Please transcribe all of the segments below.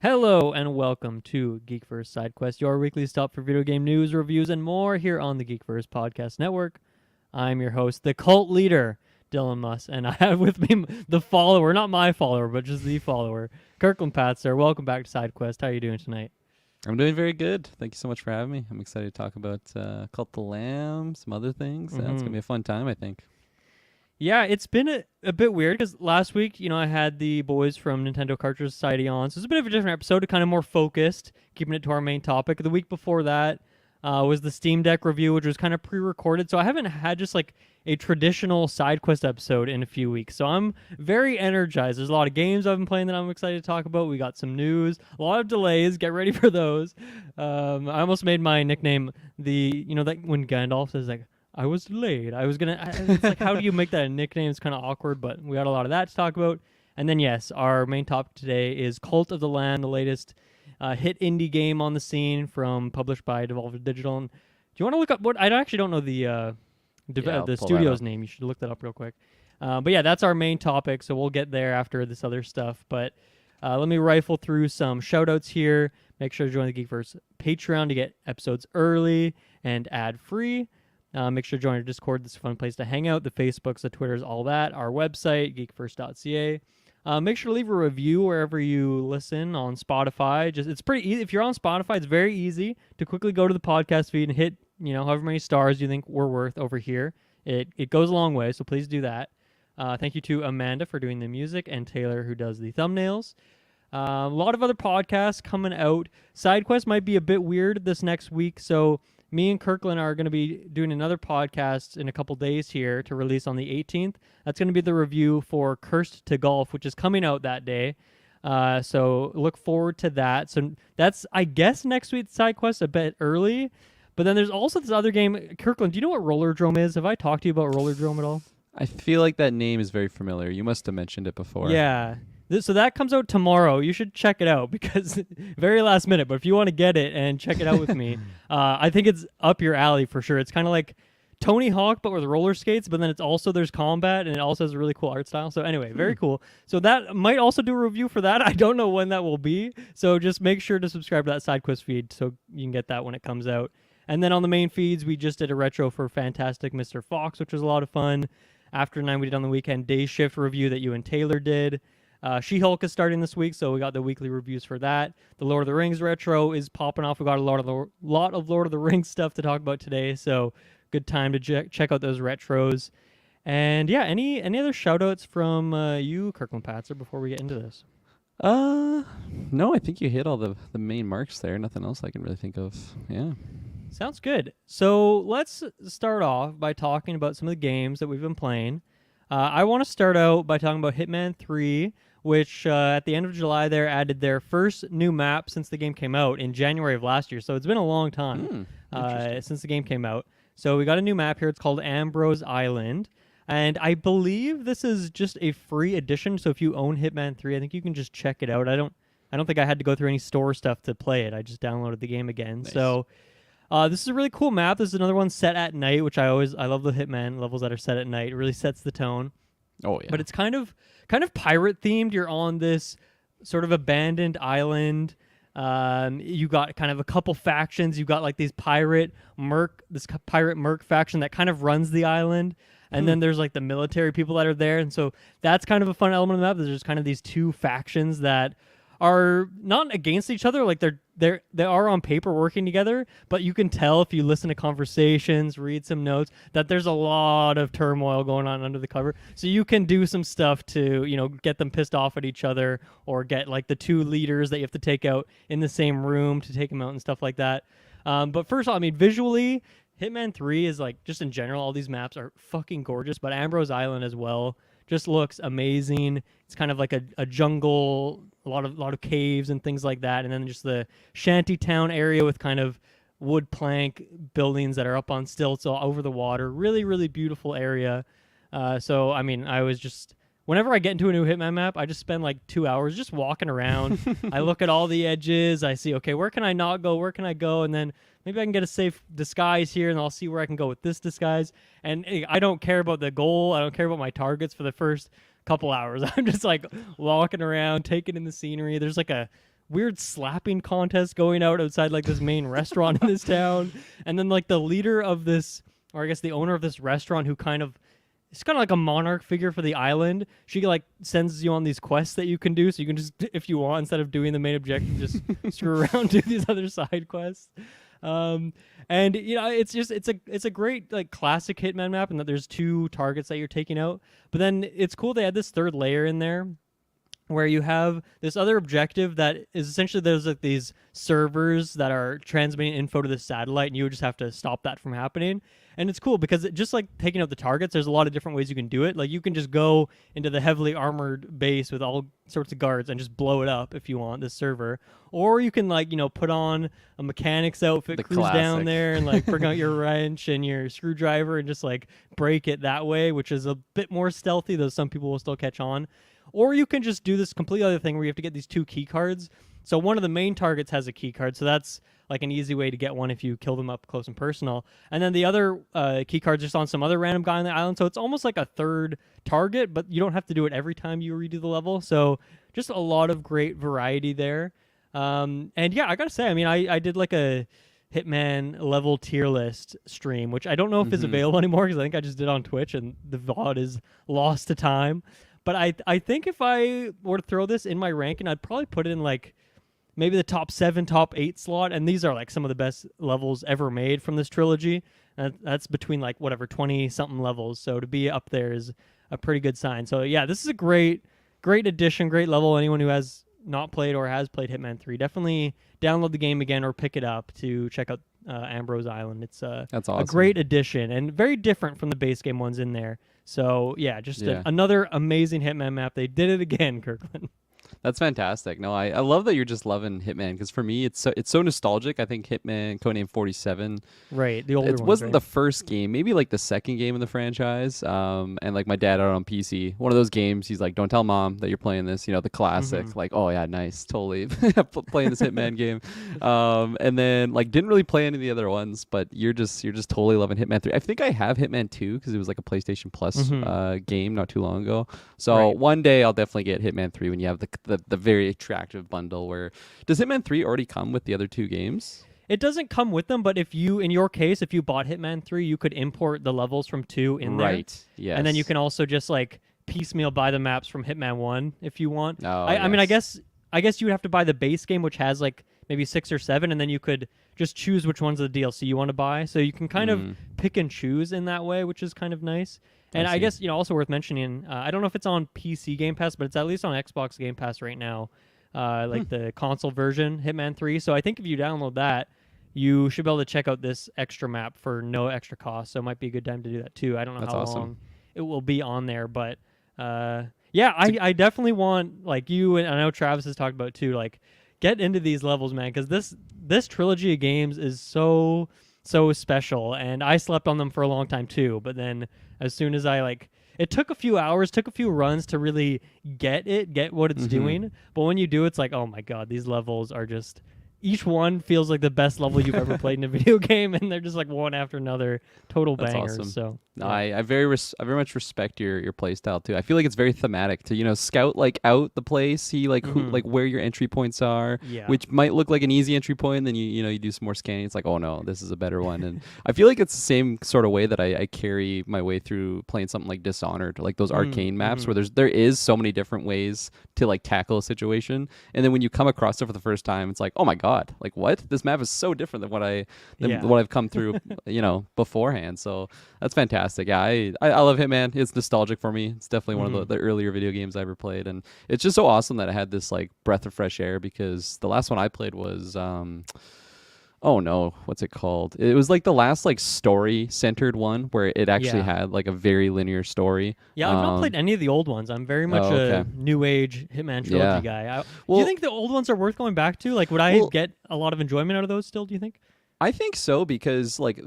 Hello and welcome to GeekVerse Sidequest, your weekly stop for video game news, reviews, and more here on the GeekVerse Podcast Network. I'm your host, the cult leader, Dylan Muss, and I have with me the follower, not my follower, but just the follower, Kirklin Patzer. Welcome back to Sidequest. How are you doing tonight? I'm doing very good. Thank you so much for having me. I'm excited to talk about Cult of the Lamb, some other things. It's going to be a fun time, I think. Yeah, it's been a bit weird because last week, I had the boys from Nintendo Cartridge Society on, so it's a bit of a different episode, kind of more focused, keeping it to our main topic. The week before that was the Steam Deck review, which was kind of pre-recorded, so I haven't had just like a traditional SideQuest episode in a few weeks, so I'm very energized. There's a lot of games I've been playing that I'm excited to talk about. We got some news, a lot of delays. Get ready for those. I almost made my nickname that when Gandalf says like, I was delayed. It's like, how do you make that a nickname? It's kind of awkward, but we got a lot of that to talk about. And then, yes, our main topic today is Cult of the Lamb, the latest hit indie game on the scene published by Devolver Digital. And do you want to look up what? I actually don't know the studio's name. You should look that up real quick. But yeah, that's our main topic, so we'll get there after this other stuff. But let me rifle through some shout-outs here. Make sure to join the GeekVerse Patreon to get episodes early and ad-free. Make sure to join our Discord. This is a fun place to hang out. The Facebooks, the Twitters, all that. Our website, GeekVerse.ca. Make sure to leave a review wherever you listen on Spotify. It's pretty easy. If you're on Spotify, it's very easy to quickly go to the podcast feed and hit, however many stars you think we're worth over here. It goes a long way, so please do that. Thank you to Amanda for doing the music and Taylor who does the thumbnails. A lot of other podcasts coming out. SideQuest might be a bit weird this next week, so me and Kirklin are going to be doing another podcast in a couple days here to release on the 18th. That's going to be the review for Cursed to Golf, which is coming out that day. So look forward to that. So that's, I guess, next week's SideQuest a bit early. But then there's also this other game. Kirklin, do you know what Rollerdrome is? Have I talked to you about Rollerdrome at all? I feel like that name is very familiar. You must have mentioned it before. Yeah. So that comes out tomorrow. You should check it out because very last minute. But if you want to get it and check it out with me, I think it's up your alley for sure. It's kind of like Tony Hawk, but with roller skates. But then there's combat, and it also has a really cool art style. So anyway, very cool. So that might also do a review for that. I don't know when that will be. So just make sure to subscribe to that SideQuest feed so you can get that when it comes out. And then on the main feeds, we just did a retro for Fantastic Mr. Fox, which was a lot of fun. After 9, we did on the weekend Day Shift review that you and Taylor did. She-Hulk is starting this week, so we got the weekly reviews for that. The Lord of the Rings retro is popping off. We got a lot of Lord of the Rings stuff to talk about today, so good time to check out those retros. And yeah, any other shout-outs from you, Kirklin Patzer, before we get into this? No, I think you hit all the main marks there. Nothing else I can really think of. Yeah. Sounds good. So let's start off by talking about some of the games that we've been playing. I want to start out by talking about Hitman 3, which at the end of July there added their first new map since the game came out in January of last year. So it's been a long time since the game came out. So we got a new map here. It's called Ambrose Island. And I believe this is just a free edition. So if you own Hitman 3, I think you can just check it out. I don't think I had to go through any store stuff to play it. I just downloaded the game again. Nice. So this is a really cool map. This is another one set at night, which I love the Hitman levels that are set at night. It really sets the tone. Oh yeah. But it's kind of pirate themed. You're on this sort of abandoned island. You got kind of a couple factions. You got like this pirate merc faction that kind of runs the island. And then there's like the military people that are there. And so that's kind of a fun element of the map. There's just kind of these two factions that are not against each other. Like they are on paper working together, but you can tell if you listen to conversations, read some notes, that there's a lot of turmoil going on under the cover. So you can do some stuff to, get them pissed off at each other, or get like the two leaders that you have to take out in the same room to take them out and stuff like that. But first of all, visually, Hitman 3 is like, just in general, all these maps are fucking gorgeous, but Ambrose Island as well just looks amazing. It's kind of like a jungle, a lot of caves and things like that, and then just the shanty town area with kind of wood plank buildings that are up on stilts all over the water. Really, really beautiful area. So I was just, whenever I get into a new Hitman map, I just spend like 2 hours just walking around. I look at all the edges. I see, okay, where can I not go? Where can I go? And then maybe I can get a safe disguise here, and I'll see where I can go with this disguise. And I don't care about the goal. I don't care about my targets for the first couple hours. I'm just like walking around, taking in the scenery. There's like a weird slapping contest going out outside like this main restaurant in this town, and then like the leader of this, or I guess the owner of this restaurant, who it's kind of like a monarch figure for the island. She like sends you on these quests that you can do, so you can just, if you want, instead of doing the main objective, just screw around, do these other side quests. And it's a great like classic Hitman map, and that there's 2 targets that you're taking out. But then it's cool they had this 3rd layer in there, where you have this other objective that is essentially, there's like these servers that are transmitting info to the satellite, and you would just have to stop that from happening. And it's cool because just like taking out the targets, there's a lot of different ways you can do it. Like you can just go into the heavily armored base with all sorts of guards and just blow it up if you want, this server. Or you can like, put on a mechanic's outfit, cruise down there and like bring out your wrench and your screwdriver and just like break it that way, which is a bit more stealthy, though some people will still catch on. Or you can just do this completely other thing where you have to get these 2 key cards. So one of the main targets has a key card, so that's like an easy way to get one if you kill them up close and personal. And then the other key card's just on some other random guy on the island, so it's almost like a 3rd target, but you don't have to do it every time you redo the level. So just a lot of great variety there. And yeah, I gotta say, I mean, I did like a Hitman level tier list stream, which I don't know if is available anymore, because I think I just did on Twitch and the VOD is lost to time. But I think if I were to throw this in my ranking, I'd probably put it in like maybe the top 7, top 8 slot. And these are like some of the best levels ever made from this trilogy. That's between like whatever 20-something levels. So to be up there is a pretty good sign. So yeah, this is a great addition, great level. Anyone who has not played or has played Hitman 3, definitely download the game again or pick it up to check out Ambrose Island. It's that's awesome. A great addition and very different from the base game ones in there. So yeah, another amazing Hitman map. They did it again, Kirklin. That's fantastic. No, I love that you're just loving Hitman, because for me it's so nostalgic. I think Hitman Codename 47, right, the older it ones, wasn't right? the first game, maybe like the second game in the franchise. And like my dad had it on PC, one of those games. He's like, don't tell mom that you're playing this, the classic. Like, oh yeah, nice, totally playing this Hitman game. And then like didn't really play any of the other ones, but you're just totally loving Hitman 3. I think I have Hitman 2 because it was like a PlayStation Plus game not too long ago. So one day I'll definitely get Hitman 3 when you have the very attractive bundle. Where does Hitman 3 already come with the other 2 games? It doesn't come with them, but if you bought Hitman 3, you could import the levels from 2 in there. Right, yes. And then you can also just like piecemeal buy the maps from Hitman 1 if you want. Oh, I mean, I guess you would have to buy the base game, which has like maybe 6 or 7, and then you could just choose which ones of the DLC you want to buy. So you can kind of pick and choose in that way, which is kind of nice. And I guess, also worth mentioning, I don't know if it's on PC Game Pass, but it's at least on Xbox Game Pass right now, like the console version, Hitman 3. So I think if you download that, you should be able to check out this extra map for no extra cost. So it might be a good time to do that too. I don't know how long it will be on there, but yeah, I definitely want, like you, and I know Travis has talked about too, like get into these levels, man, because this trilogy of games is so special, and I slept on them for a long time too. But then as soon as it took a few hours, took a few runs to really get what it's doing. But when you do, it's like, oh my god, these levels are just, each one feels like the best level you've ever played in a video game, and they're just like one after another, total bangers. Awesome. So no, I very much respect your play style too. I feel like it's very thematic to scout like out the place, see like who, like where your entry points are, which might look like an easy entry point. And then you do some more scanning. It's like, oh no, this is a better one. And I feel like it's the same sort of way that I carry my way through playing something like Dishonored, like those arcane maps where there is so many different ways to like tackle a situation. And then when you come across it for the first time, it's like, oh my god, like what? This map is so different than what I've come through, beforehand. So that's fantastic. Yeah, I love Hitman. It's nostalgic for me. It's definitely one of the earlier video games I ever played, and it's just so awesome that I had this like breath of fresh air, because the last one I played was oh no, what's it called? It was like the last like story centered one where it actually had like a very linear story. Yeah, I've not played any of the old ones. I'm very much a new age Hitman trilogy guy. Do you think the old ones are worth going back to? Like, would I get a lot of enjoyment out of those still, do you think? I think so, because like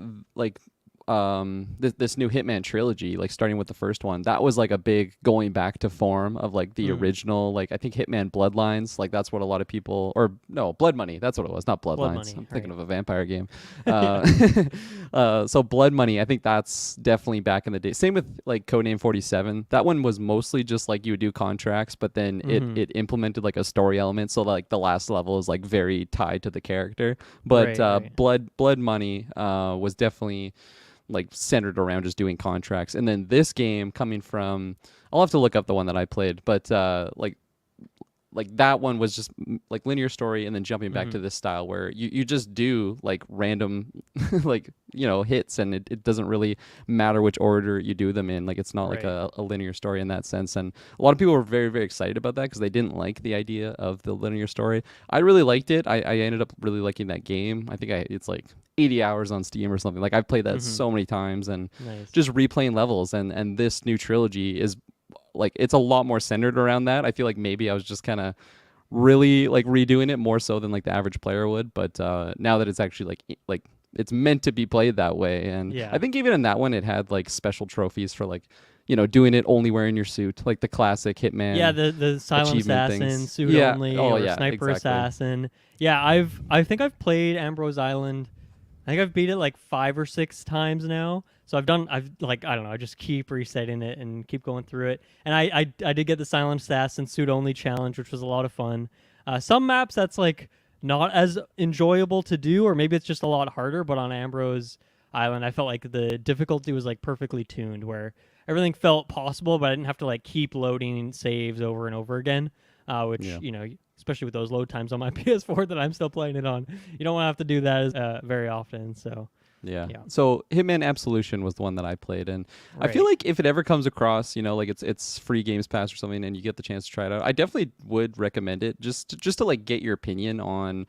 this new Hitman trilogy, like starting with the first one, that was like a big going back to form of like the original, like I think Hitman Bloodlines, like that's what a lot of people, or no, Blood Money, that's what it was, not Bloodlines. Blood Money, I'm thinking of a vampire game. So Blood Money, I think that's definitely back in the day. Same with like Codename 47. That one was mostly just like you would do contracts, but then it implemented like a story element, so like the last level is like very tied to the character. But Blood Money was definitely like centered around just doing contracts. And then this game coming from, I'll have to look up the one that I played, but like that one was just like linear story, and then jumping back to this style where you just do like random like hits, and it doesn't really matter which order you do them in. Like it's not like a linear story in that sense. And a lot of people were very, very excited about that because they didn't like the idea of the linear story. I really liked it. I ended up really liking that game. I think it's like 80 hours on Steam or something. Like I've played that so many times, and just replaying levels, and this new trilogy is like it's a lot more centered around that. I feel like maybe I was just kind of really like redoing it more so than like the average player would, but now that it's actually like it's meant to be played that way. And I think even in that one it had like special trophies for like doing it only wearing your suit, like the classic Hitman. The silent assassin things. suit only, or sniper assassin. I think I've played Ambrose Island. I think I've beat it like 5 or 6 times now. So I've like, I don't know, I just keep resetting it and keep going through it. And I did get the Silent Assassin suit only challenge, which was a lot of fun. Some maps that's like not as enjoyable to do, or maybe it's just a lot harder, but on Ambrose Island, I felt like the difficulty was like perfectly tuned, where everything felt possible, but I didn't have to like keep loading saves over and over again, which, especially with those load times on my PS4 that I'm still playing it on, you don't want to have to do that very often. So yeah. So Hitman Absolution was the one that I played, and I feel like if it ever comes across, like it's free Games Pass or something, and you get the chance to try it out, I definitely would recommend it just to like get your opinion on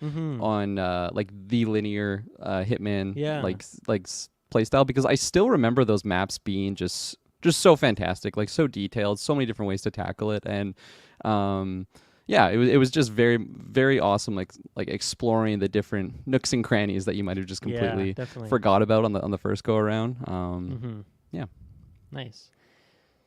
like the linear Hitman like play style, because I still remember those maps being just so fantastic, like so detailed, so many different ways to tackle it, and it was just very, very awesome, like exploring the different nooks and crannies that you might have just completely forgot about on the first go around. Nice.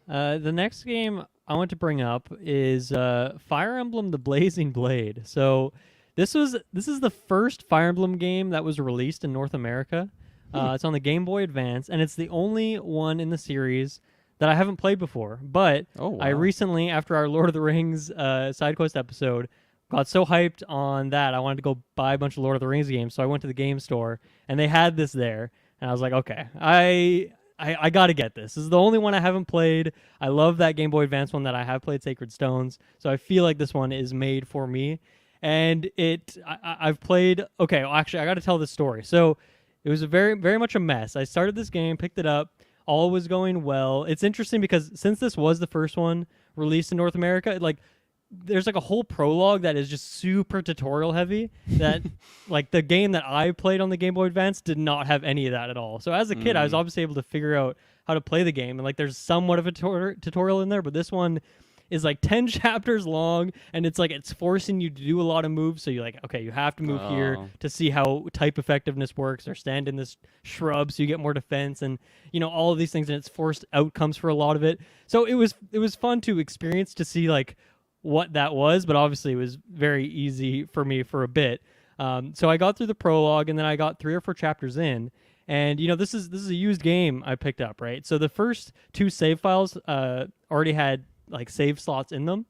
The next game I want to bring up is Fire Emblem: The Blazing Blade. So this is the first Fire Emblem game that was released in North America. It's on the Game Boy Advance, and it's the only one in the series that I haven't played before. But I recently, after our Lord of the Rings Sidequest episode, got so hyped on that I wanted to go buy a bunch of Lord of the Rings games. So I went to the game store, and they had this there, and I was like, okay, I got to get this. This is the only one I haven't played. I love that Game Boy Advance one that I have played, Sacred Stones. So I feel like this one is made for me. And I've played. Okay, well, actually, I got to tell this story. So it was very, very much a mess. I started this game, picked it up. All was going well. It's interesting because since this was the first one released in North America, like there's like a whole prologue that is just super tutorial heavy that like the game that I played on the Game Boy Advance did not have any of that at all. So as a kid, I was obviously able to figure out how to play the game, and like there's somewhat of a tutorial in there, but this one is like 10 chapters long, and it's like it's forcing you to do a lot of moves. So you're like, okay, you have to move here to see how type effectiveness works, or stand in this shrub so you get more defense, and all of these things, and it's forced outcomes for a lot of it. So it was fun to experience, to see like what that was, but obviously it was very easy for me for a bit. So I got through the prologue, and then I got 3 or 4 chapters in, and this is a used game I picked up, right? So the first 2 save files already had like save slots in them,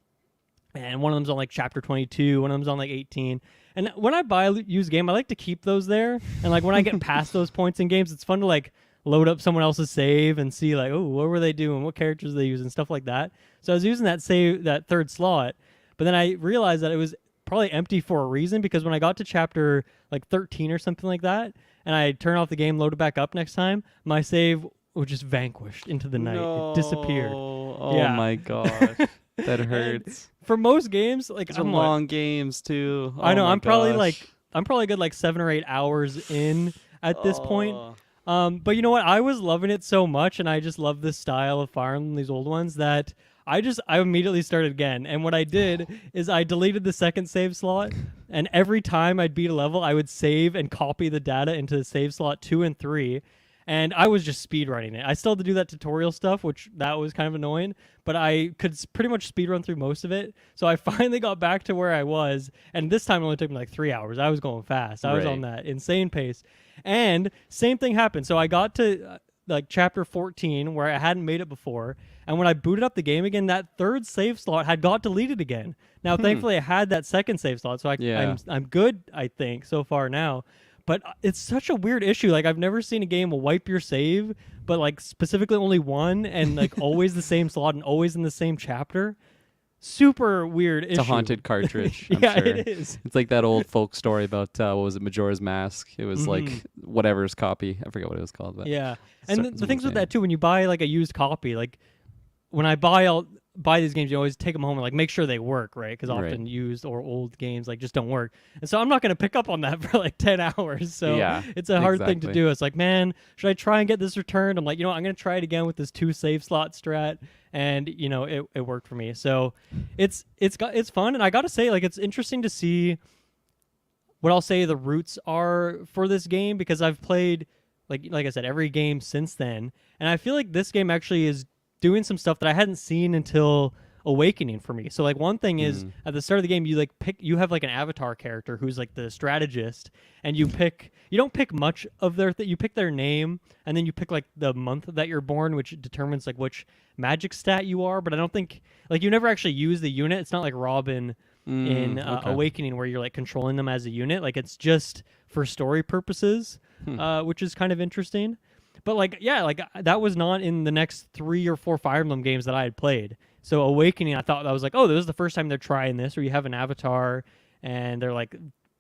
and one of them's on like chapter 22, one of them's on like 18. And when I buy a used game, I like to keep those there, and like when I get past those points in games, it's fun to like load up someone else's save and see like, oh, what were they doing, what characters they use, and stuff like that. So I was using that 3rd slot, but then I realized that it was probably empty for a reason, because when I got to chapter like 13 or something like that, and I turn off the game, load it back up next time, my save was just vanquished into the night. It disappeared. Oh my gosh. That hurts. For most games, like some long games too. I know. I'm probably good like 7 or 8 hours in at this point. But you know what? I was loving it so much, and I just love this style of Fire Emblem, these old ones, that I immediately started again. And what I did is I deleted the 2nd save slot, and every time I'd beat a level, I would save and copy the data into save slot 2 and 3. And I was just speed running it. I still had to do that tutorial stuff, which that was kind of annoying, but I could pretty much speed run through most of it. So I finally got back to where I was, and this time it only took me like 3 hours. I was going fast. I was on that insane pace. And same thing happened. So I got to like chapter 14 where I hadn't made it before, and when I booted up the game again, that third save slot had got deleted again. Now thankfully I had that second save slot, so I'm good, I think, so far now. But it's such a weird issue. Like, I've never seen a game will wipe your save, but like specifically only one, and like always the same slot and always in the same chapter. Super weird issue. It's a haunted cartridge. I'm yeah, sure. it is. It's like that old folk story about what was it, Majora's Mask. It was like whatever's copy. I forget what it was called. But yeah, and the things with that too, when you buy like a used copy, like when I'll buy these games, you always take them home and like make sure they work, right? Because often used or old games like just don't work, and so I'm not going to pick up on that for like 10 hours. So it's a hard thing to do. It's like, man, should I try and get this returned? I'm like, you know, I'm going to try it again with this 2 save slot strat, and you know, it worked for me. So it's fun, and I got to say, like, it's interesting to see what I'll say the roots are for this game, because I've played like I said every game since then, and I feel like this game actually is doing some stuff that I hadn't seen until Awakening for me. So like one thing is at the start of the game, you have like an avatar character who's like the strategist, and you don't pick much of you pick their name, and then you pick like the month that you're born, which determines like which magic stat you are. But I don't think like you never actually use the unit. It's not like Robin in Awakening where you're like controlling them as a unit. Like it's just for story purposes, which is kind of interesting. But like, yeah, like that was not in the next 3 or 4 Fire Emblem games that I had played. So Awakening, I thought that was like, oh, this is the first time they're trying this, where you have an avatar and they're like,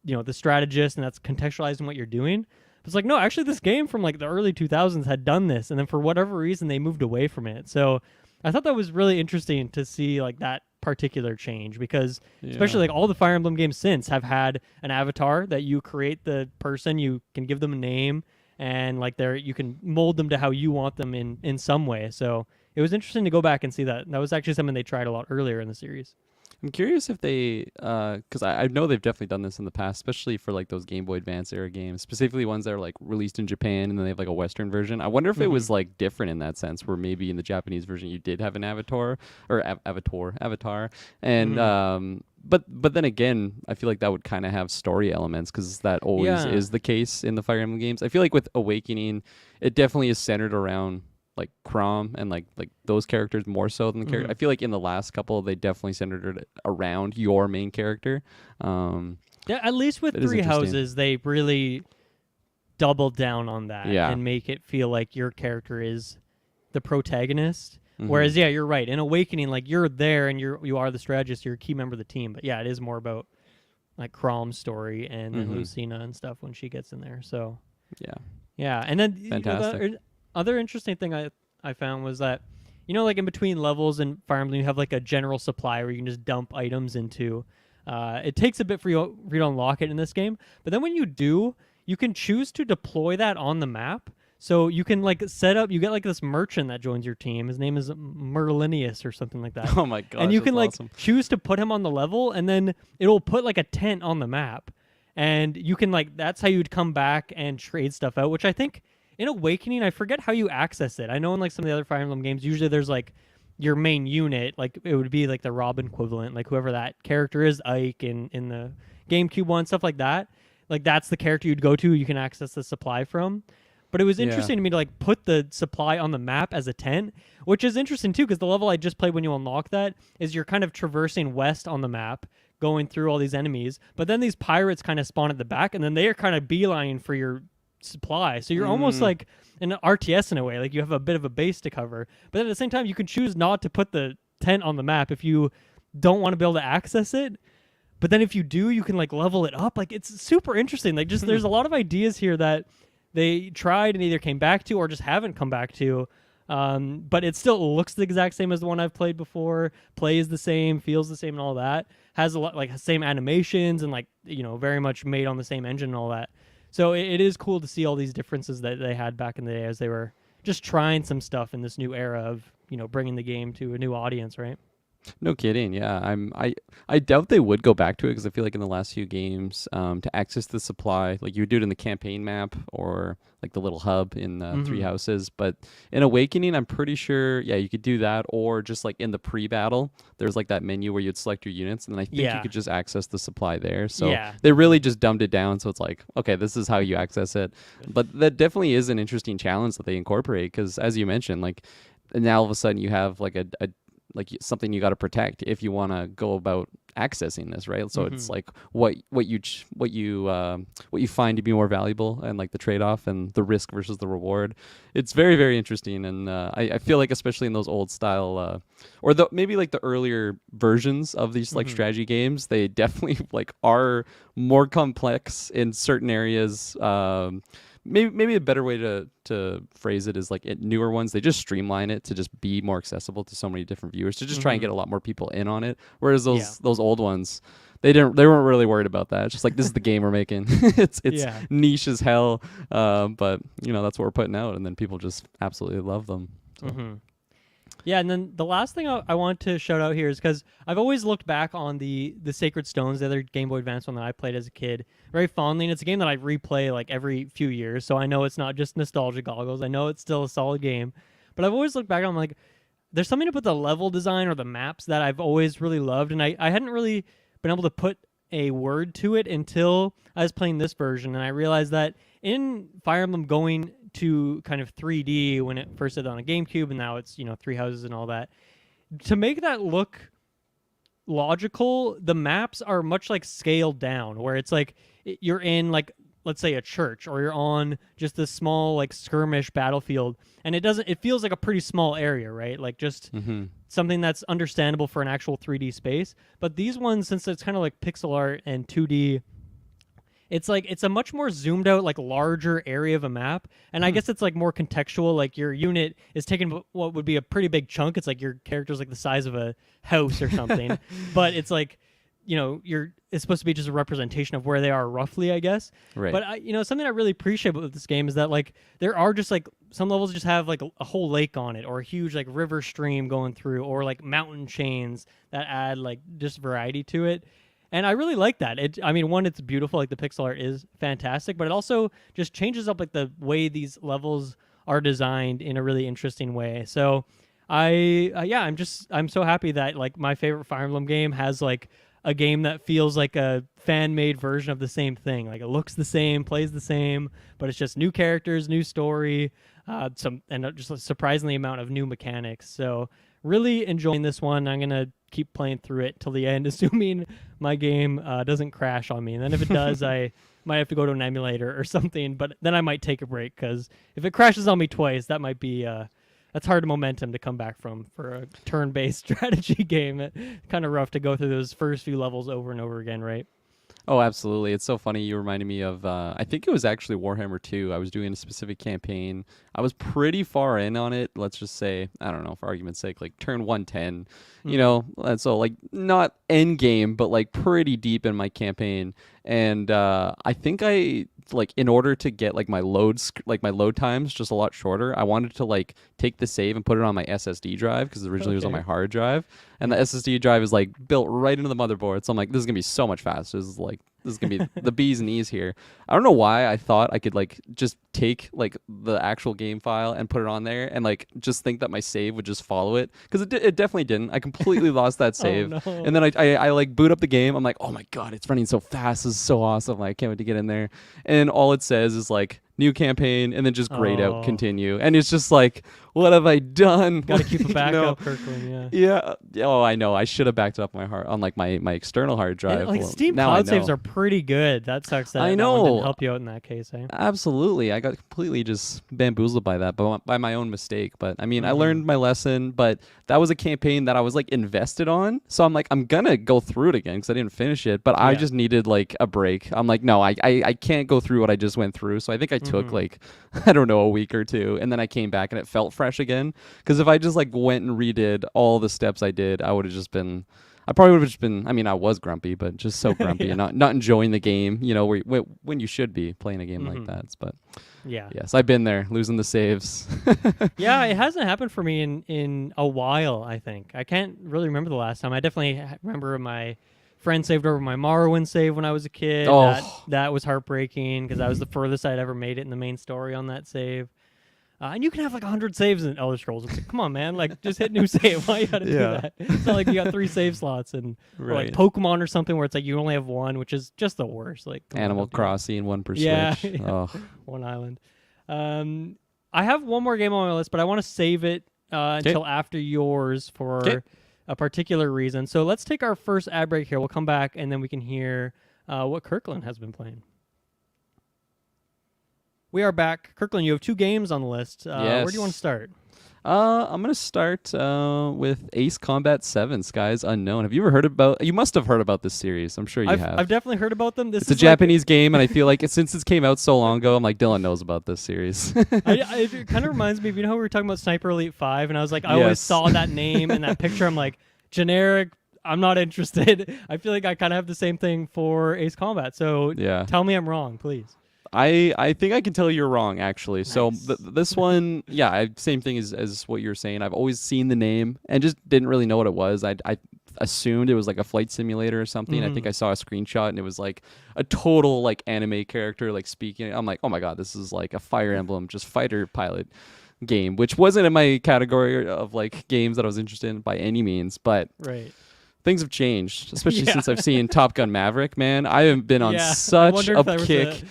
you know, the strategist, and that's contextualizing what you're doing. But it's like, no, actually this game from like the early 2000s had done this, and then for whatever reason they moved away from it. So I thought that was really interesting to see like that particular change, because especially like all the Fire Emblem games since have had an avatar that you create the person, you can give them a name, and like you can mold them to how you want them in some way. So it was interesting to go back and see that. That was actually something they tried a lot earlier in the series. I'm curious if they, because I know they've definitely done this in the past, especially for like those Game Boy Advance era games, specifically ones that are like released in Japan and then they have like a Western version. I wonder if it was like different in that sense, where maybe in the Japanese version you did have an avatar, and but then again, I feel like that would kind of have story elements, because that always is the case in the Fire Emblem games. I feel like with Awakening, it definitely is centered around like Chrom and like those characters more so than the character. I feel like in the last couple they definitely centered it around your main character. At least with Three Houses they really doubled down on that and make it feel like your character is the protagonist. Whereas you're right, in Awakening, like you're there and you are the strategist, you're a key member of the team. But yeah, it is more about like Chrom's story and then Lucina and stuff when she gets in there. So yeah, and then fantastic. Other interesting thing I found was that, you know, like in between levels in Fire Emblem, you have like a general supply where you can just dump items into. It takes a bit for you to unlock it in this game, but then when you do, you can choose to deploy that on the map. So you can like set up, you get like this merchant that joins your team. His name is Merlinius or something like that. Oh my god! And you can like choose to put him on the level, and then it'll put like a tent on the map, and you can like, that's how you'd come back and trade stuff out, which I think in Awakening, I forget how you access it. I know in like some of the other Fire Emblem games, usually there's like your main unit, like it would be like the Robin equivalent, like whoever that character is, Ike in the GameCube one, stuff like that. Like that's the character you'd go to, you can access the supply from. But it was interesting to me to like put the supply on the map as a tent, which is interesting too, because the level I just played when you unlock that is you're kind of traversing west on the map, going through all these enemies, but then these pirates kind of spawn at the back, and then they are kind of beelining for your supply. So you're almost like an RTS in a way, like you have a bit of a base to cover. But at the same time, you can choose not to put the tent on the map if you don't want to be able to access it. But then if you do, you can like level it up. Like it's super interesting. Like just there's a lot of ideas here that they tried and either came back to or just haven't come back to. But it still looks the exact same as the one I've played before, plays the same, feels the same and all that. Has a lot like same animations and like, you know, very much made on the same engine and all that. So it is cool to see all these differences that they had back in the day as they were just trying some stuff in this new era of, you know, bringing the game to a new audience, right? No kidding. Yeah, I doubt they would go back to it because I feel like in the last few games, to access the supply, like you would do it in the campaign map or like the little hub in Three Houses. But in Awakening, I'm pretty sure, yeah, you could do that, or just like in the pre-battle, there's like that menu where you'd select your units, and then I think you could just access the supply there. So they really just dumbed it down. So it's like, okay, this is how you access it. But that definitely is an interesting challenge that they incorporate because, as you mentioned, like now all of a sudden you have like a like something you got to protect if you want to go about accessing this, right? So it's like what you find to be more valuable, and like the trade-off and the risk versus the reward. It's very, very interesting, and I feel like especially in those old style or maybe like the earlier versions of these like strategy games, they definitely like are more complex in certain areas. Maybe a better way to phrase it is like newer ones, they just streamline it to just be more accessible to so many different viewers, to just try and get a lot more people in on it. Whereas those old ones, they weren't really worried about that. It's just like, this is the game we're making. it's niche as hell, but that's what we're putting out, and then people just absolutely love them. So. Yeah, and then the last thing I want to shout out here is because I've always looked back on the Sacred Stones, the other Game Boy Advance one that I played as a kid, very fondly, and it's a game that I replay like every few years, so I know it's not just nostalgia goggles. I know it's still a solid game, but I've always looked back on like, there's something about the level design or the maps that I've always really loved, and I hadn't really been able to put a word to it until I was playing this version, and I realized that in Fire Emblem going to kind of 3D when it first did on a GameCube, and now it's Three Houses and all that, to make that look logical, the maps are much like scaled down, where it's like you're in like, let's say, a church, or you're on just this small like skirmish battlefield, and it feels like a pretty small area, right? Like just something that's understandable for an actual 3D space. But these ones, since it's kind of like pixel art and 2D, it's like it's a much more zoomed out, like larger area of a map, and I guess it's like more contextual. Like your unit is taking what would be a pretty big chunk. It's like your character's like the size of a house or something, but it's like it's supposed to be just a representation of where they are roughly, I guess. Right. But something I really appreciate with this game is that like there are just like some levels just have like a whole lake on it, or a huge like river stream going through, or like mountain chains that add like just variety to it. And I really like that. One, it's beautiful, like the pixel art is fantastic, but it also just changes up like the way these levels are designed in a really interesting way. So I'm so happy that like my favorite Fire Emblem game has like a game that feels like a fan-made version of the same thing. Like it looks the same, plays the same, but it's just new characters, new story, just a surprisingly amount of new mechanics. So really enjoying this one. I'm gonna keep playing through it till the end, assuming my game doesn't crash on me. And then if it does, I might have to go to an emulator or something. But then I might take a break, because if it crashes on me twice, that might be that's hard momentum to come back from for a turn-based strategy game. Kind of rough to go through those first few levels over and over again, right? Oh, absolutely. It's so funny. You reminded me of, I think it was actually Warhammer 2. I was doing a specific campaign. I was pretty far in on it. Let's just say, I don't know, for argument's sake, like turn 110, and so like not end game, but like pretty deep in my campaign. And I think like in order to get like my load times just a lot shorter, I wanted to like take the save and put it on my SSD drive, because originally it was on my hard drive, and the SSD drive is like built right into the motherboard. So I'm like, this is gonna be so much faster. This is gonna be the bee's knees here. I don't know why I thought I could like just take like the actual game file and put it on there, and like just think that my save would just follow it, because it definitely didn't. I completely lost that save. Oh, no. And then I like boot up the game. I'm like, oh my god, it's running so fast. This is so awesome. Like, I can't wait to get in there. And all it says is like new campaign, and then just grayed out continue, and it's just like, what have I done? Gotta keep a backup, Kirklin. Yeah. Oh, I know. I should have backed up on like my external hard drive. And, Steam cloud saves are pretty good. That sucks that I know. That one didn't help you out in that case, eh? Absolutely. I got completely just bamboozled by that, by my own mistake. But I mean, I learned my lesson, but that was a campaign that I was like invested on. So I'm like, I'm gonna go through it again, because I didn't finish it, but I just needed like a break. I'm like, no, I can't go through what I just went through. So I think I took like, I don't know, a week or two, and then I came back and it felt fresh again. Because if I just like went and redid all the steps I did, I would have I probably would have just been. I mean, I was grumpy, but just so grumpy Yeah. and not enjoying the game. You know, when you should be playing a game like that. But Yeah. yes, I've been there, losing the saves. Yeah, it hasn't happened for me in a while, I think. I can't really remember the last time. I definitely remember my friend saved over my Morrowind save when I was a kid. Oh. That was heartbreaking because that was the furthest I'd ever made it in the main story on that save. And you can have like 100 saves in Elder Scrolls. It's like, come on, man. Like, just hit new save. Why you gotta do that? It's not like you got 3 save slots and or like Pokemon or something where it's like you only have 1, which is just the worst. Like Animal Crossing, 1 per yeah, Switch. yeah. Oh. 1 island. I have one more game on my list, but I want to save it until after yours for a particular reason. So let's take our first ad break here. We'll come back and then we can hear what Kirklin has been playing. We are back. Kirklin, you have 2 games on the list. Where do you want to start? I'm gonna start with Ace Combat 7: Skies Unknown. Have you ever heard about? You must have heard about this series. I'm sure you have. I've definitely heard about them. It's a Japanese game, and I feel like since it came out so long ago, I'm like, Dylan knows about this series. It kind of reminds me of, you know how we were talking about Sniper Elite 5, and I was like, I always saw that name and that picture. I'm like, generic. I'm not interested. I feel like I kind of have the same thing for Ace Combat. So tell me I'm wrong, please. I think I can tell you're wrong, actually. Nice. So this one, same thing as what you're saying. I've always seen the name and just didn't really know what it was. I assumed it was like a flight simulator or something. I think I saw a screenshot and it was like a total like anime character like speaking. I'm like, oh my god, this is like a Fire Emblem, just fighter pilot game, which wasn't in my category of like games that I was interested in by any means, but things have changed, especially since I've seen Top Gun Maverick. Man, I have been on such a kick.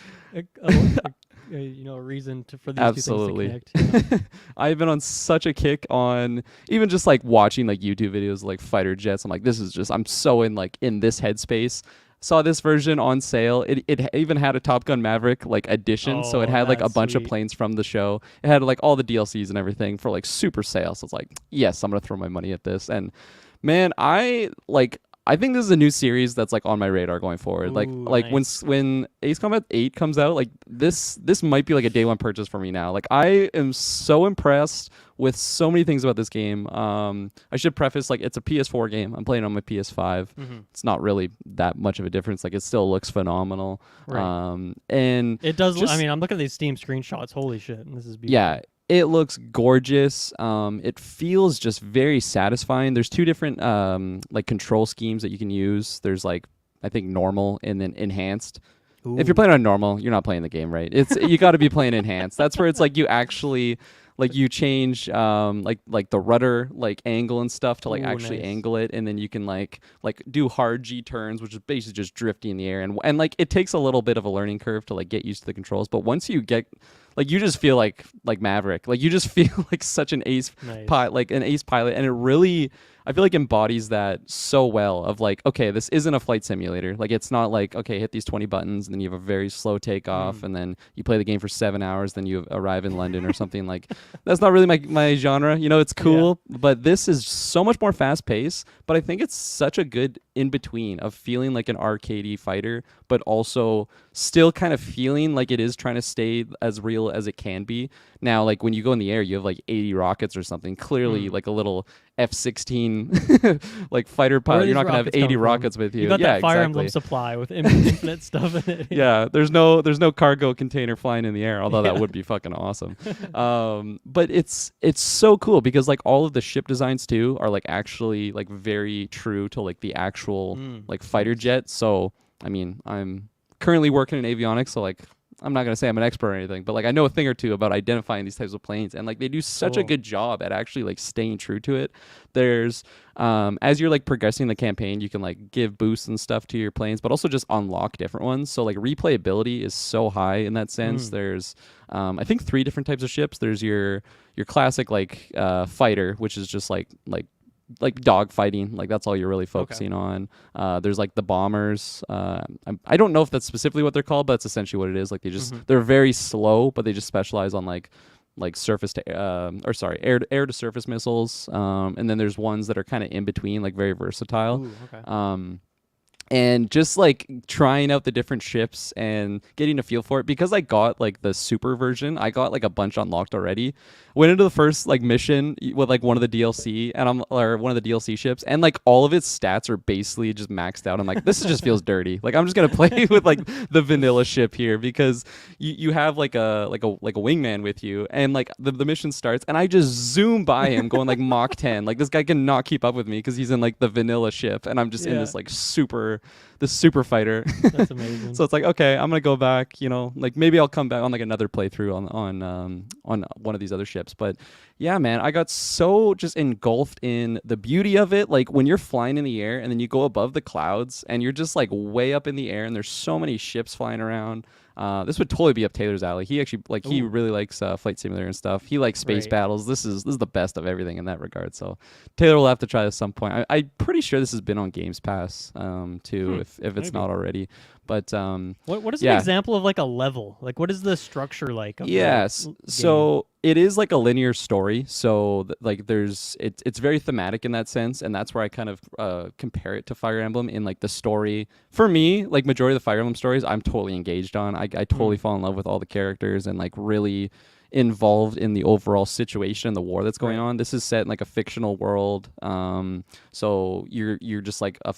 A reason for these Absolutely. two things to connect. I've been on such a kick on even just like watching like YouTube videos like fighter jets. I'm like, this is just, I'm so in this headspace. Saw this version on sale. It even had a Top Gun Maverick like edition, so it had like a bunch of planes from the show. It had like all the DLCs and everything for like super sale. So it's like, yes, I'm gonna throw my money at this. And man, I think this is a new series that's like on my radar going forward. Nice. when Ace Combat 8 comes out, like this might be like a day one purchase for me now. Like I am so impressed with so many things about this game. I should preface, like, it's a PS4 game. I'm playing on my PS5. It's not really that much of a difference. Like it still looks phenomenal. Right. And it does. I mean, I'm looking at these Steam screenshots. Holy shit! This is beautiful. Yeah. It looks gorgeous. It feels just very satisfying. There's 2 different like control schemes that you can use. There's like, I think, normal and then enhanced. If you're playing on normal, you're not playing the game right. It's you got to be playing enhanced. That's where it's like you actually like you change like the rudder like angle and stuff to like actually angle it, and then you can like do hard G turns, which is basically just drifting in the air, and like it takes a little bit of a learning curve to like get used to the controls. But once you get like, you just feel like Maverick. Like you just feel like such an ace pilot, and it really, I feel like, embodies that so well of like, okay, this isn't a flight simulator. Like it's not like, okay, hit these 20 buttons and then you have a very slow takeoff and then you play the game for 7 hours, then you arrive in London or something. Like that's not really my genre. You know, it's cool, but this is so much more fast paced. But I think it's such a good in between of feeling like an arcadey fighter, but also still kind of feeling like it is trying to stay as real as it can be. Now, like when you go in the air, you have like 80 rockets or something. Clearly, like a little F-16 like fighter pilot, you're not gonna have 80 rockets with you. You got that Fire Emblem supply with infinite stuff in it. Yeah, there's no cargo container flying in the air, although that would be fucking awesome. But it's so cool because like all of the ship designs too are like actually like very true to like the actual like fighter jet. So I mean, I'm currently working in avionics, so like I'm not going to say I'm an expert or anything, but like I know a thing or two about identifying these types of planes, and like they do such a good job at actually like staying true to it. There's as you're like progressing the campaign, you can like give boosts and stuff to your planes, but also just unlock different ones. So like replayability is so high in that sense. There's I think 3 different types of ships. There's your classic like fighter, which is just like dog fighting, like that's all you're really focusing on. There's like the bombers. I don't know if that's specifically what they're called, but that's essentially what it is. Like they just they're very slow, but they just specialize on like surface to air to surface missiles. And then there's ones that are kind of in between, like very versatile. and just like trying out the different ships and getting a feel for it, because I got like the super version. I got like a bunch unlocked already. Went into the first like mission with like one of the DLC or one of the DLC ships, and like all of its stats are basically just maxed out. I'm like, this just feels dirty. Like I'm just gonna play with like the vanilla ship here, because you have like a wingman with you, and like the mission starts and I just zoom by him going like Mach 10. Like this guy cannot keep up with me because he's in like the vanilla ship, and I'm just in this like super fighter. That's amazing. So it's like, okay, I'm gonna go back, like maybe I'll come back on like another playthrough on one of these other ships. But yeah, man, I got so just engulfed in the beauty of it. Like when you're flying in the air and then you go above the clouds and you're just like way up in the air and there's so many ships flying around. This would totally be up Taylor's alley. He actually he really likes Flight Simulator and stuff. He likes space battles. This is the best of everything in that regard. So Taylor will have to try this some point. I'm pretty sure this has been on Games Pass too, if it's not already. But what is an example of like a level? Like what is the structure like? Yes, so it is like a linear story. So like it's very thematic in that sense, and that's where I kind of compare it to Fire Emblem in like the story. For me, like majority of the Fire Emblem stories, I'm totally engaged on. I totally fall in love with all the characters and like really involved in the overall situation and the war that's going on. This is set in like a fictional world. So you're just like I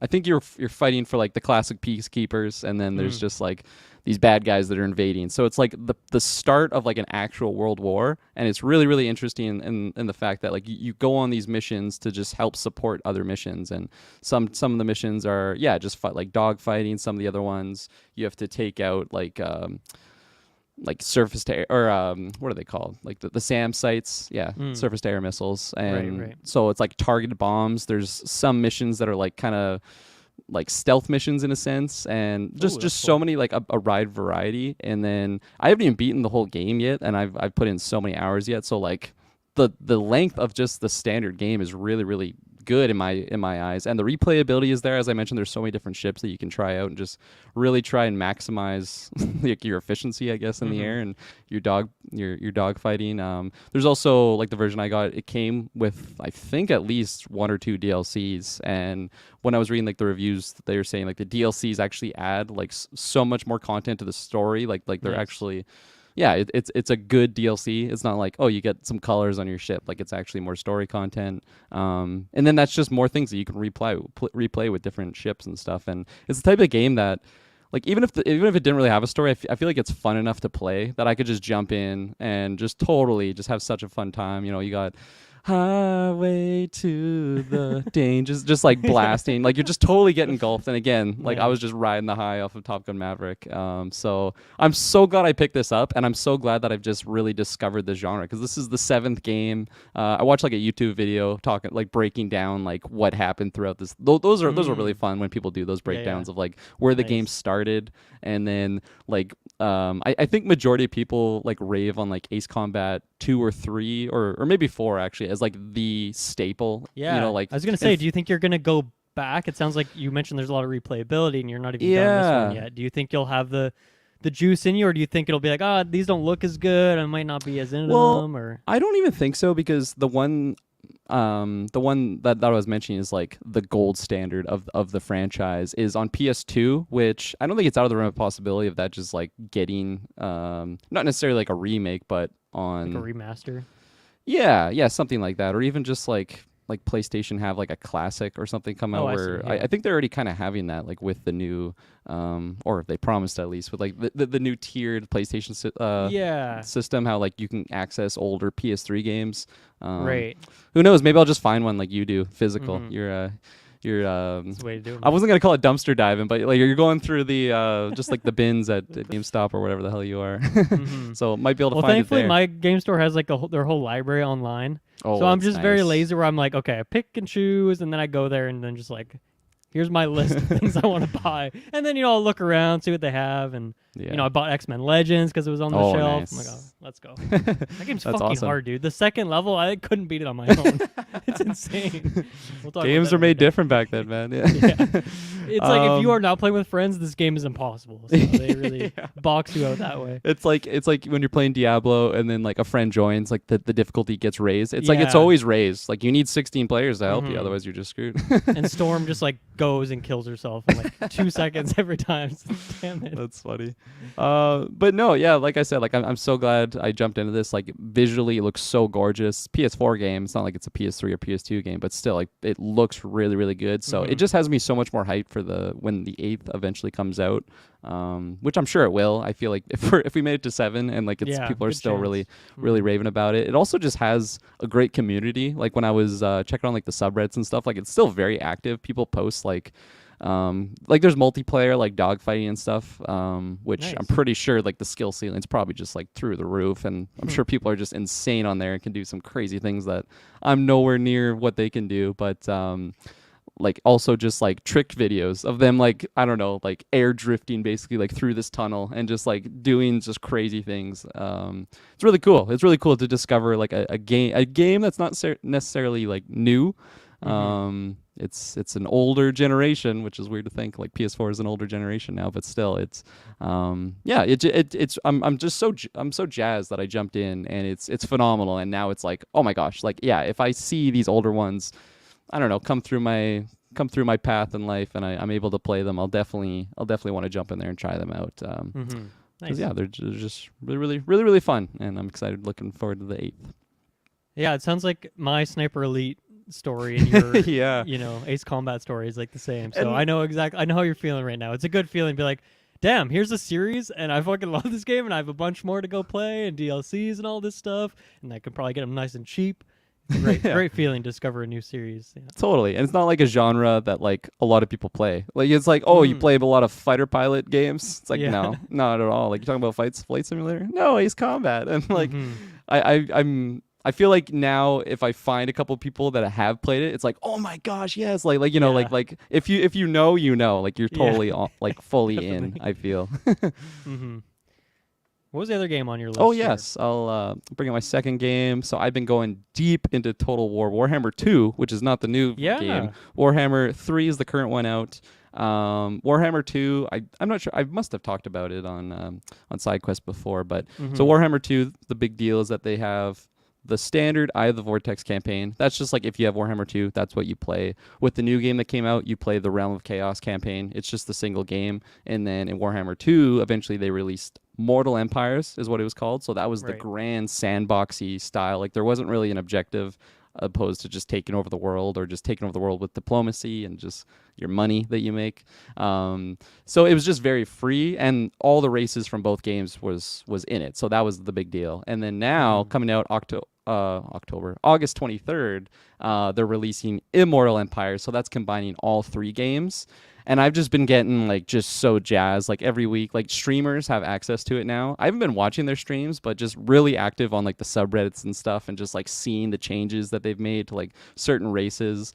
think you're fighting for like the classic peacekeepers, and then there's just like these bad guys that are invading. So it's like the start of like an actual world war, and it's really, really interesting in the fact that like you go on these missions to just help support other missions, and some of the missions are just like dog fighting. Some of the other ones you have to take out like surface to air, or what are they called? Like the SAM sites, surface to air missiles, and so it's like targeted bombs. There's some missions that are like kind of like stealth missions in a sense, and just so many like a wide variety. And then I haven't even beaten the whole game yet, and I've put in so many hours yet. So like the length of just the standard game is really, really good in my eyes, and the replayability is there. As I mentioned, there's so many different ships that you can try out and just really try and maximize like your efficiency, I guess, in the air, and your dog fighting. There's also like the version I got, it came with I think at least 1 or 2 DLCs, and when I was reading like the reviews, they were saying like the DLCs actually add like so much more content to the story. Like they're actually it's a good DLC. It's not like, oh, you get some colors on your ship. Like it's actually more story content. And then that's just more things that you can replay with different ships and stuff. And it's the type of game that, like, even if it didn't really have a story, I feel like it's fun enough to play that I could just jump in and just totally just have such a fun time. You got Highway to the Dangers, just like blasting, like you're just totally getting engulfed. And again, like I was just riding the high off of Top Gun Maverick. So I'm so glad I picked this up, and I'm so glad that I've just really discovered the genre, because this is the 7th game. I watched like a YouTube video breaking down like what happened throughout this. Those are really fun when people do those breakdowns of like where the game started, and then like I think majority of people like rave on like Ace Combat 2 or 3 or maybe 4 actually as like the staple. Like I was gonna say, do you think you're gonna go back? It sounds like you mentioned there's a lot of replayability and you're not even done this one yet. Do you think you'll have the juice in you, or do you think it'll be like, these don't look as good, I might not be as into them? Or I don't even think so, because the one that I was mentioning is like the gold standard of the franchise is on PS2, which I don't think it's out of the realm of possibility of that just like getting not necessarily like a remake, but on like a remaster. Yeah, something like that, or even just like PlayStation have like a classic or something come out where I think they're already kind of having that like with the new or they promised at least with like the new tiered PlayStation system, how like you can access older PS3 games. Who knows? Maybe I'll just find one like you do, physical. That's the way to do it, I wasn't gonna call it dumpster diving, but like you're going through the just like the bins at GameStop or whatever the hell you are. So it might be able to find it there. Thankfully my game store has like their whole library online. So I'm just very lazy where I'm like, okay, I pick and choose, and then I go there and then just like, here's my list of things I want to buy. And then, I'll look around, see what they have. And, I bought X-Men Legends because it was on the shelf. Nice. I'm like, let's go. That game's fucking hard, dude. The second level, I couldn't beat it on my own. It's insane. Games are made different back then, man. Yeah. It's like if you are not playing with friends, this game is impossible. So they really box you out that way. It's like when you're playing Diablo and then like a friend joins, like the difficulty gets raised. It's like it's always raised. Like you need 16 players to help you, otherwise you're just screwed. And Storm just like goes and kills herself in like 2 seconds every time. Damn it. That's funny. But no, yeah, like I said, like I'm so glad I jumped into this. Like visually, it looks so gorgeous. PS4 game. It's not like it's a PS3 or PS2 game, but still, like it looks really, really good. So it just has me so much more hyped for when the 8th eventually comes out. Which I'm sure it will. I feel like if we made it to 7 and like people are still really raving about it. It also just has a great community. Like when I was checking on like the subreddits and stuff, like it's still very active. People post like there's multiplayer like dogfighting and stuff, which Nice. I'm pretty sure like the skill ceiling's probably just like through the roof, and I'm sure people are just insane on there and can do some crazy things that I'm nowhere near what they can do. But like also just like trick videos of them like I don't know like air drifting basically like through this tunnel and just like doing just crazy things. It's really cool. It's really cool to discover like a game that's not necessarily like new. It's an older generation, which is weird to think like PS4 is an older generation now, but still it's I'm so jazzed that I jumped in, and it's phenomenal. And now it's like, oh my gosh, like yeah, if I see these older ones, I don't know, come through my path in life, and I'm able to play them, I'll definitely want to jump in there and try them out. Nice. Yeah, they're just really fun, and I'm excited, looking forward to the 8th. Yeah, it sounds like my Sniper Elite story and your yeah, Ace Combat story is like the same. So I know how you're feeling right now. It's a good feeling to be like, damn, here's a series, and I fucking love this game, and I have a bunch more to go play, and DLCs and all this stuff, and I can probably get them nice and cheap. Great, great feeling to discover a new series. Yeah. Totally. And it's not like a genre that like a lot of people play. Like it's like, you play a lot of fighter pilot games. It's like no, not at all. Like you're talking about Flight Simulator? No, Ace Combat. And like I feel like now if I find a couple people that have played it, it's like, oh my gosh, yes, like like if you know, like you're totally like fully in. I feel. What was the other game on your list? Oh yes, I'll bring up my second game. So I've been going deep into Total War Warhammer 2, which is not the new game. Warhammer 3 is the current one out. Warhammer 2, I'm not sure. I must have talked about it on Sidequest before, but so Warhammer 2, the big deal is that they have the standard Eye of the Vortex campaign. That's just like if you have Warhammer 2, that's what you play. With the new game that came out, you play the Realm of Chaos campaign. It's just the single game. And then in Warhammer 2, eventually they released Mortal Empires is what it was called. So that was the grand sandboxy style. Like there wasn't really an objective opposed to just taking over the world or just taking over the world with diplomacy and just your money that you make. So it was just very free, and all the races from both games was in it. So that was the big deal. And then now coming out August 23rd, they're releasing Immortal Empires. So that's combining all 3 games. And I've just been getting like just so jazzed. Like every week, like streamers have access to it now. I haven't been watching their streams, but just really active on like the subreddits and stuff, and just like seeing the changes that they've made to like certain races.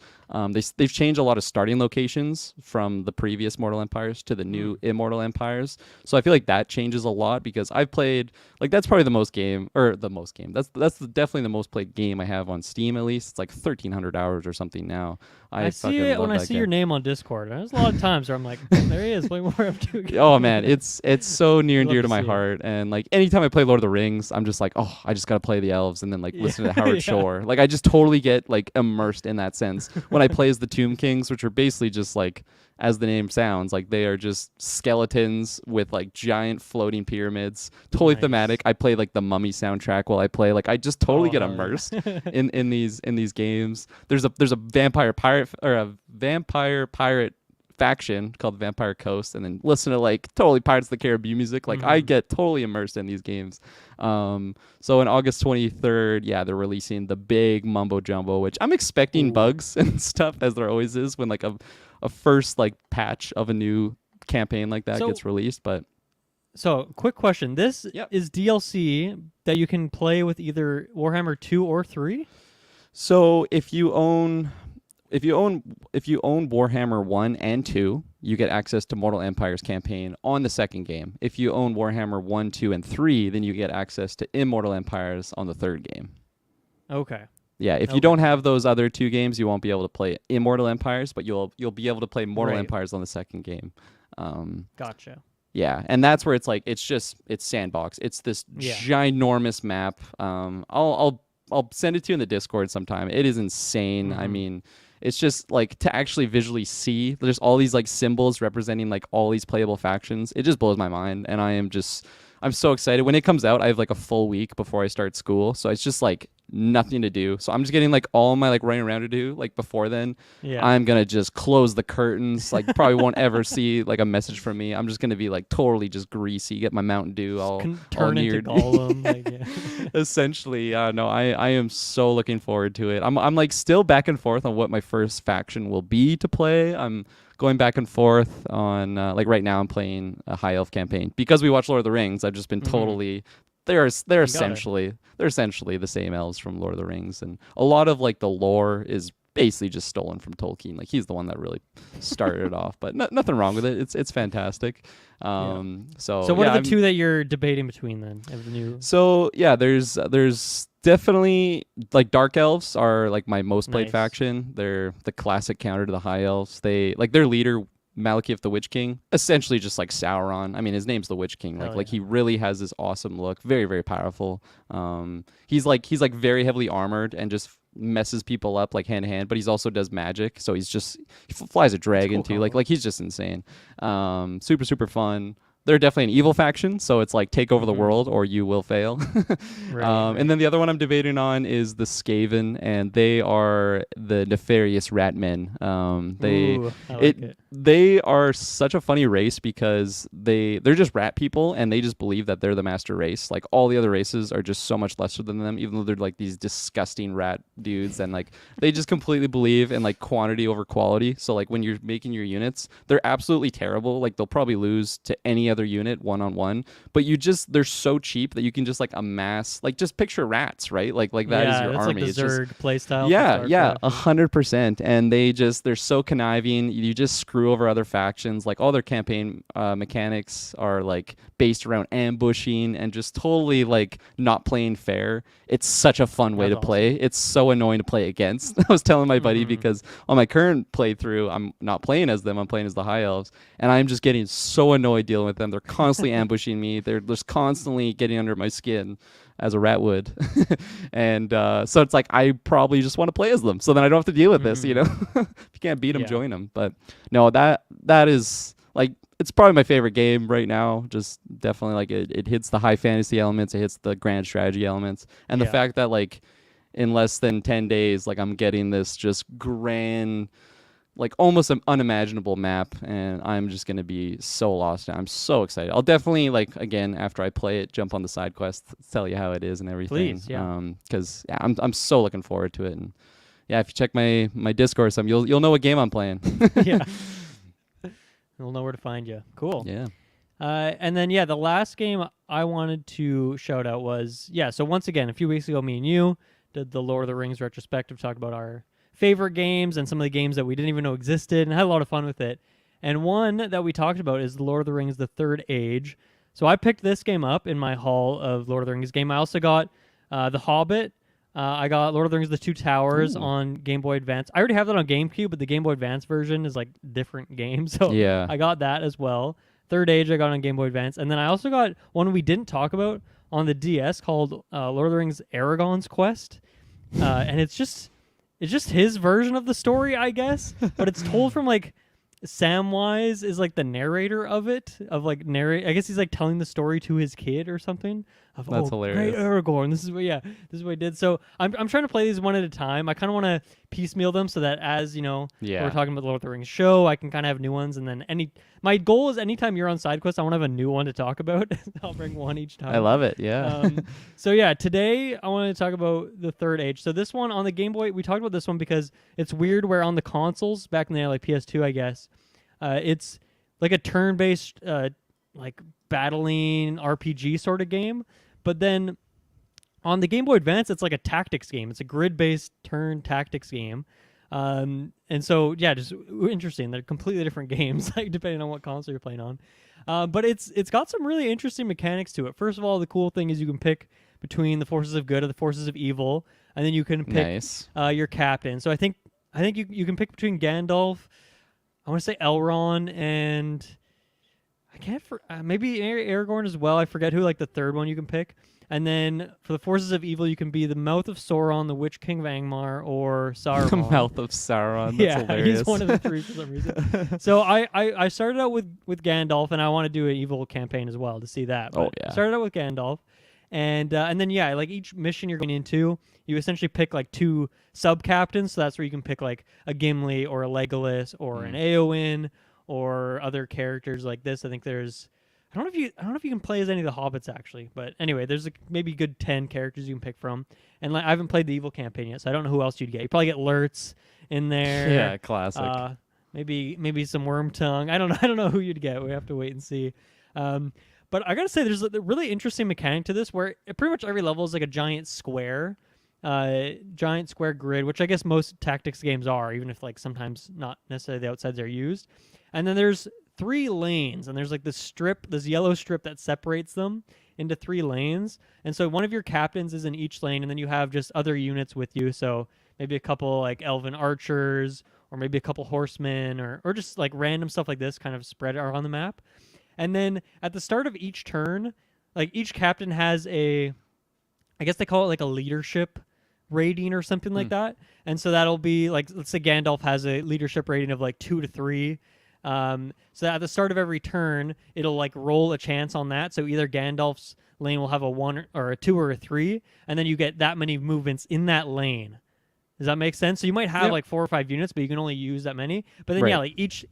They've changed a lot of starting locations from the previous Mortal Empires to the new Immortal Empires. So I feel like that changes a lot, because I've played like that's probably the most game. That's definitely the most played game I have on Steam, at least. It's like 1,300 hours or something now. I see it when I see your name on Discord. There's a lot of times where I'm like, there he is, playing more of 2 Oh man, it's so near and dear to my heart. And like anytime I play Lord of the Rings, I'm just like, oh, I just gotta play the elves and then like listen to Howard Shore. Like I just totally get like immersed in that sense. When I play as the Tomb Kings, which are basically just like, as the name sounds, like they are just skeletons with like giant floating pyramids. Totally thematic. I play like the Mummy soundtrack while I play. Like I just totally get immersed in these games. There's a vampire pirate faction called Vampire Coast, and then listen to like totally Pirates of the Caribbean music. Like I get totally immersed in these games. So on August 23rd, they're releasing the big mumbo jumbo, which I'm expecting bugs and stuff, as there always is when like a first like patch of a new campaign like that gets released. But so quick question, this is DLC that you can play with either Warhammer 2 or 3? So if you own Warhammer 1 and 2, you get access to Mortal Empires campaign on the second game. If you own Warhammer 1, 2, and 3, then you get access to Immortal Empires on the third game. Okay. Yeah, if you don't have those other 2 games, you won't be able to play Immortal Empires, but you'll be able to play Mortal Empires on the second game. Gotcha. Yeah, and that's where it's like it's sandbox. It's this ginormous map. I'll send it to you in the Discord sometime. It is insane. I mean, it's just like to actually visually see there's all these like symbols representing like all these playable factions. It just blows my mind, and I'm so excited. When it comes out, I have like a full week before I start school, so it's just like nothing to do. So I'm just getting like all my like running around to do like before then. Yeah. I'm gonna just close the curtains. Like probably won't ever see like a message from me. I'm just gonna be like totally just greasy. Get my Mountain Dew all turn all into neared. Gollum. Like, yeah. Essentially, no, I am so looking forward to it. I'm like still back and forth on what my first faction will be to play. I'm going back and forth on like right now I'm playing a high elf campaign because we watch Lord of the Rings. I've just been totally they're essentially the same elves from Lord of the Rings, and a lot of like the lore is basically just stolen from Tolkien. Like he's the one that really started it off, but nothing wrong with it. It's fantastic. So what yeah, are the two that you're debating between then? Of the new? So yeah, there's definitely like dark elves are like my most played Nice. faction. They're the classic counter to the high elves. They like their leader Malekith the Witch King, essentially just like Sauron. I mean, his name's the Witch King. Like he really has this awesome look, very very powerful. He's like very heavily armored and just messes people up like hand to hand, but he's also does magic, so he flies a dragon too. Like he's just insane. Super super fun. They're definitely an evil faction, so it's like take over the world or you will fail. Right. And then the other one I'm debating on is the Skaven, and they are the nefarious rat men. They are such a funny race because they're just rat people, and they just believe that they're the master race. Like all the other races are just so much lesser than them, even though they're like these disgusting rat dudes, and like they just completely believe in like quantity over quality. So like when you're making your units, they're absolutely terrible. Like they'll probably lose to any other unit one-on-one, but they're so cheap that you can just like amass, like just picture rats, right? Like that is your army. Like the Zerg playstyle. Yeah, 100%. And they're so conniving. You just screw over other factions. Like all their campaign mechanics are like based around ambushing and just totally like not playing fair. It's such a fun way to play. It's so annoying to play against. I was telling my buddy because on my current playthrough, I'm not playing as them. I'm playing as the high elves, and I'm just getting so annoyed dealing with them. They're constantly ambushing me. They're just constantly getting under my skin as a rat would. And so it's like I probably just want to play as them, so then I don't have to deal with this, you know. If you can't beat them, join them. But no, that is like it's probably my favorite game right now. Just definitely like it hits the high fantasy elements, it hits the grand strategy elements, and the fact that like in less than 10 days like I'm getting this just grand, like almost an unimaginable map, and I'm just gonna be so lost. I'm so excited. I'll definitely like again after I play it, jump on the side quest, tell you how it is and everything. Please, yeah. Because I'm so looking forward to it. And yeah, if you check my Discord or something, you'll know what game I'm playing. Yeah, you'll know where to find you. Cool. Yeah. And then the last game I wanted to shout out was so once again a few weeks ago, me and you did the Lord of the Rings retrospective, talk about our favorite games and some of the games that we didn't even know existed, and had a lot of fun with it. And one that we talked about is the Lord of the Rings: The Third Age. So I picked this game up in my haul of Lord of the Rings game. I also got The Hobbit. I got Lord of the Rings: The Two Towers on Game Boy Advance. I already have that on GameCube, but the Game Boy Advance version is like different game. So yeah, I got that as well. Third Age I got on Game Boy Advance. And then I also got one we didn't talk about on the DS called Lord of the Rings: Aragorn's Quest. And it's just his version of the story, I guess, but it's told from like Samwise is like the narrator of it, of like I guess he's like telling the story to his kid or something. That's hilarious. Great Aragorn. This is what I did. So I'm trying to play these one at a time. I kind of want to piecemeal them so that as we're talking about the Lord of the Rings show, I can kind of have new ones, and then my goal is anytime you're on Sidequest, I want to have a new one to talk about. I'll bring one each time. I love it. Yeah. So today I wanted to talk about the Third Age. So this one on the Game Boy, we talked about this one because it's weird where on the consoles back in the day, like PS2, I guess, it's like a turn-based like battling RPG sort of game, but then on the Game Boy Advance, it's like a tactics game. It's a grid-based turn tactics game. And so, just interesting. They're completely different games, like depending on what console you're playing on. But it's got some really interesting mechanics to it. First of all, the cool thing is you can pick between the forces of good or the forces of evil, and then you can pick your captain. So I think you can pick between Gandalf, I want to say Elrond, and I can't maybe Aragorn as well. I forget who like the third one you can pick. And then for the forces of evil, you can be the Mouth of Sauron, the Witch King of Angmar, or Saruman. The Mouth of Sauron. That's hilarious. He's one of the three for some reason. So I started out with Gandalf, and I want to do an evil campaign as well to see that. But started out with Gandalf, and then like each mission you're going into, you essentially pick like 2 sub captains. So that's where you can pick like a Gimli or a Legolas or an Éowyn or other characters like this. I think there's. I don't know if you can play as any of the hobbits actually, but anyway, there's maybe good 10 characters you can pick from, and I haven't played the evil campaign yet, so I don't know who else you'd get. You probably get Lurtz in there. Yeah, classic. Maybe some Wormtongue. I don't know who you'd get. We have to wait and see. But I gotta say, there's a really interesting mechanic to this, where pretty much every level is like a giant square grid, which I guess most tactics games are, even if like sometimes not necessarily the outsides are used. And then there's 3 lanes, and there's like this yellow strip that separates them into 3 lanes. And so one of your captains is in each lane, and then you have just other units with you. So maybe a couple like elven archers, or maybe a couple horsemen, or just like random stuff like this kind of spread around the map. And then at the start of each turn, like each captain has I guess they call it like a leadership rating or something like that. And so that'll be like, let's say Gandalf has a leadership rating of like 2 to 3. So at the start of every turn, it'll like roll a chance on that. So either Gandalf's lane will have a 1 or a 2 or a 3, and then you get that many movements in that lane. Does that make sense? So you might have like 4 or 5 units, but you can only use that many. But then like each of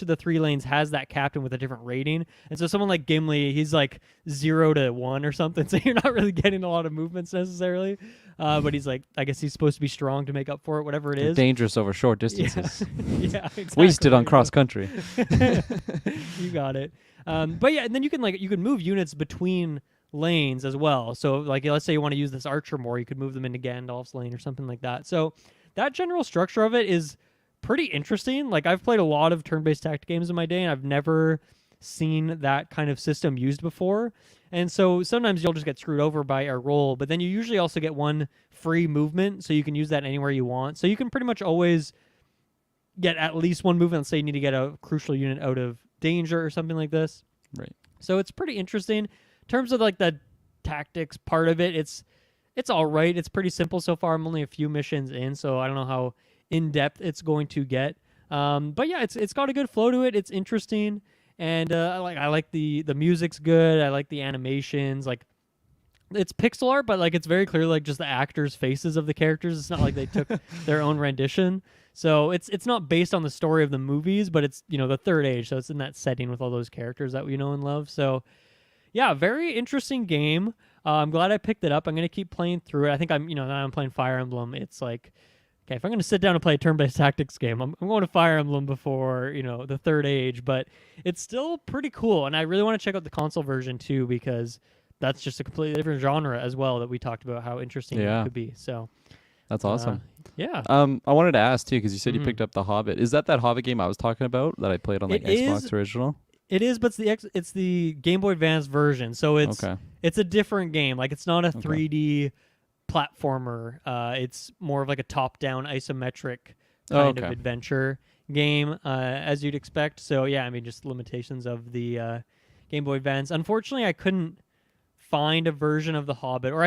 the 3 lanes has that captain with a different rating. And so someone like Gimli, he's like 0 to 1 or something. So you're not really getting a lot of movements necessarily. But he's like, I guess he's supposed to be strong to make up for it, whatever it is. Dangerous over short distances. Yeah, exactly. Wasted on cross country. You got it. But yeah, and then you can move units between lanes as well. So like, let's say you want to use this archer more, you could move them into Gandalf's lane or something like that. So that general structure of it is pretty interesting. Like, I've played a lot of turn-based tactic games in my day, and I've never seen that kind of system used before. And so sometimes you'll just get screwed over by a roll, but then you usually also get 1 free movement, so you can use that anywhere you want. So you can pretty much always get at least 1 movement. Let's say you need to get a crucial unit out of danger or something like this. Right. So it's pretty interesting. In terms of like the tactics part of it, it's all right. It's pretty simple so far. I'm only a few missions in, so I don't know how in depth it's going to get. But yeah, it's got a good flow to it. It's interesting, and I like the music's good. I like the animations. Like, it's pixel art, but like it's very clear like just the actors' faces of the characters. It's not like they took their own rendition. So it's not based on the story of the movies, but it's the Third Age, so it's in that setting with all those characters that we know and love. So. Yeah, very interesting game. I'm glad I picked it up. I'm going to keep playing through it. I think now I'm playing Fire Emblem. It's like, okay, if I'm going to sit down and play a turn-based tactics game, I'm going to Fire Emblem before, the Third Age. But it's still pretty cool, and I really want to check out the console version too, because that's just a completely different genre as well that we talked about how interesting it could be. So that's awesome. Yeah. I wanted to ask too, because you said you picked up The Hobbit. Is that Hobbit game I was talking about that I played on like Xbox original? It is, but it's the Game Boy Advance version, so it's a different game. Like, it's not a 3D platformer. It's more of like a top-down isometric kind of adventure game, as you'd expect. So yeah, I mean, just limitations of the Game Boy Advance. Unfortunately, I couldn't find a version of The Hobbit, or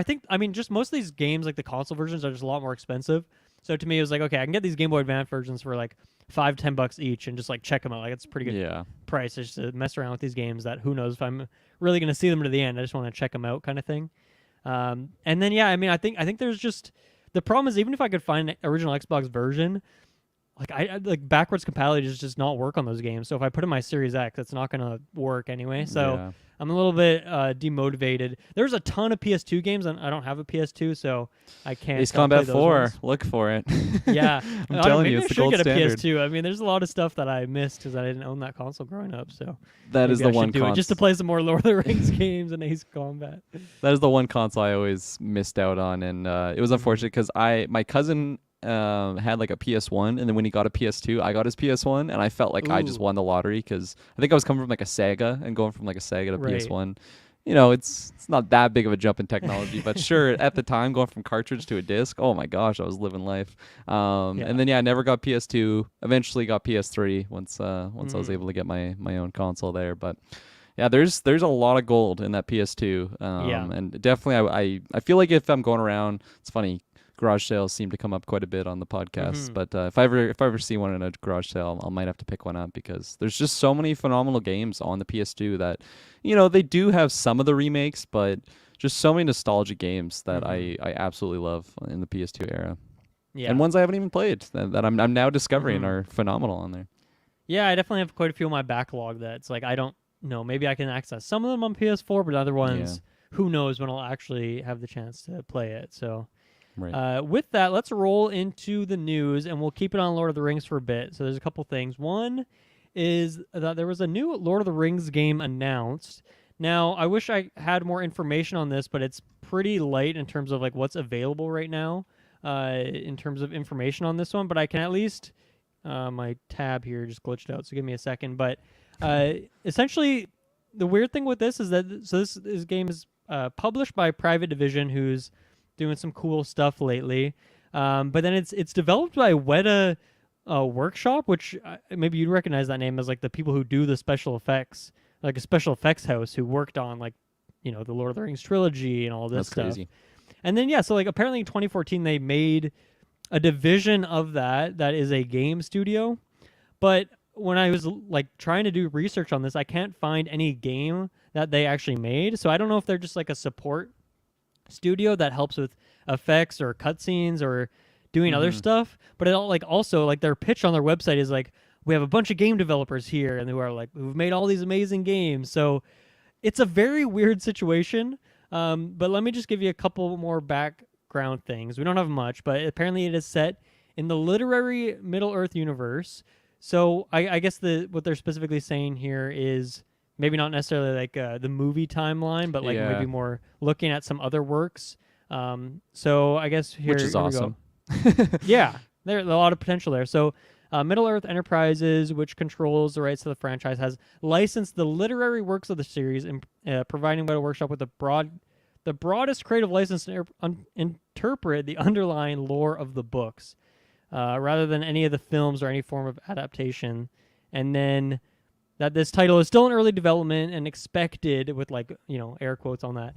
just most of these games, like the console versions, are just a lot more expensive. So to me, it was like, okay, I can get these Game Boy Advance versions for like $5-10 each and just like check them out. Like, it's a pretty good price just to mess around with these games that who knows if I'm really going to see them to the end. I just want to check them out kind of thing. And then, yeah, I mean, I think there's just, the problem is, even if I could find an original Xbox version, like I like backwards compatibility just not work on those games. So if I put in my Series X, it's not going to work anyway. So I'm a little bit demotivated. There's a ton of PS2 games, and I don't have a PS2, so I can't. Ace Combat 4, look for it. Yeah, I'm telling you, maybe it's I the gold should get a standard. PS2. I mean, there's a lot of stuff that I missed because I didn't own that console growing up. So that is the one console just to play some more Lord of the Rings games and Ace Combat. That is the one console I always missed out on, and it was unfortunate because my cousin had like a PS1, and then when he got a PS2, I got his PS1, and I felt like I just won the lottery because I think I was coming from like a Sega and going from like a Sega to PS1. it's not that big of a jump in technology, but sure, at the time, going from cartridge to a disc, oh my gosh, I was living life. And then I never got PS2. Eventually got PS3 once I was able to get my own console there. But yeah, there's a lot of gold in that PS2. And definitely I feel like if I'm going around, it's funny. Garage sales seem to come up quite a bit on the podcast, but if I ever see one in a garage sale, I might have to pick one up because there's just so many phenomenal games on the PS2 that, they do have some of the remakes, but just so many nostalgic games that I absolutely love in the PS2 era. Yeah. And ones I haven't even played that I'm now discovering are phenomenal on there. Yeah, I definitely have quite a few on my backlog that it's like I don't know, maybe I can access some of them on PS4, but other ones, who knows when I'll actually have the chance to play it. So. Right. With that, let's roll into the news, and we'll keep it on Lord of the Rings for a bit. So there's a couple things. One is that there was a new Lord of the Rings game announced. Now, I wish I had more information on this, but it's pretty light in terms of like what's available right now in terms of information on this one. But I can at least my tab here just glitched out, so give me a second. But essentially, the weird thing with this is that this game is published by Private Division, who's doing some cool stuff lately, but then it's developed by Weta Workshop, which maybe you'd recognize that name as like the people who do the special effects, like a special effects house who worked on like the Lord of the Rings trilogy and all this stuff. Crazy. And then so like apparently in 2014 they made a division of that is a game studio, but when I was like trying to do research on this, I can't find any game that they actually made. So I don't know if they're just like a support studio that helps with effects or cutscenes or doing other stuff, but it also like their pitch on their website is like, we have a bunch of game developers here and who've made all these amazing games. So it's a very weird situation. But let me just give you a couple more background things. We don't have much, but apparently it is set in the literary Middle-earth universe. So I guess what they're specifically saying here is maybe not necessarily like the movie timeline, but like maybe more looking at some other works. So I guess here, which is awesome. Yeah, there's a lot of potential there. So Middle-earth Enterprises, which controls the rights to the franchise, has licensed the literary works of the series, providing Weta Workshop with the broadest creative license to interpret the underlying lore of the books, rather than any of the films or any form of adaptation. And then that this title is still in early development and expected, with like, air quotes on that,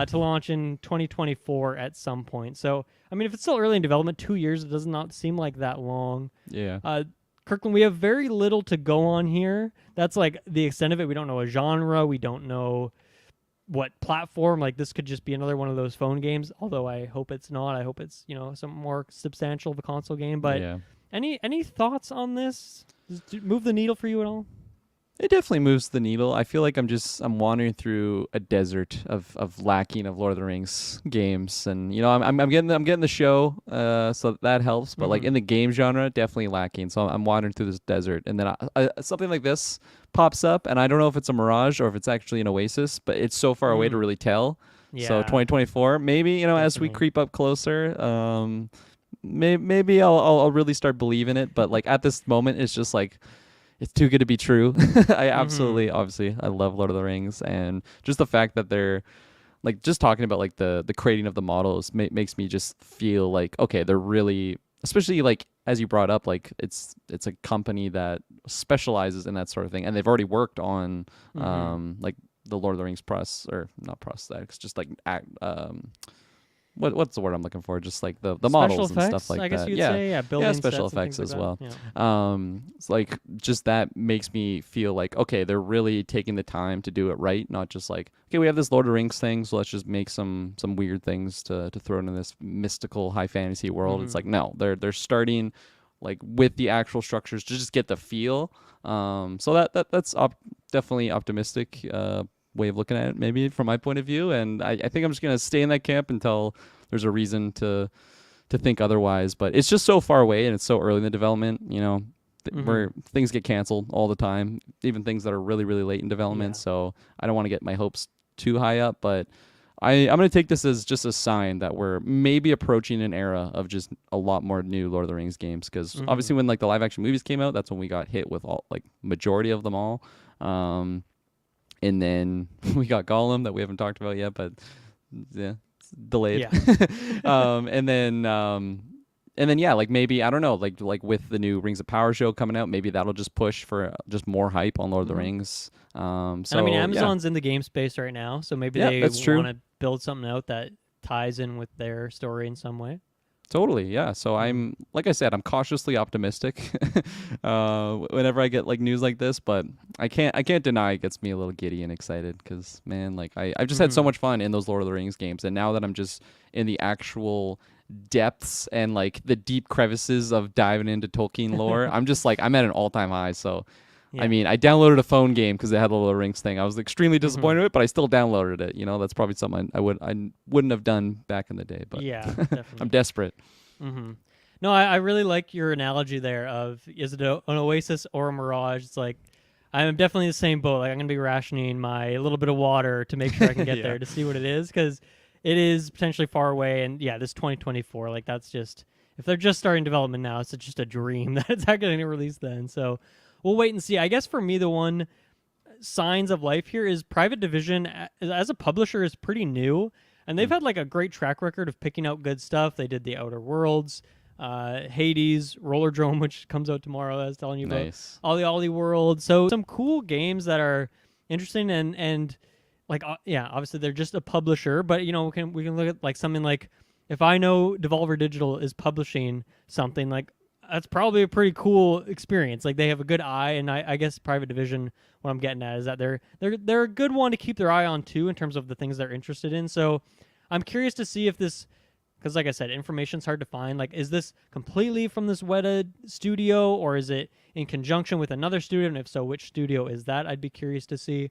to launch in 2024 at some point. So, I mean, if it's still early in development, 2 years, it does not seem like that long. Yeah. Kirkland, we have very little to go on here. That's like the extent of it. We don't know a genre. We don't know what platform. Like, this could just be another one of those phone games, although I hope it's not. I hope it's, some more substantial of a console game. But any thoughts on this? Does it move the needle for you at all? It definitely moves the needle. I feel like I'm wandering through a desert of lacking of Lord of the Rings games, and I'm getting the show, so that helps. But like in the game genre, definitely lacking. So I'm wandering through this desert, and then something like this pops up, and I don't know if it's a mirage or if it's actually an oasis, but it's so far away to really tell. Yeah. So 2024, maybe as we creep up closer, maybe I'll really start believing it. But like at this moment, it's just like, it's too good to be true. I absolutely, obviously, I love Lord of the Rings, and just the fact that they're like just talking about like the creating of the models makes me just feel like, okay, they're really, especially like as you brought up, like it's a company that specializes in that sort of thing, and they've already worked on like the Lord of the Rings not prosthetics, just like what's the word I'm looking for? Just like the models effects, and stuff like I guess that. You'd say, building special sets effects as like well. Yeah. It's like just that makes me feel like, okay, they're really taking the time to do it right, not just like, okay, we have this Lord of the Rings thing, so let's just make some weird things to throw into this mystical high fantasy world. It's like, no, they're starting like with the actual structures to just get the feel. So that's definitely optimistic way of looking at it, maybe from my point of view, and I think I'm just gonna stay in that camp until there's a reason to think otherwise. But it's just so far away, and it's so early in the development, where things get canceled all the time, even things that are really, really late in development. So I don't want to get my hopes too high up, but I'm gonna take this as just a sign that we're maybe approaching an era of just a lot more new Lord of the Rings games, because obviously when like the live action movies came out, that's when we got hit with all like majority of them all. And then we got Gollum that we haven't talked about yet, but yeah, it's delayed. Yeah. And then yeah, like maybe I don't know, like with the new Rings of Power show coming out, maybe that'll just push for just more hype on Lord of the Rings. So and I mean, Amazon's in the game space right now, so maybe yeah, they that's true. want to build something out that ties in with their story in some way. Totally, yeah. So I'm, like I said, I'm cautiously optimistic whenever I get like news like this, but I can't deny it gets me a little giddy and excited because man, like I've just had so much fun in those Lord of the Rings games, and now that I'm just in the actual depths and like the deep crevices of diving into Tolkien lore, I'm just like I'm at an all-time high. So Yeah. I mean, I downloaded a phone game because it had the Lord of the Rings thing. I was extremely disappointed with it, but I still downloaded it. You know, that's probably something I wouldn't have done back in the day. But yeah, definitely. I'm desperate. No, I really like your analogy there of is it an oasis or a mirage? It's like I'm definitely in the same boat. Like I'm gonna be rationing my little bit of water to make sure I can get there to see what it is because it is potentially far away. And yeah, this 2024, like that's just if they're just starting development now, it's just a dream that it's not going to release then. So we'll wait and see. I guess for me, the one signs of life here is Private Division as a publisher is pretty new, and they've had like a great track record of picking out good stuff. They did the Outer Worlds, Hades, Roller Drome, which comes out tomorrow. I was telling you about Ollie World. So some cool games that are interesting and like yeah, obviously they're just a publisher, but you know we can look at like something like if I know Devolver Digital is publishing something like. That's probably a pretty cool experience. Like they have a good eye, and I guess Private Division. What I'm getting at is that they're a good one to keep their eye on too in terms of the things they're interested in. So I'm curious to see if this, because like I said, information's hard to find. Like, is this completely from this Weta studio, or is it in conjunction with another studio? And if so, which studio is that? I'd be curious to see.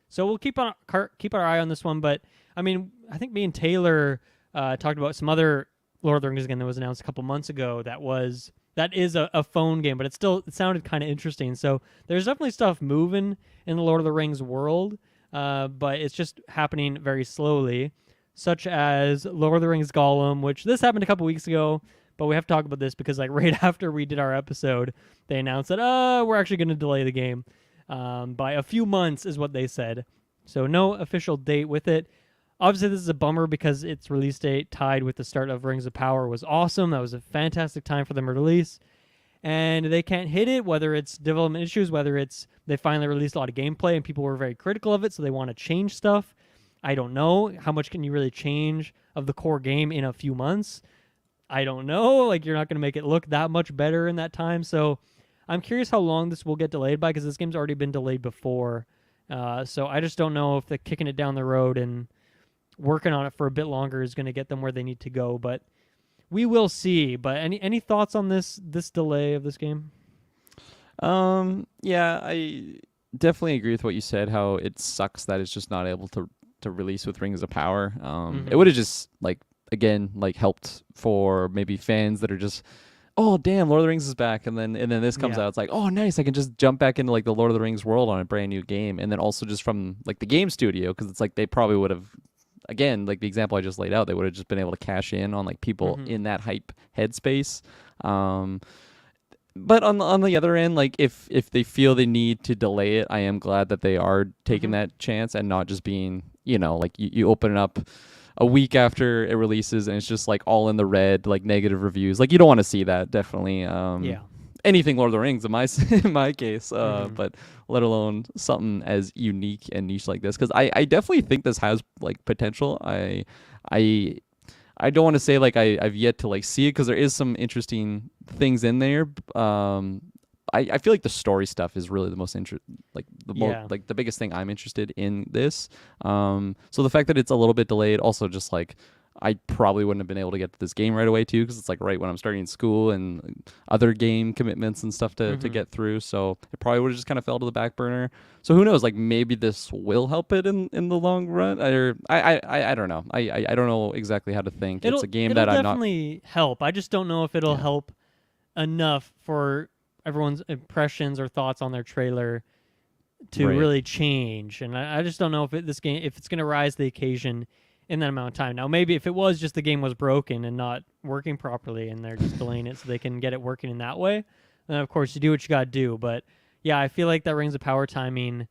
So we'll keep our eye on this one. But I mean, I think me and Taylor talked about some other Lord of the Rings game that was announced a couple months ago. That is a phone game, but it sounded kind of interesting. So there's definitely stuff moving in the Lord of the Rings world, but it's just happening very slowly, such as Lord of the Rings Gollum, which this happened a couple weeks ago, but we have to talk about this because like right after we did our episode, they announced that we're actually going to delay the game by a few months is what they said. So no official date with it. Obviously, this is a bummer because its release date tied with the start of Rings of Power was awesome. That was a fantastic time for them to release. And they can't hit it, whether it's development issues, whether it's they finally released a lot of gameplay and people were very critical of it, so they want to change stuff. I don't know. How much can you really change of the core game in a few months? I don't know. Like, you're not going to make it look that much better in that time. So I'm curious how long this will get delayed by because this game's already been delayed before. So I just don't know if they're kicking it down the road and working on it for a bit longer is going to get them where they need to go, but we will see. But any thoughts on this delay of this game? Yeah, I definitely agree with what you said, how it sucks that it's just not able to release with Rings of Power. It would have just like again like helped for maybe fans that are just oh damn, Lord of the Rings is back, and then this comes out, it's like oh nice, I can just jump back into like the Lord of the Rings world on a brand new game. And then also just from like the game studio, because it's like they probably would have again, like the example I just laid out, they would have just been able to cash in on like people in that hype headspace. But on the other end, like if they feel they need to delay it, I am glad that they are taking that chance and not just being, you know, like you open it up a week after it releases and it's just like all in the red, like negative reviews. Like you don't want to see that, definitely. Anything Lord of the Rings in my case, but let alone something as unique and niche like this, because I definitely think this has like potential. I don't want to say like I've yet to like see it because there is some interesting things in there. I feel like the story stuff is really the most like the biggest thing I'm interested in this. So the fact that it's a little bit delayed, also just like I probably wouldn't have been able to get to this game right away too, because it's like right when I'm starting school and other game commitments and stuff to get through. So it probably would have just kind of fell to the back burner. So who knows? Like maybe this will help it in the long run. I don't know. I don't know exactly how to think. It's a game that I'm not. It'll definitely help. I just don't know if it'll help enough for everyone's impressions or thoughts on their trailer to really change. And I just don't know if if it's going to rise to the occasion in that amount of time. Now, maybe if it was just the game was broken and not working properly and they're just delaying it so they can get it working in that way, then of course you do what you got to do. But yeah, I feel like that Rings of Power timing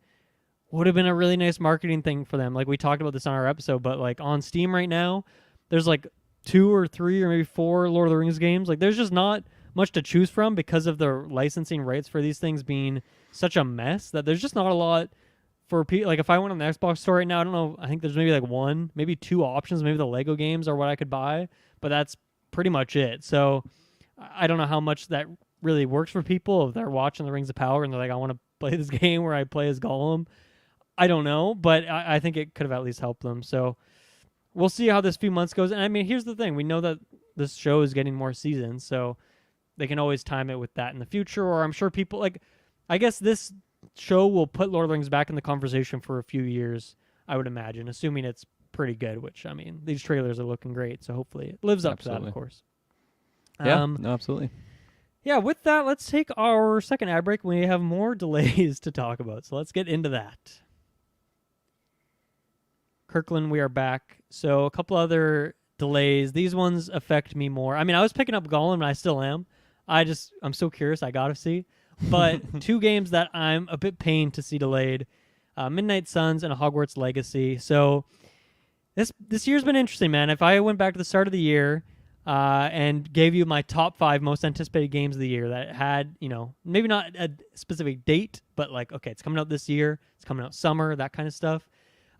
would have been a really nice marketing thing for them. Like we talked about this on our episode, but like on Steam right now, there's like 2 or 3 or maybe 4 Lord of the Rings games. Like there's just not much to choose from because of the licensing rights for these things being such a mess that there's just not a lot for people. Like if I went on the Xbox store right now, I don't know, I think there's maybe like 1, maybe 2 options. Maybe the Lego games are what I could buy, but that's pretty much it. So I don't know how much that really works for people if they're watching the Rings of Power and they're like, I want to play this game where I play as Gollum. I don't know, but I think it could have at least helped them. So we'll see how this few months goes. And I mean, here's the thing. We know that this show is getting more seasons, so they can always time it with that in the future. Or I'm sure people, like, I guess this show will put Lord of the Rings back in the conversation for a few years, I would imagine, assuming it's pretty good, which, I mean, these trailers are looking great, so hopefully it lives up to that, of course. Yeah, no, absolutely. Yeah, with that, let's take our second ad break. We have more delays to talk about, so let's get into that. Kirklin, we are back. So a couple other delays. These ones affect me more. I mean, I was picking up Gollum, and I still am. I'm so curious. I got to see. But 2 games that I'm a bit pained to see delayed, Midnight Suns and Hogwarts Legacy. So this year's been interesting, man. If I went back to the start of the year and gave you my top 5 most anticipated games of the year that had, maybe not a specific date, but like, okay, it's coming out this year, it's coming out summer, that kind of stuff.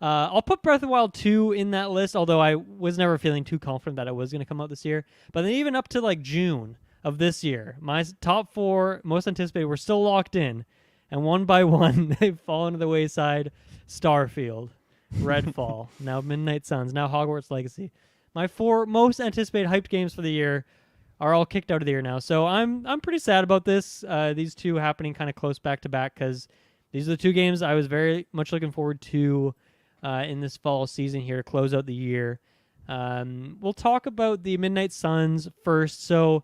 I'll put Breath of the Wild 2 in that list, although I was never feeling too confident that it was going to come out this year. But then even up to like June of this year, my top 4 most anticipated were still locked in. And one by one, they've fallen to the wayside. Starfield, Redfall, now Midnight Suns, now Hogwarts Legacy. My 4 most anticipated hyped games for the year are all kicked out of the year now. So I'm pretty sad about this. These 2 happening kind of close back to back because these are the 2 games I was very much looking forward to in this fall season here to close out the year. We'll talk about the Midnight Suns first. So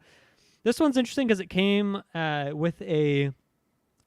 this one's interesting because it came with a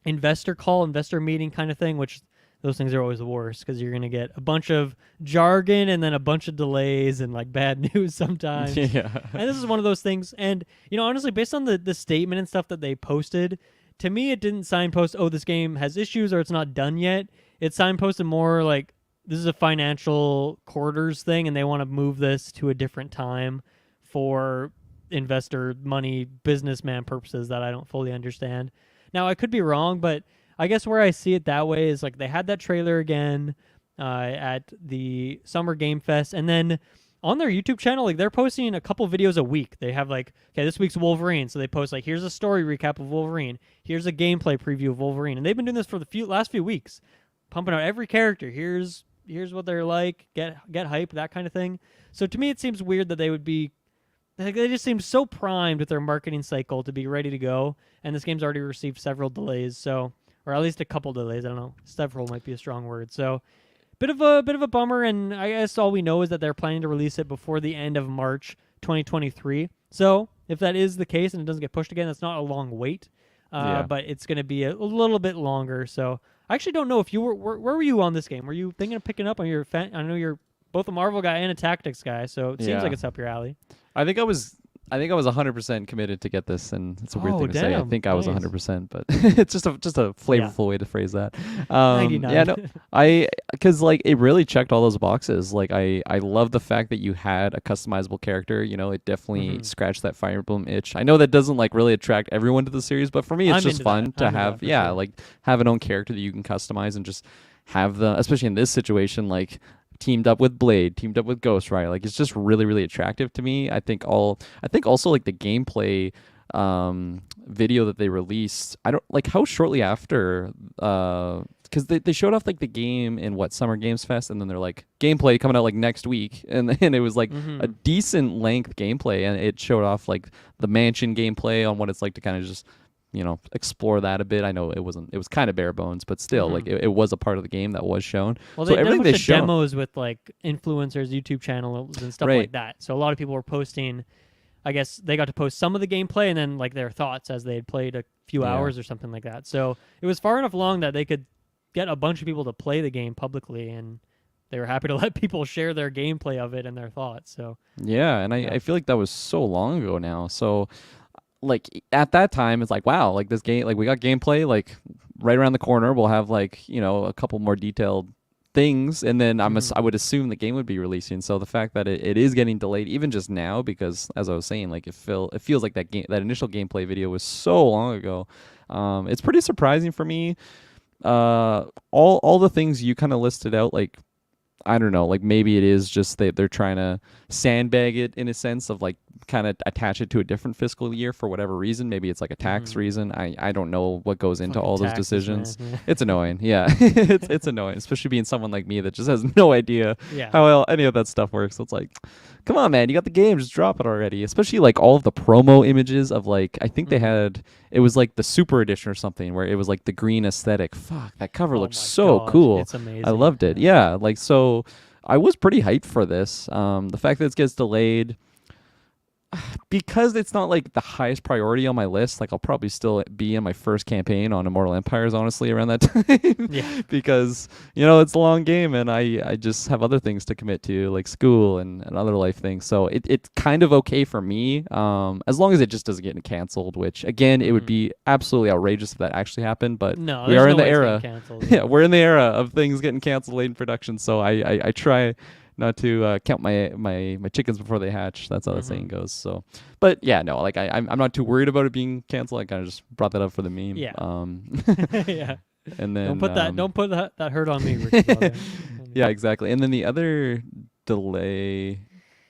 investor meeting kind of thing, which those things are always the worst because you're going to get a bunch of jargon and then a bunch of delays and like bad news sometimes. Yeah. And this is one of those things. And, honestly, based on the statement and stuff that they posted, to me, it didn't signpost, oh, this game has issues or it's not done yet. It signposted more like, this is a financial quarters thing, and they want to move this to a different time for investor money, businessman purposes that I don't fully understand. Now, I could be wrong, but I guess where I see it that way is like they had that trailer again at the Summer Game Fest, and then on their YouTube channel, like they're posting a couple videos a week. They have like, okay, this week's Wolverine, so they post like, here's a story recap of Wolverine, here's a gameplay preview of Wolverine, and they've been doing this for the last few weeks, pumping out every character. Here's what they're like, get hype, that kind of thing. So to me, it seems weird that they would be, they just seem so primed with their marketing cycle to be ready to go, and this game's already received several delays, so, or at least a couple delays, I don't know, several might be a strong word, so bit of a bummer, and I guess all we know is that they're planning to release it before the end of March 2023, so if that is the case and it doesn't get pushed again, that's not a long wait, but it's going to be a little bit longer, so I actually don't know if you were where were you on this game? Were you thinking of picking up on your fan? I know you're both a Marvel guy and a tactics guy, so it seems like it's up your alley. I think I was 100% committed to get this, and it's a weird thing to say. I think I was 100%, but it's just a flavorful way to phrase that. 99. Yeah, no, because like it really checked all those boxes. Like I love the fact that you had a customizable character. It definitely scratched that Fire Emblem itch. I know that doesn't like really attract everyone to the series, but for me, it's just fun to have. Yeah, like have an own character that you can customize and just have especially in this situation, like teamed up with Blade, teamed up with Ghost Rider. Like it's just really, really attractive to me. I think also like the gameplay video that they released, I don't like how shortly after because they showed off like the game in Summer Games Fest, and then they're like gameplay coming out like next week, and it was like a decent length gameplay, and it showed off like the mansion gameplay on what it's like to kind of just explore that a bit. I know it was kind of bare bones, but still, like it was a part of the game that was shown. Well, so they everything did a they showed demos with like influencers, YouTube channels, and stuff like that. So a lot of people were posting. I guess they got to post some of the gameplay and then like their thoughts as they had played a few hours or something like that. So it was far enough along that they could get a bunch of people to play the game publicly, and they were happy to let people share their gameplay of it and their thoughts. So and I feel like that was so long ago now. So like at that time, it's like, wow, like this game, like we got gameplay, like right around the corner we'll have like a couple more detailed things, and then I would assume the game would be releasing. So the fact that it is getting delayed even just now, because as I was saying, like it feels like that initial gameplay video was so long ago. It's pretty surprising for me. All the things you kind of listed out, like I don't know, like maybe it is just they're trying to sandbag it in a sense of like kind of attach it to a different fiscal year for whatever reason. Maybe it's like a tax reason. I don't know what goes into all those decisions. Yeah. It's annoying. Yeah, it's annoying, especially being someone like me that just has no idea how well any of that stuff works. So it's like, come on, man, you got the game, just drop it already. Especially like all of the promo images of like, I think they had, it was like the super edition or something where it was like the green aesthetic. Fuck, that cover looks so cool. It's amazing. I loved it. Yeah, like so I was pretty hyped for this. The fact that it gets delayed, because it's not like the highest priority on my list, like I'll probably still be in my first campaign on Immortal Empires, honestly, around that time. Yeah. Because, it's a long game and I just have other things to commit to, like school and other life things. So it's kind of okay for me, as long as it just doesn't get canceled, which again, it would be absolutely outrageous if that actually happened, but no, we are in the way era. Canceled, yeah, we're in the era of things getting canceled late in production. So I try not to count my chickens before they hatch. That's how the saying goes. So, but yeah, no, like I'm not too worried about it being canceled. I kind of just brought that up for the meme. Yeah. Yeah. And then don't put that hurt on me, Richard. Yeah, exactly. And then the other delay.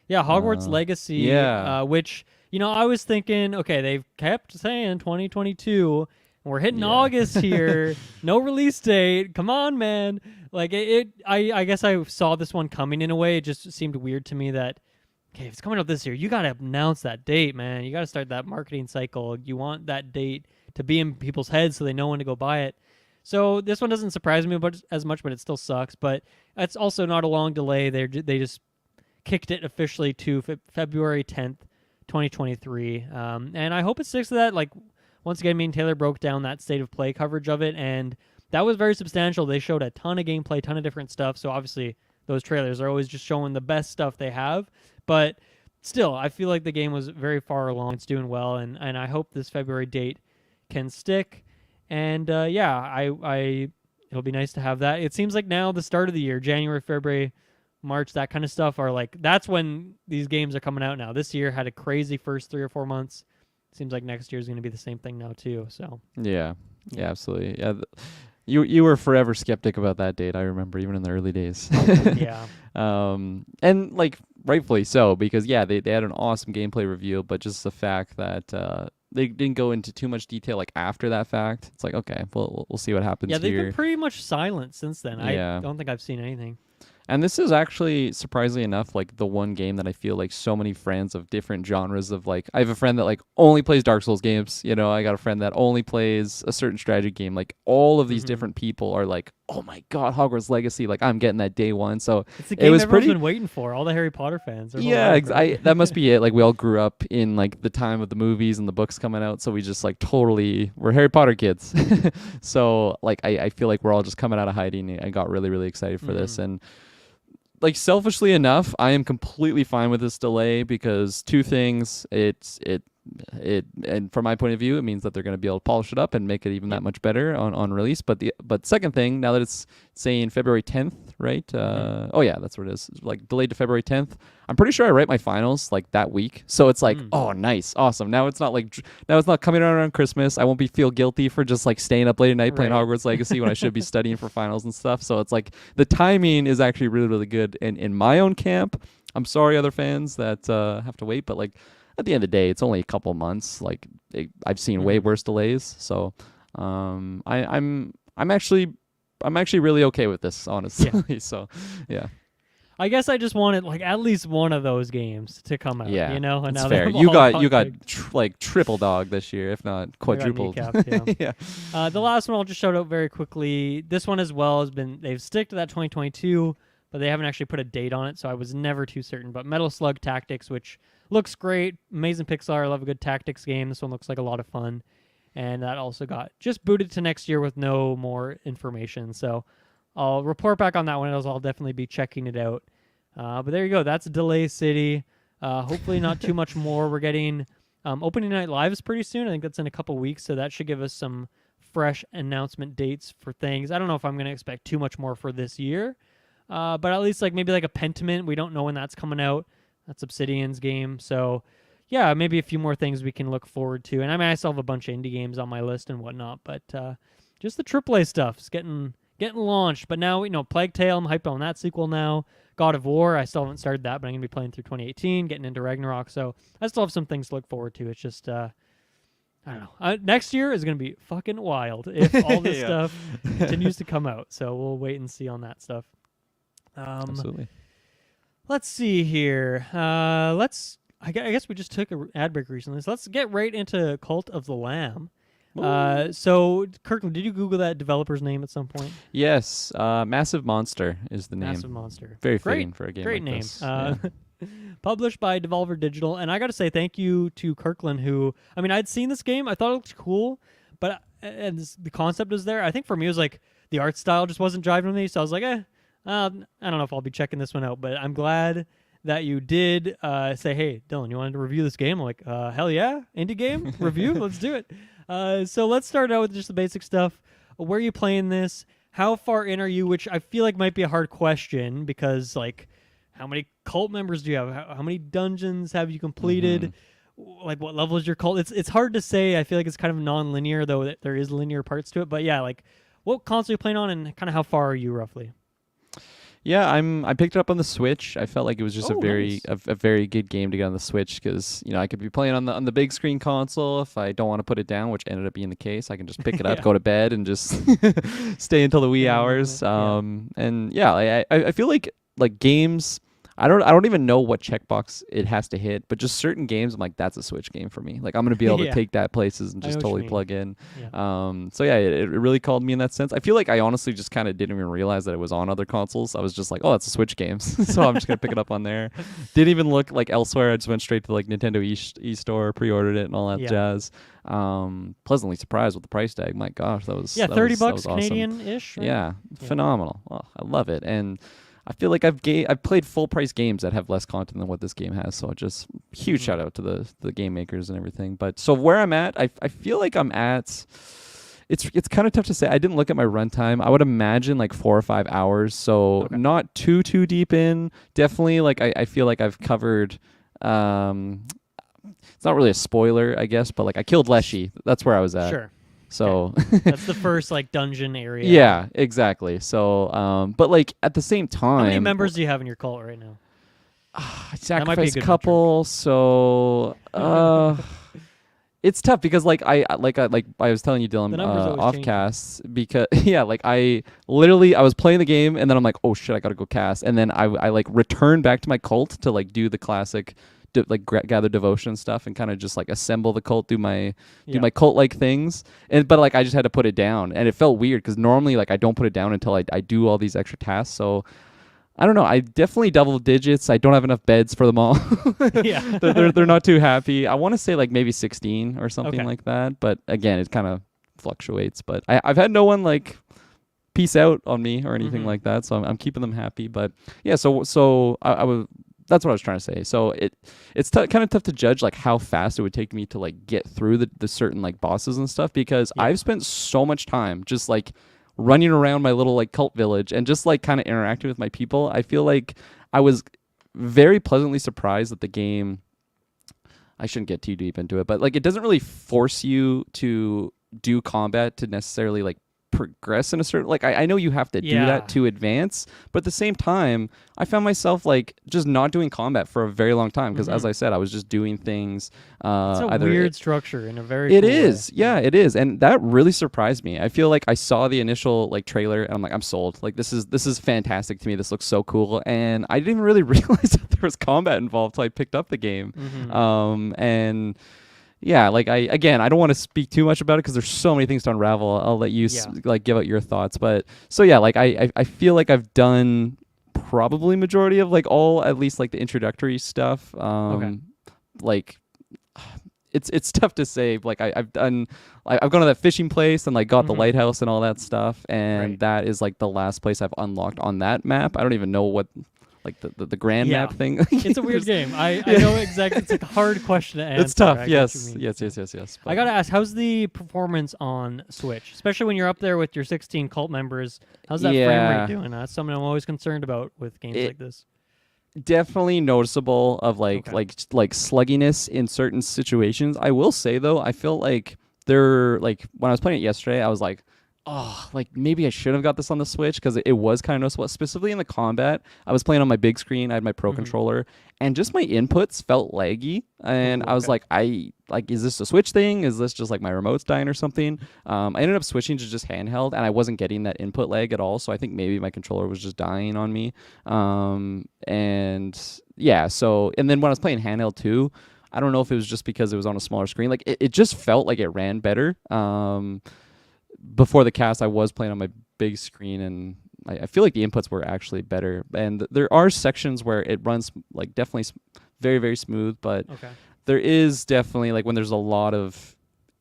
Yeah, Hogwarts Legacy. Yeah. Which I was thinking, okay, they've kept saying 2022. We're hitting August here. No release date. Come on, man. Like I guess I saw this one coming in a way. It just seemed weird to me that, okay, if it's coming out this year, you got to announce that date, man. You got to start that marketing cycle. You want that date to be in people's heads so they know when to go buy it. So this one doesn't surprise me as much, but it still sucks. But it's also not a long delay. They just kicked it officially to February 10th, 2023. And I hope it sticks to that. Like, once again, me and Taylor broke down that state of play coverage of it, and that was very substantial. They showed a ton of gameplay, ton of different stuff. So obviously, those trailers are always just showing the best stuff they have. But still, I feel like the game was very far along. It's doing well, and I hope this February date can stick. And it'll be nice to have that. It seems like now the start of the year, January, February, March, that kind of stuff are like, that's when these games are coming out now. This year had a crazy first 3 or 4 months. Seems like next year is going to be the same thing now too. So yeah, absolutely. Yeah, you were forever skeptic about that date. I remember even in the early days. Yeah. And like rightfully so, because they had an awesome gameplay reveal, but just the fact that they didn't go into too much detail like after that fact. It's like, okay, we'll see what happens. Yeah, they've here. been pretty much silent since then. I don't think I've seen anything. And this is actually, surprisingly enough, like the one game that I feel like so many friends of different genres of like, I have a friend that like only plays Dark Souls games. I got a friend that only plays a certain strategy game. Like all of these different people are like, oh my God, Hogwarts Legacy. Like I'm getting that day one. So it's the game everyone's been waiting for. All the Harry Potter fans. Yeah, that must be it. Like we all grew up in like the time of the movies and the books coming out. So we just like we're Harry Potter kids. So like I feel like we're all just coming out of hiding. I got really, really excited for this. And like selfishly enough, I am completely fine with this delay because two things. And from my point of view, it means that they're going to be able to polish it up and make it even that much better on release. But second thing, now that it's saying February 10th, right? Oh yeah, that's what it is. It's like delayed to February 10th. I'm pretty sure I write my finals like that week, so it's like, oh, nice, awesome. Now it's not coming out around Christmas. I won't feel guilty for just like staying up late at night playing Hogwarts Legacy when I should be studying for finals and stuff. So it's like the timing is actually really, really good. And in my own camp, I'm sorry, other fans that have to wait, but like, at the end of the day, it's only a couple months. Like I've seen way worse delays, so I'm actually really okay with this, honestly. Yeah. So yeah, I guess I just wanted like at least one of those games to come out. Yeah, and it's now fair. You got like triple dog this year, if not quadrupled. Yeah. The last one I'll just shout out very quickly. This one as well they've stick to that 2022, but they haven't actually put a date on it, so I was never too certain. But Metal Slug Tactics, which looks great. Amazing Pixar. I love a good tactics game. This one looks like a lot of fun. And that also got just booted to next year with no more information. So I'll report back on that one. I'll definitely be checking it out. But there you go. That's Delay City. Hopefully not too much more. We're getting opening night lives pretty soon. I think that's in a couple weeks. So that should give us some fresh announcement dates for things. I don't know if I'm going to expect too much more for this year, but at least like maybe like a Pentiment. We don't know when that's coming out. That's Obsidian's game. So yeah, maybe a few more things we can look forward to. And I mean, I still have a bunch of indie games on my list and whatnot, but just the AAA stuff is getting launched. But now, Plague Tale, I'm hyped on that sequel now. God of War, I still haven't started that, but I'm going to be playing through 2018, getting into Ragnarok. So I still have some things to look forward to. It's just, I don't know. Next year is going to be fucking wild if all this stuff continues to come out. So we'll wait and see on that stuff. Absolutely. Let's see here. I guess we just took an ad break recently, so let's get right into Cult of the Lamb. So, Kirkland, did you Google that developer's name at some point? Yes. Massive Monster is the name. Massive Monster. Very fitting for a game great like name. this. Yeah. Published by Devolver Digital. And I got to say thank you to Kirkland, who, I mean, I'd seen this game. I thought it looked cool, but the concept was there. I think for me, it was like the art style just wasn't driving me. So I was like, I don't know if I'll be checking this one out, but I'm glad that you did say, hey, Dylan, you wanted to review this game? I'm like, hell yeah, indie game review, let's do it. So let's start out with just the basic stuff. Where are you playing this? How far in are you? Which I feel like might be a hard question because, like, how many cult members do you have? How many dungeons have you completed? Like, what level is your cult? It's hard to say. I feel like it's kind of non-linear, though that there is linear parts to it. But yeah, like, what console are you playing on, and kind of how far are you roughly? Yeah, I picked it up on the Switch. I felt like it was just nice. a very good game to get on the Switch because I could be playing on the big screen console if I don't want to put it down, which ended up being the case. I can just pick it up, go to bed, and just stay until the wee hours. And yeah, I feel like games. I don't even know what checkbox it has to hit, but just certain games, I'm like, that's a Switch game for me. Like, I'm gonna be able to take that places and just totally plug in. So yeah, it really called me in that sense. I feel like I honestly just kind of didn't even realize that it was on other consoles. I was just like, oh, that's a Switch game, so I'm just gonna pick it up on there. Didn't even look like elsewhere. I just went straight to like Nintendo eStore, pre-ordered it, and all that jazz. Pleasantly surprised with the price tag. My gosh, that was $30 awesome. Canadian-ish. Right? Yeah, phenomenal. Oh, I love it, and I feel like I've played full price games that have less content than what this game has. So just huge shout out to the game makers and everything. But so where I'm at, I feel like I'm at. It's kind of tough to say. I didn't look at my runtime. I would imagine like 4 or 5 hours. So not too deep in. Definitely like I feel like I've covered. It's not really a spoiler, I guess, but like I killed Leshy. That's where I was at. Sure. So that's the first like dungeon area. Yeah, exactly. So, but like at the same time, how many members do you have in your cult right now? I sacrificed a couple. So, it's tough because like I was telling you, Dylan, off casts because like I was playing the game and then I'm like, oh shit, I gotta go cast, and then I like return back to my cult to like do the classic. Gather devotion stuff and kind of just like assemble the cult, do my cult like things, but like I just had to put it down, and it felt weird because normally like I don't put it down until I do all these extra tasks. So I don't know. I definitely double digits. I don't have enough beds for them all. they're not too happy. I want to say like maybe 16 or something like that, but again, it kind of fluctuates. But I've had no one like peace out on me or anything like that, so I'm keeping them happy. But yeah, so I was. That's what I was trying to say. So it's kind of tough to judge like how fast it would take me to like get through the certain like bosses and stuff because I've spent so much time just like running around my little like cult village and just like kind of interacting with my people. I feel like I was very pleasantly surprised that the game. I shouldn't get too deep into it, but like it doesn't really force you to do combat to necessarily like progress in a certain like I know you have to do that to advance, but at the same time I found myself like just not doing combat for a very long time because as I said, I was just doing things it's a weird structure in a very it cool is way. It is, and that really surprised me. I feel like I saw the initial like trailer and I'm like, I'm sold. Like this is fantastic to me. This looks so cool, and I didn't even really realize that there was combat involved till I picked up the game. And yeah, like I don't want to speak too much about it because there's so many things to unravel. I'll let you like give out your thoughts. But so yeah, like I feel like I've done probably majority of like all at least like the introductory stuff. Like it's tough to say. Like I've gone to that fishing place and like got the lighthouse and all that stuff, and that is like the last place I've unlocked on that map. I don't even know what like the grand map thing. It's a weird game. I know exactly. It's like a hard question to answer. It's tough. Yes. I gotta ask, how's the performance on Switch, especially when you're up there with your 16 cult members? How's that frame rate doing? That's something I'm always concerned about with games like this. Definitely noticeable of like slugginess in certain situations. I will say though, I feel like they're like when I was playing it yesterday, I was like, oh, like maybe I should have got this on the Switch because it was kind of noticeable, specifically in the combat. I was playing on my big screen. I had my Pro controller, and just my inputs felt laggy. And I was like, is this a Switch thing? Is this just like my remote's dying or something? I ended up switching to just handheld, and I wasn't getting that input lag at all. So I think maybe my controller was just dying on me. And yeah, so and then when I was playing handheld too, I don't know if it was just because it was on a smaller screen. Like it just felt like it ran better. Before the cast, I was playing on my big screen, and I feel like the inputs were actually better. And there are sections where it runs like definitely very, very smooth, but there is definitely like when there's a lot of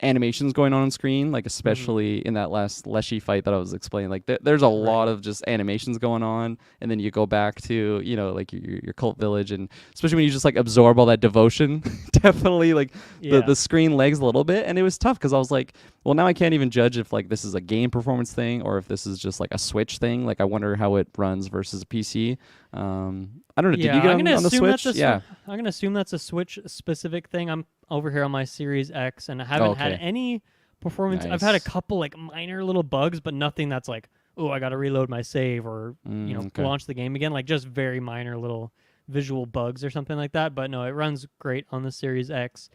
animations going on screen, like especially in that last Leshy fight that I was explaining, like there's a lot of just animations going on, and then you go back to like your cult village, and especially when you just like absorb all that devotion, definitely like the screen lags a little bit, and it was tough because I was like, well, now I can't even judge if like this is a game performance thing or if this is just like a Switch thing. Like I wonder how it runs versus a PC. I don't know. Did you get on the Switch? I'm gonna assume that's a Switch specific thing. I'm over here on my Series X, and I haven't had any performance. I've had a couple like minor little bugs, but nothing that's like, oh, I got to reload my save or launch the game again. Like just very minor little visual bugs or something like that. But no, it runs great on the Series X.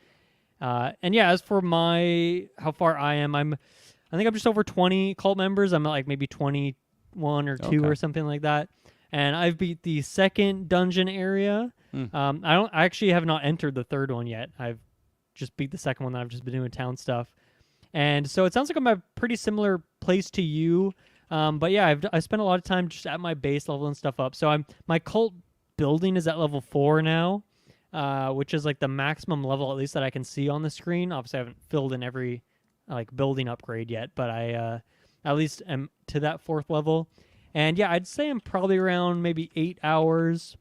And yeah, as for how far I am, I think I'm just over 20 cult members. I'm at like maybe 21 or 2 or something like that. And I've beat the second dungeon area. I actually have not entered the third one yet. I've just beat the second one that I've just been doing town stuff. And so it sounds like I'm at a pretty similar place to you. But yeah, I spent a lot of time just at my base leveling stuff up. So my cult building is at level 4 now, which is like the maximum level at least that I can see on the screen. Obviously, I haven't filled in every like building upgrade yet, but I at least am to that 4th level. And yeah, I'd say I'm probably around maybe 8 hours,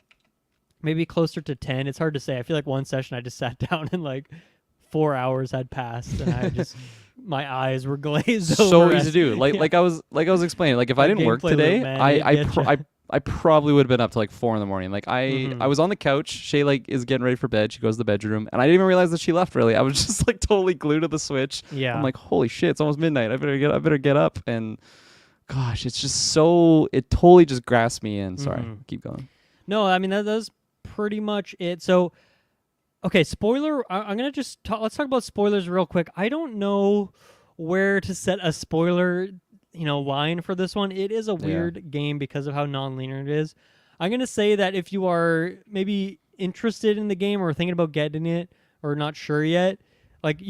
maybe closer to 10. It's hard to say. I feel like one session I just sat down and like 4 hours had passed, and I just my eyes were glazed over. So easy to do. Like I was explaining. Like if I didn't work today, loop, I probably would have been up to like 4 a.m. Like I was on the couch. Shay like is getting ready for bed. She goes to the bedroom, and I didn't even realize that she left. Really, I was just like totally glued to the Switch. Yeah, I'm like, holy shit, it's almost midnight. I better get up. And gosh, it's just so it totally just grasped me in. Sorry, keep going. No, I mean that's pretty much it. So, okay, spoiler. I'm gonna just let's talk about spoilers real quick. I don't know where to set a spoiler line for this one. It is a weird game because of how non-linear it is. I'm going to say that if you are maybe interested in the game or thinking about getting it or not sure yet, like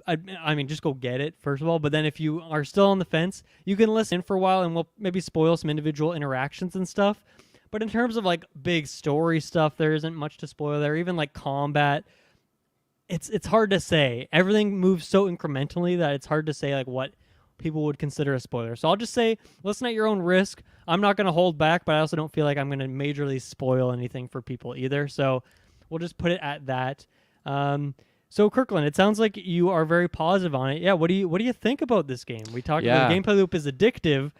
I mean, just go get it, first of all. But then if you are still on the fence, you can listen for a while and we'll maybe spoil some individual interactions and stuff. But in terms of like big story stuff, there isn't much to spoil there. Even like combat, it's hard to say. Everything moves so incrementally that it's hard to say like what people would consider a spoiler. So I'll just say, listen at your own risk. I'm not going to hold back, but I also don't feel like I'm going to majorly spoil anything for people either. So we'll just put it at that. So Kirklin, it sounds like you are very positive on it. Yeah, what do you think about this game? We talked about the gameplay loop is addictive.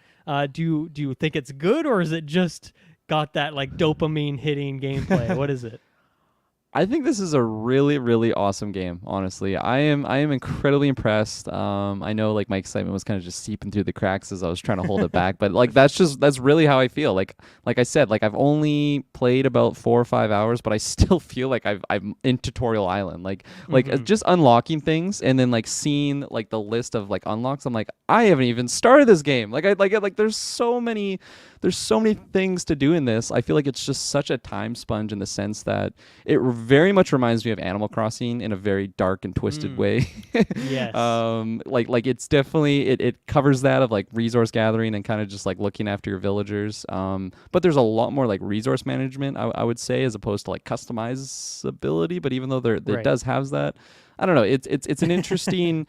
Do you think it's good, or is it just got that like dopamine hitting gameplay? What is it? I think this is a really, really awesome game, honestly. I am incredibly impressed. I know like my excitement was kind of just seeping through the cracks as I was trying to hold it back, but like that's really how I feel. Like I said, like I've only played about 4 or 5 hours, but I still feel like I'm in Tutorial Island. Like just unlocking things and then like seeing like the list of like unlocks. I'm like, I haven't even started this game. Like there's so many things to do in this. I feel like it's just such a time sponge in the sense that it very much reminds me of Animal Crossing in a very dark and twisted way. Yes. Like it's definitely it covers that of like resource gathering and kind of just like looking after your villagers. But there's a lot more like resource management, I would say, as opposed to like customizability. But even though it does have that, I don't know. It's an interesting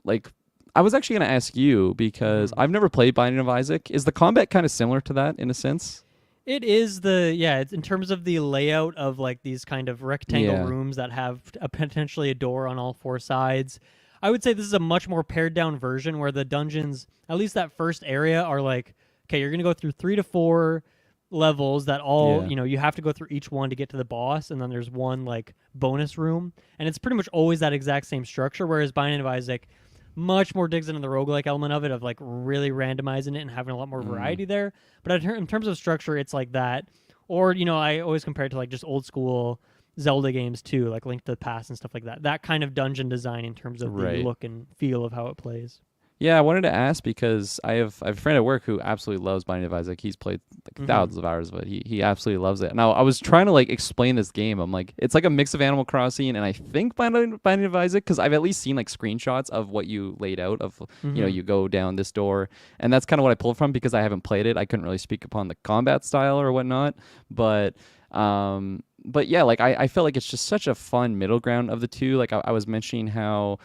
like. I was actually going to ask you because I've never played Binding of Isaac. Is the combat kind of similar to that in a sense? It is it's in terms of the layout of like these kind of rectangle Yeah. rooms that have potentially a door on all four sides. I would say this is a much more pared down version where the dungeons, at least that first area, are like, okay, you're gonna go through 3 to 4 levels that all, Yeah. you have to go through each one to get to the boss, and then there's one like bonus room, and it's pretty much always that exact same structure. Whereas Binding of Isaac much more digs into the roguelike element of it, of like really randomizing it and having a lot more variety there. But in terms of structure, it's like that. Or, I always compare it to like just old school Zelda games too, like Link to the Past and stuff like that. That kind of dungeon design in terms of the Right. look and feel of how it plays. Yeah, I wanted to ask because I have a friend at work who absolutely loves Binding of Isaac. He's played like thousands of hours of it. He absolutely loves it. Now I was trying to like explain this game. I'm like, it's like a mix of Animal Crossing and I think Binding of Isaac, because I've at least seen like screenshots of what you laid out of you go down this door, and that's kind of what I pulled from because I haven't played it. I couldn't really speak upon the combat style or whatnot, but yeah, like I felt like it's just such a fun middle ground of the two. Like I was mentioning how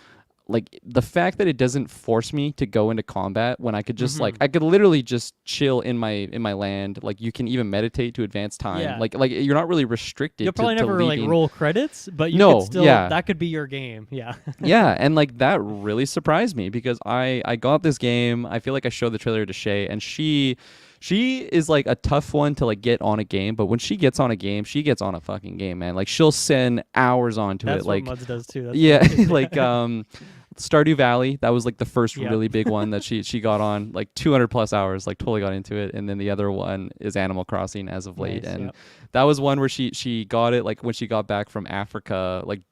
like the fact that it doesn't force me to go into combat when I could just like I could literally just chill in my land. Like you can even meditate to advance time. Yeah. Like you're not really restricted. You'll probably to never like leaving. roll credits, but you No, could still, yeah. that could be your game. Yeah. Yeah, and like that really surprised me because I got this game. I feel like I showed the trailer to Shay, and she is like a tough one to like get on a game, but when she gets on a game, she gets on a fucking game, man. Like she'll send hours onto That's it. Like what Muds does too. That's yeah, like Stardew Valley, that was like the first Yep. really big one that she got on, like 200 plus hours, like totally got into it. And then the other one is Animal Crossing as of late, Nice, and yep. that was one where she got it like when she got back from Africa, like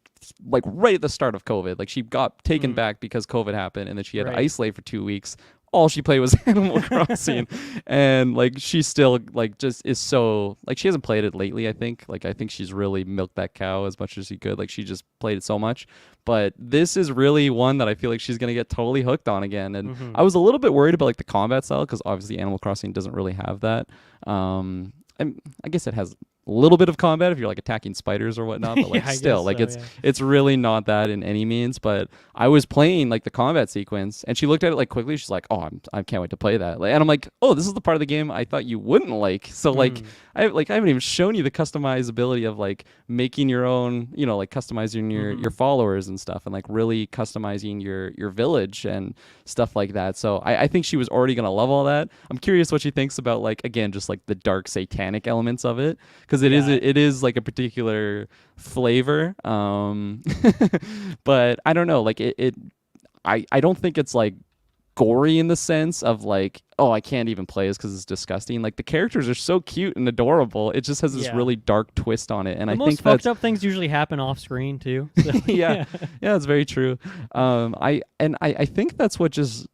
right at the start of COVID. Like she got taken back because COVID happened, and then she had to Right. isolate for 2 weeks. All she played was Animal Crossing, and like she still like just is so like she hasn't played it lately. I think she's really milked that cow as much as she could. Like she just played it so much, but this is really one that I feel like she's gonna get totally hooked on again. And I was a little bit worried about like the combat style because obviously Animal Crossing doesn't really have that. And I guess it has a little bit of combat if you're like attacking spiders or whatnot, but like Yeah, I still guess like so, yeah. it's really not that in any means. But I was playing like the combat sequence, and she looked at it like quickly. She's like, "Oh, I can't wait to play that." Like, and I'm like, "Oh, this is the part of the game I thought you wouldn't like." So like I haven't even shown you the customizability of like making your own, like customizing your followers and stuff, and like really customizing your village and stuff like that. So I think she was already gonna love all that. I'm curious what she thinks about like again just like the dark satanic elements of it, because it is like a particular flavor. But I don't know, like I don't think it's like gory in the sense of like, oh, I can't even play this because it's disgusting. Like the characters are so cute and adorable. It just has this really dark twist on it, and I most think fucked that's up things usually happen off screen too. So, yeah, it's very true. I think that's what just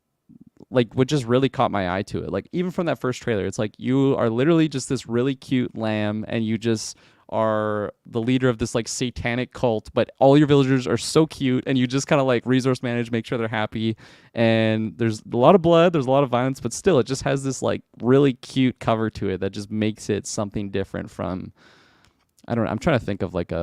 really caught my eye to it. Like even from that first trailer, it's like you are literally just this really cute lamb, and you just are the leader of this like satanic cult, but all your villagers are so cute, and you just kind of like resource manage, make sure they're happy, and there's a lot of blood, there's a lot of violence, but still it just has this like really cute cover to it that just makes it something different from, I don't know, I'm trying to think of like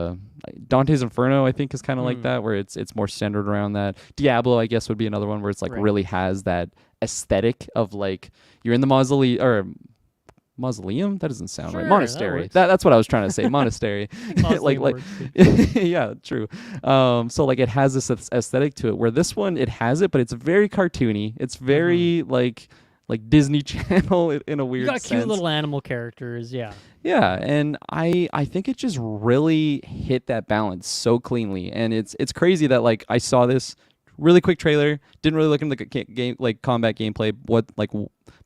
Dante's Inferno, I think is kind of like that, where it's more centered around that. Diablo, I guess, would be another one where it's like really has that aesthetic of like you're in the mausoleum. That doesn't sound right. Monastery. That's what I was trying to say. Monastery. like yeah, true. So like it has this aesthetic to it, where this one it has it, but it's very cartoony. It's very like Disney Channel in a weird sense. You got cute little animal characters, yeah. Yeah, and I think it just really hit that balance so cleanly, and it's crazy that like I saw this really quick trailer, didn't really look into the game like combat gameplay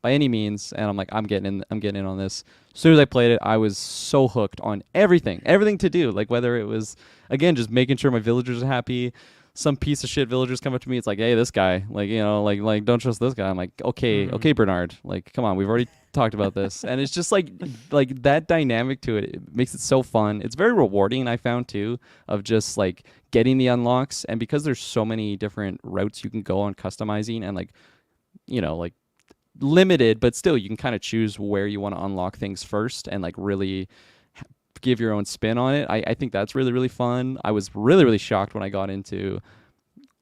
by any means, and I'm like I'm getting in on this. As soon as I played it, I was so hooked on everything to do, like whether it was again just making sure my villagers are happy. Some piece of shit villagers come up to me, it's like, hey, this guy, like, like don't trust this guy. I'm like, okay, Bernard, like, come on, we've already talked about this. And it's just like that dynamic to it. It makes it so fun. It's very rewarding, I found too, of just like getting the unlocks. And because there's so many different routes you can go on customizing, and like, like limited, but still you can kind of choose where you want to unlock things first and like really give your own spin on it. I think that's really, really fun. I was really, really shocked when I got into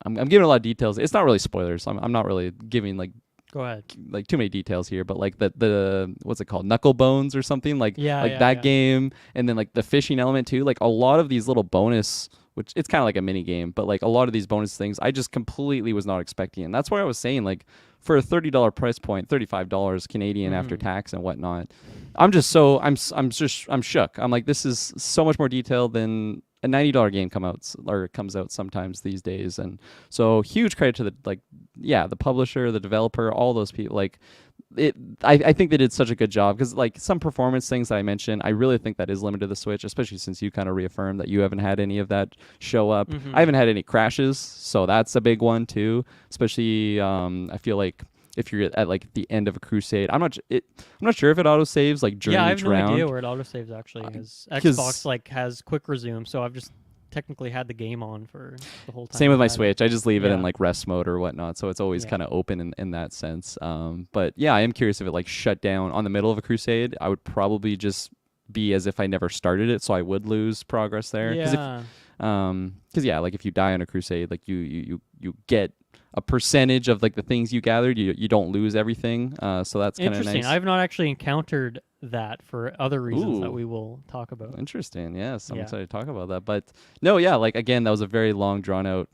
I'm giving a lot of details. It's not really spoilers. I'm not really giving like Go ahead. like too many details here, but like the what's it called, Knuckle Bones or something, like that game, and then like the fishing element too. Like a lot of these little bonus, which it's kind of like a mini game, but like a lot of these bonus things I just completely was not expecting. And that's why I was saying, like, for a $30 price point, $35 Canadian after tax and whatnot, I'm shook. I'm like, this is so much more detailed than a $90 game comes out sometimes these days. And so huge credit to the publisher, the developer, all those people. Like, I think they did such a good job, because like some performance things that I mentioned, I really think that is limited to the Switch, especially since you kind of reaffirmed that you haven't had any of that show up. I haven't had any crashes, so that's a big one too. Especially, I feel like if you're at like the end of a crusade, I'm not sure if it auto saves like during each round. Yeah, I have no idea where it auto saves actually. Because Xbox like has quick resume, so I've just technically had the game on for the whole time. Same with my Switch. I just leave it in like rest mode or whatnot, so it's always kind of open in that sense. But yeah, I am curious if it like shut down on the middle of a crusade. I would probably just be as if I never started it, so I would lose progress there. Yeah. Because like if you die on a crusade, like you get a percentage of like the things you gathered. You don't lose everything. So that's kind of interesting. nice. I've not actually encountered that for other reasons that we will talk about. Interesting. Yes, I'm excited to talk about that. But no, like again, that was a very long, drawn out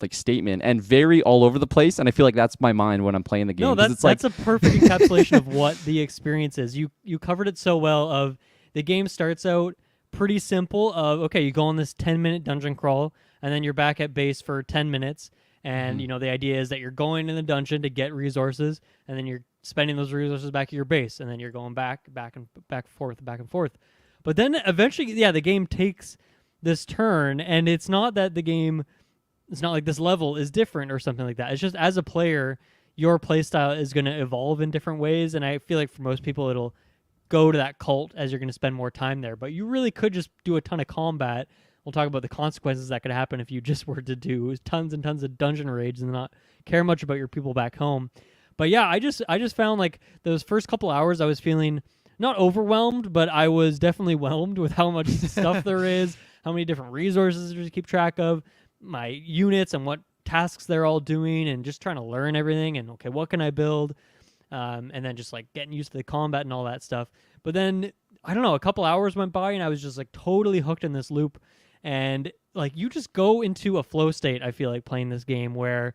like statement and very all over the place. And I feel like that's my mind when I'm playing the game. No, that's a perfect encapsulation of what the experience is. You covered it so well. Of the game starts out pretty simple. Of okay, you go on this 10-minute dungeon crawl, and then you're back at base for 10 minutes. And, the idea is that you're going in the dungeon to get resources, and then you're spending those resources back at your base, and then you're going back and forth. But then eventually, the game takes this turn, and it's not that it's not like this level is different or something like that. It's just as a player, your playstyle is going to evolve in different ways, and I feel like for most people, it'll go to that cult as you're going to spend more time there. But you really could just do a ton of combat. We'll talk about the consequences that could happen if you just were to do tons and tons of dungeon raids and not care much about your people back home. But yeah, I just found like those first couple hours I was feeling not overwhelmed, but I was definitely whelmed with how much stuff there is, how many different resources to keep track of, my units and what tasks they're all doing, and just trying to learn everything and okay, what can I build? And then just like getting used to the combat and all that stuff. But then I don't know, a couple hours went by and I was just like totally hooked in this loop. And like you just go into a flow state, I feel like, playing this game where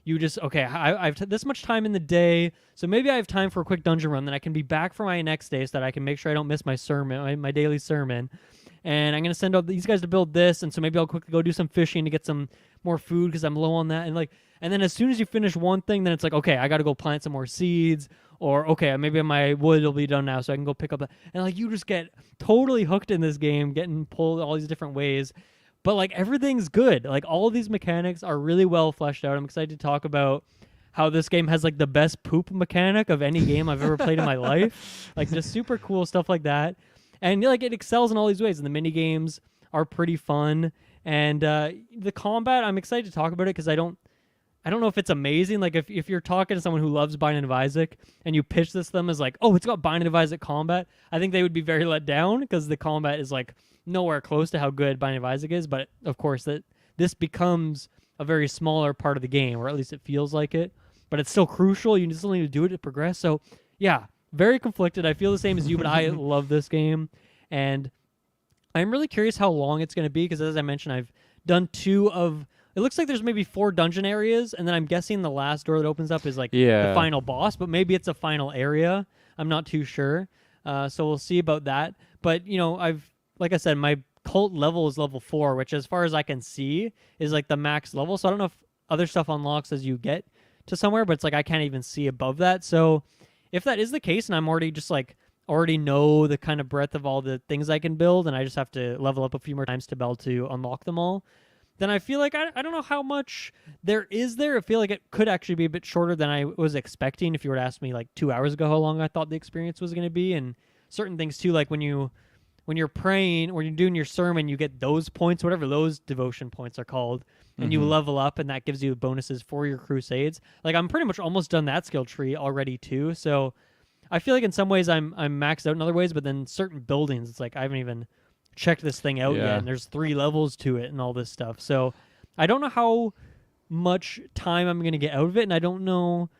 you just, okay, I've this much time in the day, so maybe I have time for a quick dungeon run, then I can be back for my next day so that I can make sure I don't miss my sermon, my daily sermon. And I'm going to send out these guys to build this, and so maybe I'll quickly go do some fishing to get some more food because I'm low on that. And then as soon as you finish one thing, then it's like, okay, I got to go plant some more seeds, or okay, maybe my wood will be done now, so I can go pick up that. And like you just get totally hooked in this game, getting pulled all these different ways. But like everything's good. Like all of these mechanics are really well fleshed out. I'm excited to talk about how this game has like the best poop mechanic of any game I've ever played in my life. Like just super cool stuff like that. And like it excels in all these ways. And the mini games are pretty fun. And the combat, I'm excited to talk about it because I don't know if it's amazing. Like if you're talking to someone who loves Binding of Isaac and you pitch this to them as like, oh, it's got Binding of Isaac combat, I think they would be very let down because the combat is like nowhere close to how good Binding of Isaac is. But of course that this becomes a very smaller part of the game, or at least it feels like it. But it's still crucial. You still need to do it to progress. So yeah, very conflicted. I feel the same as you, but I love this game. And I'm really curious how long it's going to be because as I mentioned, I've done it looks like there's maybe 4 dungeon areas, and then I'm guessing the last door that opens up is like the final boss, but maybe it's a final area. I'm not too sure. So we'll see about that. But, like I said, my cult level is level 4, which as far as I can see is like the max level. So I don't know if other stuff unlocks as you get to somewhere, but it's like I can't even see above that. So if that is the case, and I'm already just like already know the kind of breadth of all the things I can build, and I just have to level up a few more times to be able to unlock them all, then I feel like I don't know how much there is there. I feel like it could actually be a bit shorter than I was expecting. If you were to ask me like 2 hours ago how long I thought the experience was going to be, and certain things too, like when you're praying or you're doing your sermon, you get those points, whatever those devotion points are called, and you level up, and that gives you bonuses for your crusades. Like I'm pretty much almost done that skill tree already too. So I feel like in some ways I'm maxed out in other ways, but then certain buildings, it's like I haven't even checked this thing out yet, and there's 3 levels to it and all this stuff. So I don't know how much time I'm going to get out of it, and I don't know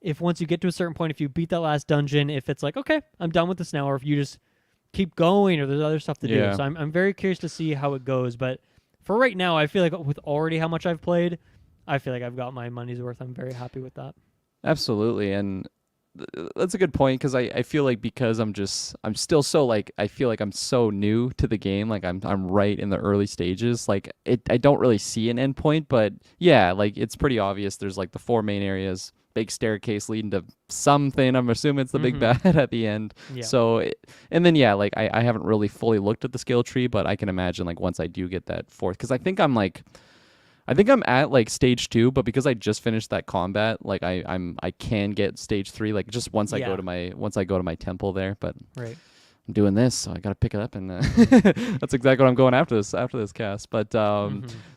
if once you get to a certain point, if you beat that last dungeon, if it's like, okay, I'm done with this now, or if you just keep going, or there's other stuff to do. So I'm very curious to see how it goes. But for right now, I feel like with already how much I've played, I feel like I've got my money's worth. I'm very happy with that. Absolutely, and that's a good point, because I feel like, because I'm still so, like, I feel like I'm so new to the game, like I'm right in the early stages, like I don't really see an end point, but yeah, like it's pretty obvious. There's like the 4 main areas, big staircase leading to something. I'm assuming it's the big bad at the end. Yeah. So and then yeah, like I haven't really fully looked at the skill tree, but I can imagine, like, once I do get that 4th, because I think I'm at like stage 2, but because I just finished that combat, like I can get stage 3, like just once I go to my temple there. But right. I'm doing this, so I gotta pick it up, and that's exactly what I'm going after this cast. But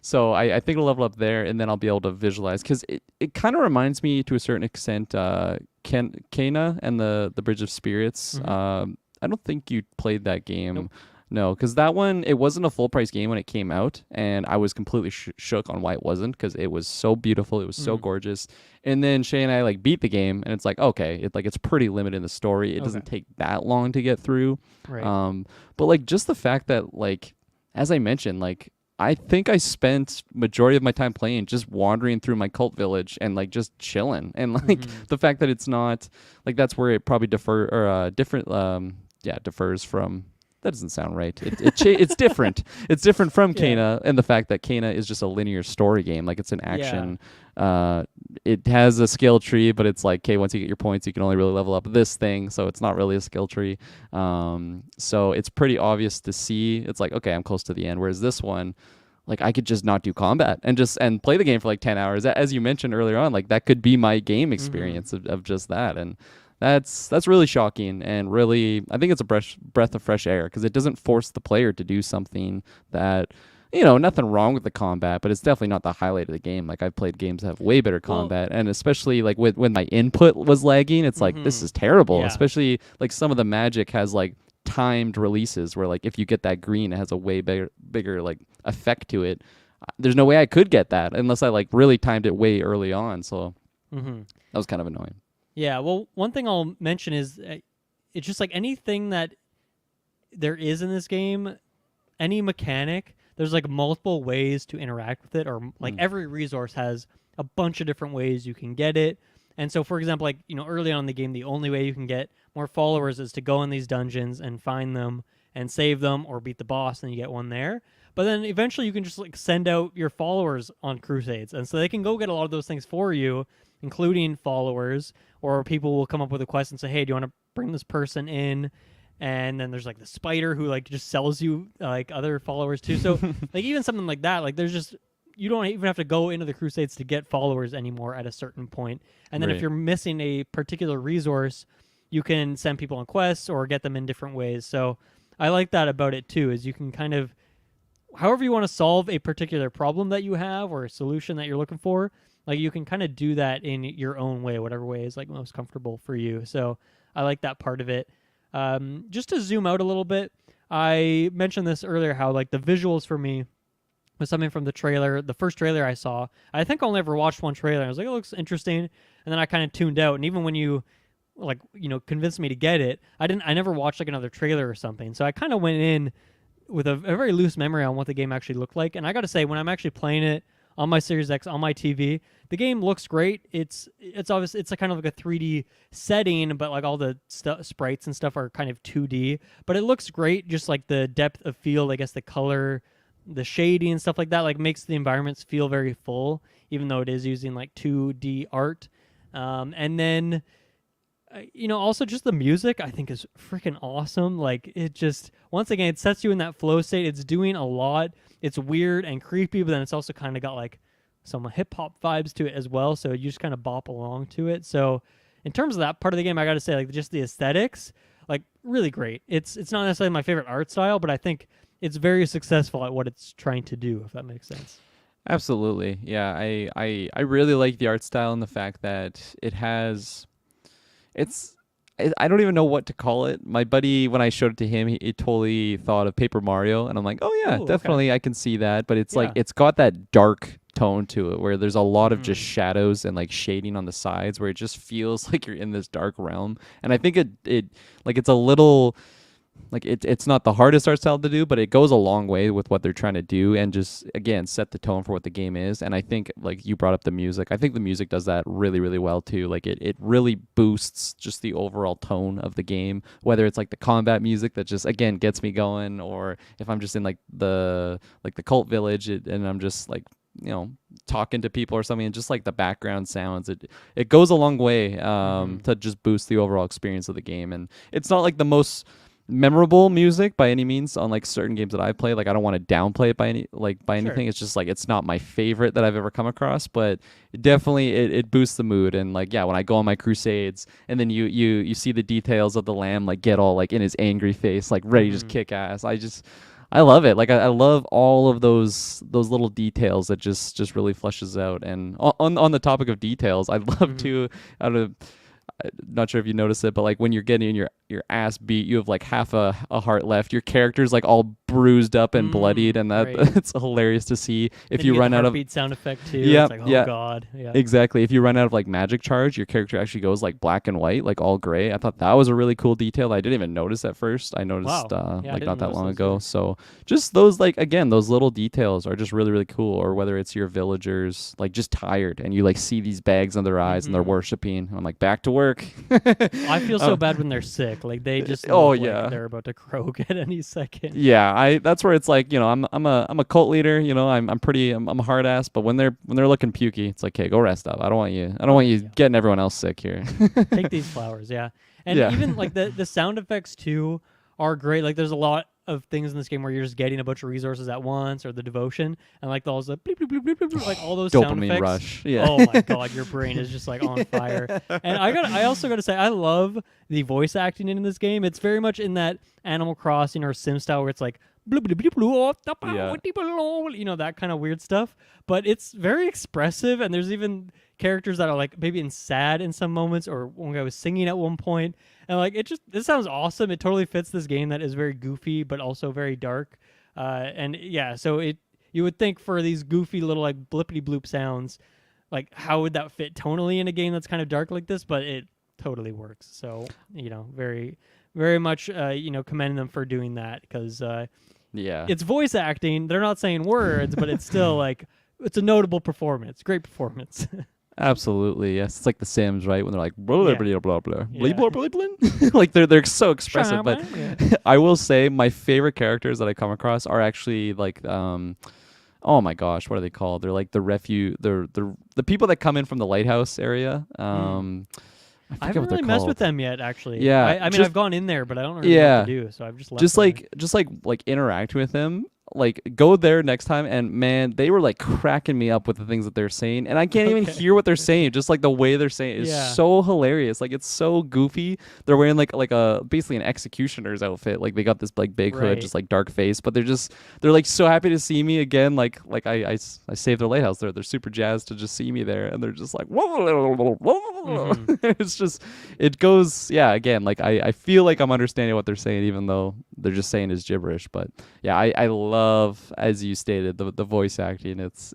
so I think I'll level up there, and then I'll be able to visualize, because it kind of reminds me to a certain extent Kena and the Bridge of Spirits. I don't think you played that game. Nope. No, because that one, it wasn't a full price game when it came out, and I was completely shook on why it wasn't, because it was so beautiful, it was so gorgeous. And then Shay and I like beat the game, and it's like, okay, it's pretty limited in the story. It doesn't take that long to get through. Right. But like just the fact that, like, as I mentioned, like I think I spent majority of my time playing just wandering through my cult village and like just chilling, and like the fact that it's not like, that's where it probably differs from. That doesn't sound right. It's different. It's different from Kena, and the fact that Kena is just a linear story game. Like, it's an action. It has a skill tree, but it's like, okay, once you get your points, you can only really level up this thing. So it's not really a skill tree. So it's pretty obvious to see. It's like, okay, I'm close to the end. Whereas this one, like, I could just not do combat and play the game for like 10 hours. As you mentioned earlier on, like that could be my game experience of just that. And that's really shocking, and really, I think it's a breath of fresh air, because it doesn't force the player to do something that, nothing wrong with the combat, but it's definitely not the highlight of the game. Like, I've played games that have way better combat, and especially like when my input was lagging, it's like, this is terrible. Especially like some of the magic has like timed releases where, like, if you get that green, it has a way bigger like effect to it. There's no way I could get that unless I like really timed it way early on. So that was kind of annoying. Yeah, well, one thing I'll mention is it's just like anything that there is in this game, any mechanic, there's like multiple ways to interact with it, or like every resource has a bunch of different ways you can get it. And so, for example, like, early on in the game, the only way you can get more followers is to go in these dungeons and find them and save them, or beat the boss, and you get one there. But then eventually you can just like send out your followers on crusades, and so they can go get a lot of those things for you, including followers, or people will come up with a quest and say, hey, do you want to bring this person in? And then there's like the spider who like just sells you like other followers too. So like even something like that, like there's just, you don't even have to go into the crusades to get followers anymore at a certain point. And then if you're missing a particular resource, you can send people on quests or get them in different ways. So I like that about it too, is you can kind of, however you want to solve a particular problem that you have or a solution that you're looking for, like you can kind of do that in your own way, whatever way is like most comfortable for you. So I like that part of it. Just to zoom out a little bit, I mentioned this earlier, how like the visuals for me was something from the trailer, the first trailer I saw. I think I only ever watched one trailer. I was like, it looks interesting. And then I kind of tuned out. And even when you like, convinced me to get it, I never watched like another trailer or something. So I kind of went in with a very loose memory on what the game actually looked like. And I got to say, when I'm actually playing it on my Series X, on my TV, the game looks great. It's obviously, it's a kind of like a 3D setting, but like all the sprites and stuff are kind of 2D. But it looks great, just like the depth of field, I guess the color, the shading and stuff like that, like makes the environments feel very full, even though it is using like 2D art. And then, also just the music I think is freaking awesome. Like it just, once again, it sets you in that flow state. It's doing a lot. It's weird and creepy, but then it's also kind of got like some hip hop vibes to it as well. So you just kind of bop along to it. So in terms of that part of the game, I got to say, like, just the aesthetics, like really great. It's not necessarily my favorite art style, but I think it's very successful at what it's trying to do, if that makes sense. Absolutely. Yeah. I really like the art style and the fact that it has, I don't even know what to call it. My buddy, when I showed it to him, he totally thought of Paper Mario, and I'm like, oh yeah, definitely, okay. I can see that. But it's like, it's got that dark tone to it, where there's a lot of just shadows and like shading on the sides, where it just feels like you're in this dark realm. And I think it like it's a little like it's not the hardest art style to do, but it goes a long way with what they're trying to do and just again set the tone for what the game is. And I think like you brought up the music, I think the music does that really, really well too. Like it really boosts just the overall tone of the game, whether it's like the combat music that just again gets me going, or if I'm just in like the cult village and I'm just like, you know, talking to people or something, and just like the background sounds, it goes a long way to just boost the overall experience of the game. And it's not like the most memorable music by any means on like certain games that I play. Like I don't want to downplay it by anything. It's just like it's not my favorite that I've ever come across, but it boosts the mood. And like when I go on my crusades and then you see the details of the lamb like get all like in his angry face, like ready to just kick ass. I love it. Like I love all of those little details that just really fleshes out. And on the topic of details, I love to not sure if you notice it, but like when you're getting your ass beat, you have like half a heart left. Your character's like all bruised up and bloodied, and it's hilarious to see. If you run out of beat sound effect too, yeah, it's like, oh god, yeah, exactly. If you run out of like magic charge, your character actually goes like black and white, like all gray. I thought that was a really cool detail. I didn't even notice at first. I noticed like not that long ago. So just those like again those little details are just really, really cool. Or whether it's your villagers like just tired and you like see these bags on their eyes and they're worshiping. I'm like, back to work. I feel so bad when they're sick. Like they just look like they're about to croak at any second. Yeah, that's where it's like, you know, I'm a cult leader, you know, I'm a hard ass, but when they're looking pukey, it's like, hey, go rest up. I don't want you getting everyone else sick here. Take these flowers, and even like the sound effects too are great. Like there's a lot of things in this game where you're just getting a bunch of resources at once, or the devotion, and like those bleep, bleep, bleep, bleep, bleep, like all those sound effects. Rush. Yeah. Oh my god, your brain is just like on fire. And I also got to say I love the voice acting in this game. It's very much in that Animal Crossing or Sim style where it's like you know, that kind of weird stuff, but it's very expressive. And there's even characters that are like maybe sad in some moments, or one guy was singing at one point, and like this sounds awesome. It totally fits this game that is very goofy but also very dark. And yeah, so you would think for these goofy little like blippity bloop sounds, like how would that fit tonally in a game that's kind of dark like this? But it totally works. So, you know, very, very much you know, commending them for doing that, because it's voice acting. They're not saying words, but it's still like it's a notable performance. Great performance. Absolutely, yes. It's like The Sims, right? When they're like blah blah blah blah blah blah blah blah, like they're so expressive. But I will say my favorite characters that I come across are actually like oh my gosh, what are they called? They're like the people that come in from the lighthouse area. I haven't really messed with them yet, actually. Yeah, I mean, I've gone in there, but I don't really know what to do, so I've just left. Just like interact with them. Like go there next time, and man, they were like cracking me up with the things that they're saying, and I can't even hear what they're saying. Just like the way they're saying it is so hilarious. Like it's so goofy. They're wearing like a basically an executioner's outfit. Like they got this like big hood, just like dark face, but they're like so happy to see me again. Like I saved their lighthouse. They're super jazzed to just see me there, and they're just like it's just it goes again. Like I feel like I'm understanding what they're saying, even though they're just saying is gibberish. But yeah, I love, as you stated, the voice acting. It's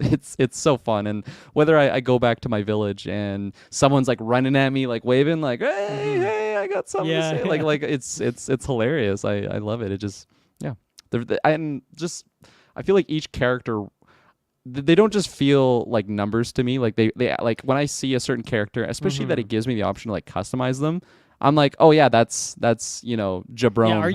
so fun. And whether I go back to my village and someone's like running at me, like waving, like hey, I got something to say. Like it's hilarious. I love it. It just I feel like each character, they don't just feel like numbers to me. Like they like when I see a certain character, especially that it gives me the option to like customize them, I'm like, oh yeah, that's you know, Jabron. Yeah, are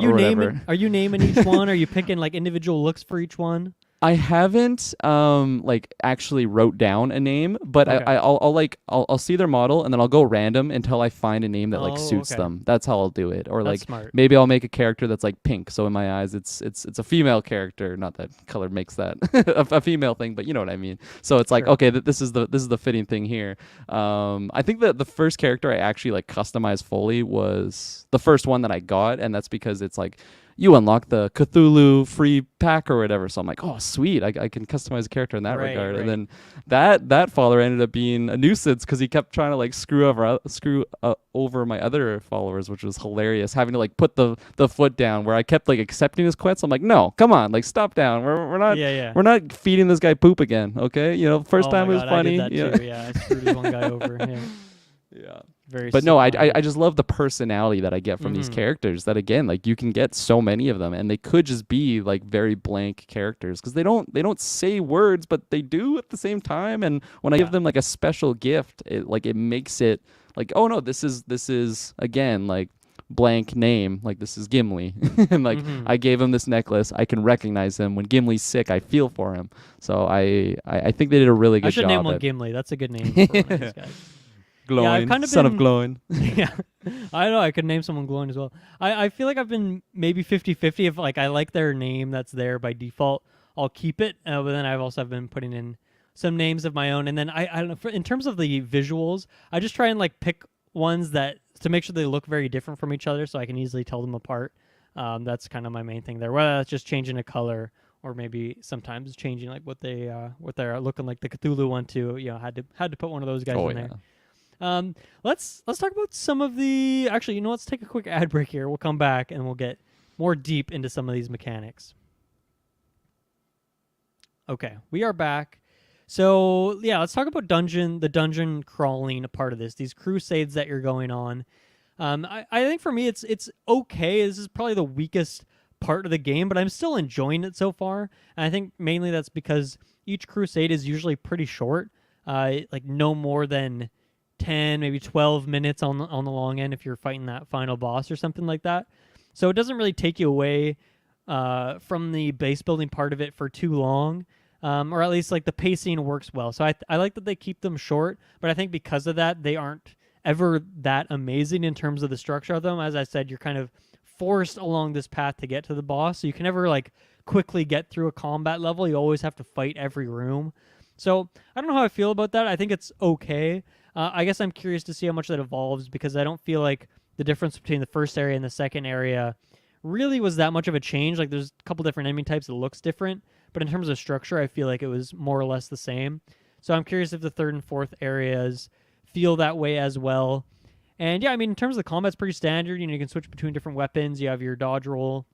you naming each one? Are you picking like individual looks for each one? I haven't like actually wrote down a name, but I'll see their model and then I'll go random until I find a name that like suits them. That's how I'll do it. Or that's like smart. Maybe I'll make a character that's like pink, so in my eyes it's a female character. Not that color makes that a female thing, but you know what I mean. So it's like okay, this is the fitting thing here. I think that the first character I actually like customized fully was the first one that I got, and that's because it's like you unlock the Cthulhu free pack or whatever. So I'm like, oh, sweet. I can customize a character in that regard. And then that follower ended up being a nuisance because he kept trying to like screw over my other followers, which was hilarious. Having to like put the foot down where I kept like accepting his quests. I'm like, no, come on, like stop down. We're not feeding this guy poop again. Okay, first time it was funny. I did that too. Yeah, I screwed this one guy over. Yeah. Yeah. But no, I just love the personality that I get from these characters. That again, like you can get so many of them, and they could just be like very blank characters because they don't say words, but they do at the same time. And when I give them like a special gift, it makes it like, oh no, this is again like blank name, like this is Gimli, and like I gave him this necklace. I can recognize him when Gimli's sick. I feel for him. So I think they did a really good job. I should name one Gimli. That's a good name for one of these guys. Glowing, yeah, I've kind of son of glowing. Yeah, I know. I could name someone glowing as well. I feel like I've been maybe 50-50. If like I like their name that's there by default, I'll keep it. But then I've also been putting in some names of my own. And then I don't know. In terms of the visuals, I just try and like pick ones that to make sure they look very different from each other, so I can easily tell them apart. That's kind of my main thing there. Whether that's just changing a color, or maybe sometimes changing like what they're looking like. The Cthulhu one too. Had to put one of those guys in there. Let's talk about some of the. Actually, let's take a quick ad break here. We'll come back and we'll get more deep into some of these mechanics. Okay, we are back. So yeah, let's talk about the dungeon crawling part of this. These crusades that you're going on. I think for me it's okay. This is probably the weakest part of the game, but I'm still enjoying it so far. And I think mainly that's because each crusade is usually pretty short, like no more than 10, maybe 12 minutes on the long end if you're fighting that final boss or something like that. So it doesn't really take you away from the base building part of it for too long, or at least like the pacing works well. So I like that they keep them short, but I think because of that, they aren't ever that amazing in terms of the structure of them. As I said, you're kind of forced along this path to get to the boss, so you can never like quickly get through a combat level. You always have to fight every room. So I don't know how I feel about that. I think it's okay. I guess I'm curious to see how much that evolves because I don't feel like the difference between the first area and the second area really was that much of a change. Like there's a couple different enemy types that looks different, but in terms of structure, I feel like it was more or less the same. So I'm curious if the third and fourth areas feel that way as well. And yeah, I mean, in terms of the combat, it's pretty standard. You can switch between different weapons. You have your dodge roll,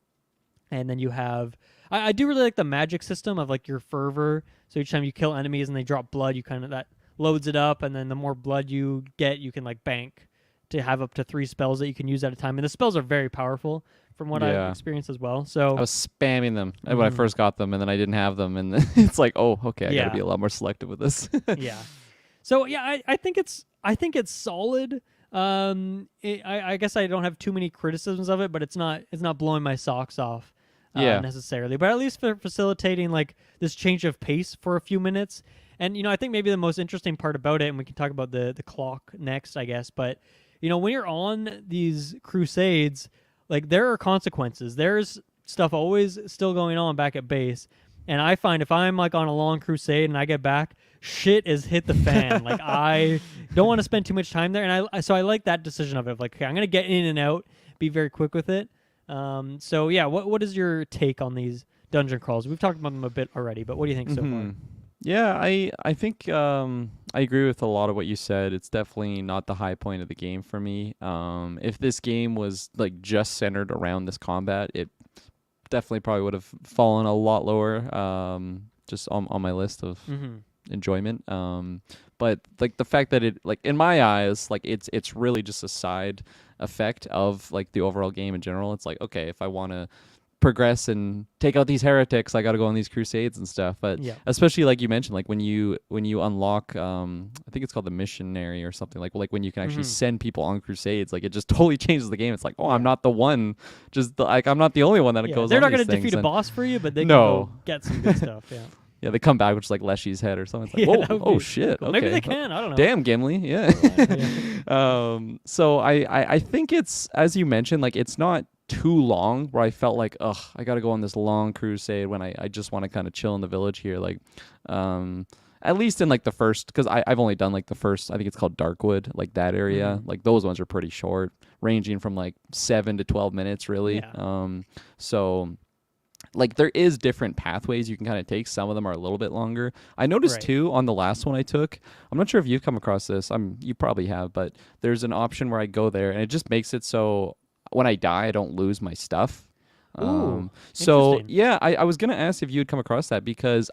and then you have... I do really like the magic system of like your fervor. So each time you kill enemies and they drop blood, you kind of that loads it up, and then the more blood you get, you can like bank to have up to 3 spells that you can use at a time. And the spells are very powerful from what I've experienced as well. So I was spamming them when I first got them, and then I didn't have them, and it's like, oh, okay, I gotta be a lot more selective with this. Yeah. So yeah, I think it's solid. I guess I don't have too many criticisms of it, but it's not blowing my socks off necessarily. But at least for facilitating like this change of pace for a few minutes. And, I think maybe the most interesting part about it, and we can talk about the clock next, I guess, but, when you're on these crusades, like, there are consequences. There's stuff always still going on back at base. And I find if I'm, like, on a long crusade and I get back, shit is hit the fan. Like, I don't want to spend too much time there. And so I like that decision of it. Like, okay, I'm going to get in and out, be very quick with it. So, yeah, what is your take on these dungeon crawls? We've talked about them a bit already, but what do you think so far? Yeah, I think I agree with a lot of what you said. It's definitely not the high point of the game for me. If this game was like just centered around this combat, it definitely probably would have fallen a lot lower, just on my list of enjoyment. But like the fact that it, like in my eyes, like it's really just a side effect of like the overall game in general. It's like, okay, if I want to progress and take out these heretics, I got to go on these crusades and stuff. But especially like you mentioned, like when you unlock I think it's called the missionary or something, like when you can actually send people on crusades, like it just totally changes the game. It's like, oh, I'm not the one, I'm not the only one that it goes on. They're not going to defeat a boss for you, but they can go get some good stuff. Yeah, they come back with just like Leshy's head or something. It's like, whoa, oh shit. Cool. Okay. Maybe they can. I don't know. Damn, Gimli. Yeah. So I think it's, as you mentioned, like it's not too long where I felt like, ugh, I got to go on this long crusade when I just want to kind of chill in the village here. Like, at least in like the first, because I've only done like the first, I think it's called Darkwood, like that area. Like those ones are pretty short, ranging from like 7 to 12 minutes really. Yeah. So like there is different pathways you can kind of take. Some of them are a little bit longer. I noticed too on the last one I took, I'm not sure if you've come across this. You probably have, but there's an option where I go there and it just makes it so when I die I don't lose my stuff. So yeah, I was gonna ask if you had come across that, because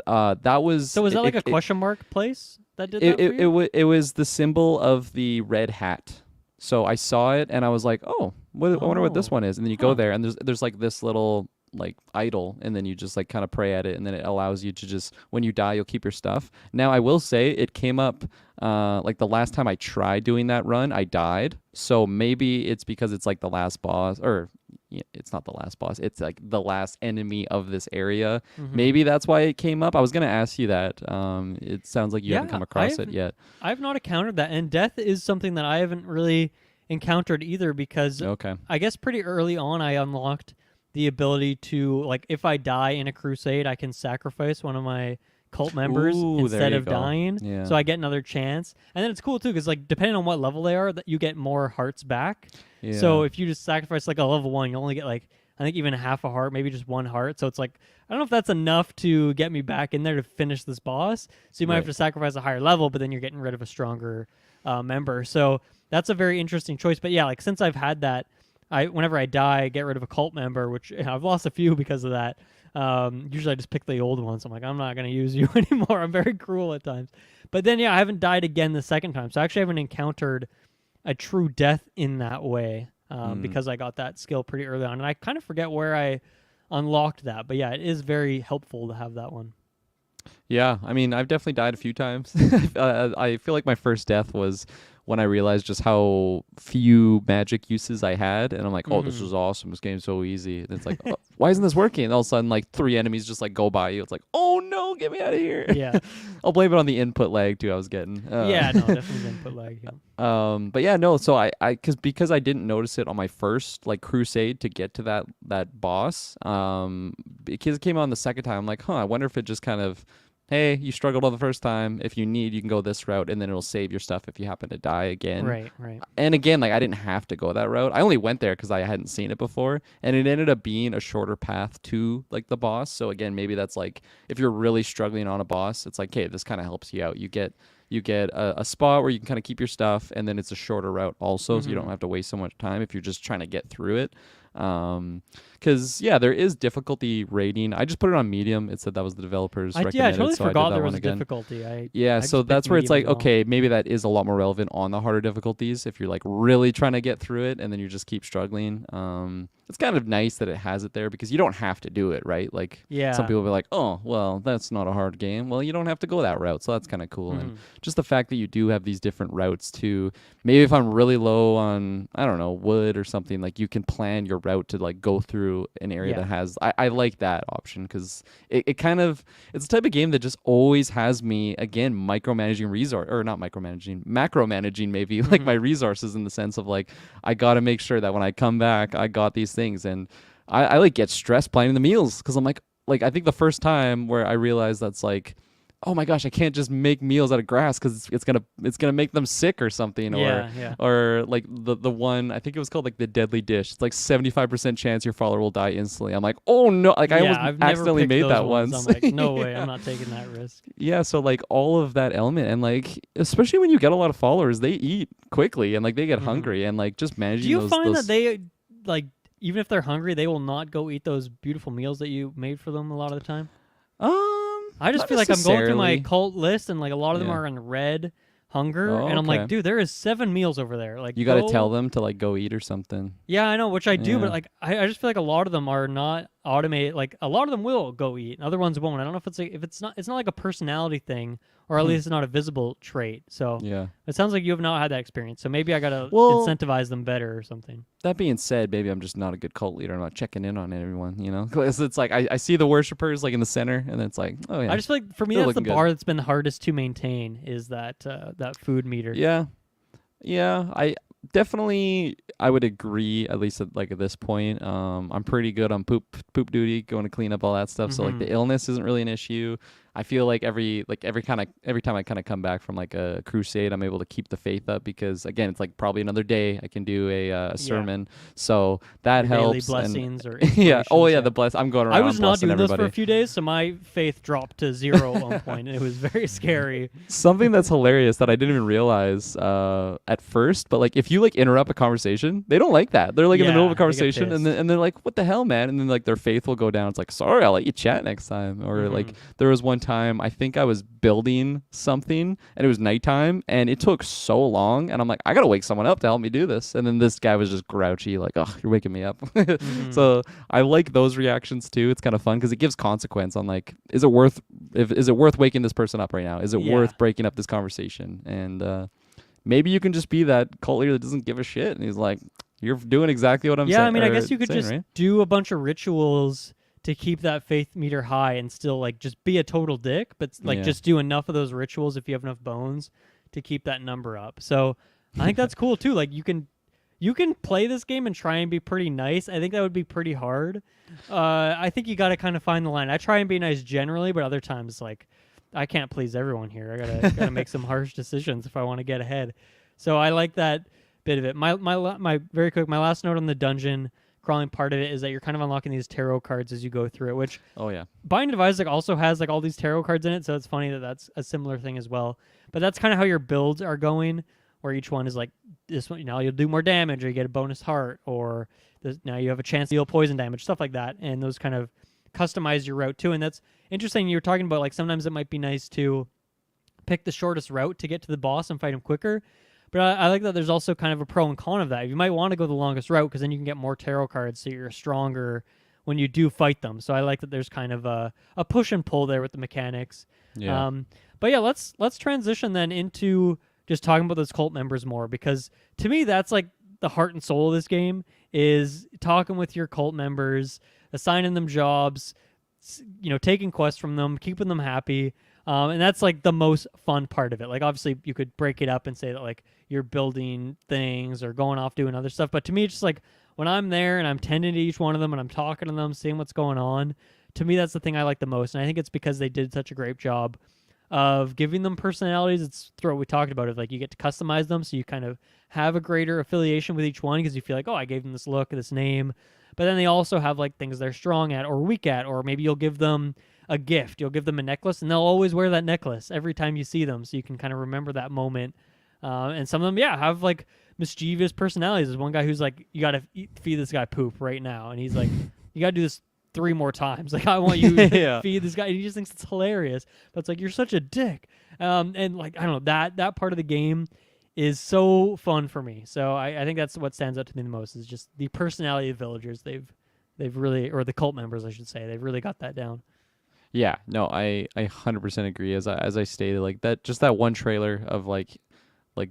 that was, so was that like a question mark place that did that for you? It was the symbol of the red hat. So I saw it and I was like, I wonder what this one is. And then you go there and there's like this little like idol, and then you just like kind of pray at it, and then it allows you to just, when you die, you'll keep your stuff. Now I will say it came up like the last time I tried doing that run, I died. So maybe it's because it's like the last boss, or it's not the last boss, it's like the last enemy of this area. Maybe that's why it came up. I was gonna ask you that. It sounds like you haven't come across it yet. I've not encountered that, and death is something that I haven't really encountered either, because I guess pretty early on I unlocked the ability to, like, if I die in a crusade, I can sacrifice one of my cult members instead of dying. Yeah. So I get another chance. And then it's cool too, because like depending on what level they are, that you get more hearts back. Yeah. So if you just sacrifice like a level 1, you only get like, I think even half a heart, maybe just 1 heart. So it's like, I don't know if that's enough to get me back in there to finish this boss. So you might have to sacrifice a higher level, but then you're getting rid of a stronger member. So that's a very interesting choice. But yeah, like since I've had that, whenever I die, I get rid of a cult member, which I've lost a few because of that. Usually I just pick the old ones. I'm like, I'm not going to use you anymore. I'm very cruel at times. But then, yeah, I haven't died again the second time. So I actually haven't encountered a true death in that way because I got that skill pretty early on. And I kind of forget where I unlocked that. But yeah, it is very helpful to have that one. Yeah, I mean, I've definitely died a few times. I feel like my first death was when I realized just how few magic uses I had, and I'm like, oh, this was awesome. This game's so easy. And it's like, oh, why isn't this working? And all of a sudden, like 3 enemies just like go by you. It's like, oh no, get me out of here. Yeah. I'll blame it on the input lag too I was getting. Yeah, no, definitely input lag. Yeah. But yeah, no. So because I didn't notice it on my first like crusade to get to that boss. Because it came on the second time, I'm like, I wonder if it just kind of, hey, you struggled on the first time. If you need, you can go this route, and then it'll save your stuff if you happen to die again. Right. And again, like I didn't have to go that route. I only went there because I hadn't seen it before, and it ended up being a shorter path to like the boss. So again, maybe that's like if you're really struggling on a boss, it's like, hey, this kind of helps you out. You get a spot where you can kind of keep your stuff, and then it's a shorter route also, so you don't have to waste so much time if you're just trying to get through it. Because yeah, there is difficulty rating. I just put it on medium. It said that was the developers recommended. Yeah, I totally so forgot I did that there was one a again. difficulty. So that's where it's like, okay, maybe that is a lot more relevant on the harder difficulties if you're like really trying to get through it and then you just keep struggling. It's kind of nice that it has it there because you don't have to do it, right? Like some people will be like, oh, well, that's not a hard game. Well, you don't have to go that route, so that's kind of cool. And just the fact that you do have these different routes to, maybe if I'm really low on, I don't know, wood or something, like you can plan your route to like go through an area that has, I like that option because it kind of, it's a type of game that just always has me, again, micromanaging macromanaging maybe like my resources, in the sense of like, I got to make sure that when I come back, I got these things. And I like get stressed planning the meals because I'm like I think the first time where I realized that's like, oh my gosh, I can't just make meals out of grass because it's gonna make them sick or something. Or like the one, I think it was called like the deadly dish. It's like 75% chance your follower will die instantly. I'm like, oh no, like I almost accidentally made that once. I'm like, no way, I'm not taking that risk. Yeah, so like all of that element, and like especially when you get a lot of followers, they eat quickly and like they get hungry, and like just managing. Do you find that they like, even if they're hungry, they will not go eat those beautiful meals that you made for them a lot of the time? I just feel like I'm going through my cult list, and like a lot of them are on red hunger, and I'm like, dude, there is 7 meals over there. Like, you got to tell them to like go eat or something. Yeah, I know, which I do, but like I just feel like a lot of them are not automated. Like a lot of them will go eat, and other ones won't. I don't know if it's not like a personality thing, or at least it's not a visible trait. So it sounds like you have not had that experience. So maybe I gotta incentivize them better or something. That being said, maybe I'm just not a good cult leader. I'm not checking in on everyone, you know? Because it's like I see the worshipers like in the center, and it's like, oh yeah. I just feel like for me that's the bar that's been the hardest to maintain, is that food meter. Yeah. I definitely, I would agree, at least at this point. I'm pretty good on poop duty, going to clean up all that stuff. So like the illness isn't really an issue. I feel like every time I kind of come back from like a crusade, I'm able to keep the faith up because again, it's like probably another day I can do a sermon, so that Your daily helps. blessings or Yeah, oh yeah, inspirations, the bless. I'm going I around was not blessing doing those everybody. for a few days, so my faith dropped to 0 at one point, and it was very scary. Something that's hilarious that I didn't even realize at first, but like if you like interrupt a conversation, they don't like that. They're like in the middle of a Yeah, they get conversation, and pissed. they're like, "What the hell, man?" And then like their faith will go down. It's like, "Sorry, I'll let you chat next time." Or like there was one time I think I was building something and it was nighttime and it took so long, and I'm like, I gotta wake someone up to help me do this. And then this guy was just grouchy, like, "Oh, you're waking me up." So I like those reactions too. It's kind of fun because it gives consequence on like, is it worth waking this person up right now? Is it worth breaking up this conversation? And maybe you can just be that cult leader that doesn't give a shit, and he's like, you're doing exactly what I'm saying. Yeah, I mean, I guess you could saying, just right? do a bunch of rituals to keep that faith meter high and still like just be a total dick, but like just do enough of those rituals if you have enough bones to keep that number up. So I think that's cool too. Like you can play this game and try and be pretty nice. I think that would be pretty hard. I think you got to kind of find the line. I try and be nice generally, but other times like I can't please everyone here. I gotta make some harsh decisions if I want to get ahead. So I like that bit of it. My very quick, my last note on the dungeon crawling part of it is that you're kind of unlocking these tarot cards as you go through it, which Binding of Isaac also has like all these tarot cards in it, so it's funny that that's a similar thing as well. But that's kind of how your builds are going, where each one is like, this one, you'll do more damage, or you get a bonus heart, or now you have a chance to deal poison damage, stuff like that, and those kind of customize your route too. And that's interesting. You were talking about like sometimes it might be nice to pick the shortest route to get to the boss and fight him quicker. But I like that there's also kind of a pro and con of that. You might want to go the longest route because then you can get more tarot cards, so you're stronger when you do fight them. So I like that there's kind of a push and pull there with the mechanics. Yeah. But yeah, let's transition then into just talking about those cult members more, because to me that's like the heart and soul of this game, is talking with your cult members, assigning them jobs, taking quests from them, keeping them happy. And that's like the most fun part of it. Like obviously you could break it up and say that like you're building things or going off doing other stuff. But to me, it's just like when I'm there and I'm tending to each one of them and I'm talking to them, seeing what's going on, to me, that's the thing I like the most. And I think it's because they did such a great job of giving them personalities. It's what we talked about, of like you get to customize them. So you kind of have a greater affiliation with each one because you feel like, oh, I gave them this look, this name. But then they also have like things they're strong at or weak at, or maybe you'll give them a gift. You'll give them a necklace, and they'll always wear that necklace every time you see them, so you can kind of remember that moment. And some of them, have like mischievous personalities. There's one guy who's like, you got to feed this guy poop right now, and he's like, you got to do this 3 more times. Like, I want you to feed this guy. And he just thinks it's hilarious, but it's like, you're such a dick. And like, I don't know, that part of the game is so fun for me. So I think that's what stands out to me the most, is just the personality of villagers. They've really, or the cult members, I should say, they've really got that down. Yeah, no, I 100% agree. As I stated, like that one trailer of like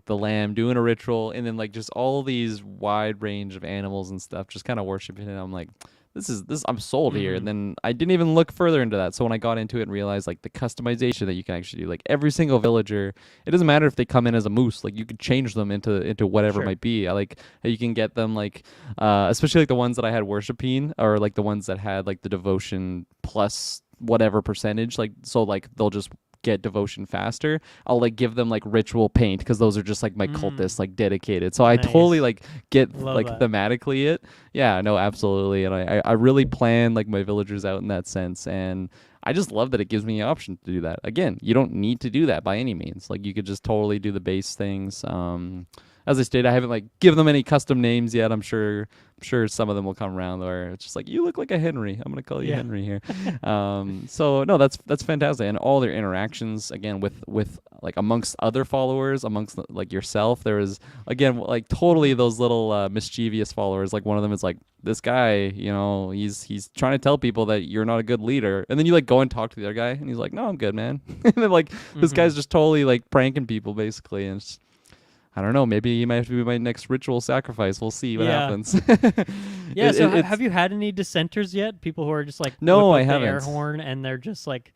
the lamb doing a ritual, and then like just all these wide range of animals and stuff, just kind of worshiping it. I'm like, this I'm sold here. And then I didn't even look further into that. So when I got into it and realized like the customization that you can actually do, like every single villager, it doesn't matter if they come in as a moose, like you could change them into whatever it might be. I like how you can get them like especially like the ones that I had worshiping, or like the ones that had like the devotion plus whatever percentage, like so like they'll just get devotion faster. I'll like give them like ritual paint because those are just like my cultists, like dedicated. So I totally like get like thematically it. Yeah, no, absolutely. And I really plan like my villagers out in that sense, and I just love that it gives me the option to do that. Again, you don't need to do that by any means. Like you could just totally do the base things. As I stated, I haven't like given them any custom names yet. I'm sure some of them will come around where it's just like, you look like a Henry, I'm gonna call you Henry here. So no, that's fantastic. And all their interactions again with like amongst other followers, amongst like yourself, there is again like totally those little mischievous followers. Like one of them is like, this guy, he's trying to tell people that you're not a good leader, and then you like go and talk to the other guy and he's like, no, I'm good, man. And then like this guy's just totally like pranking people basically, and it's, I don't know, maybe you might have to be my next ritual sacrifice. We'll see what happens. So have you had any dissenters yet? People who are just like, no, I haven't. The air horn, and they're just like,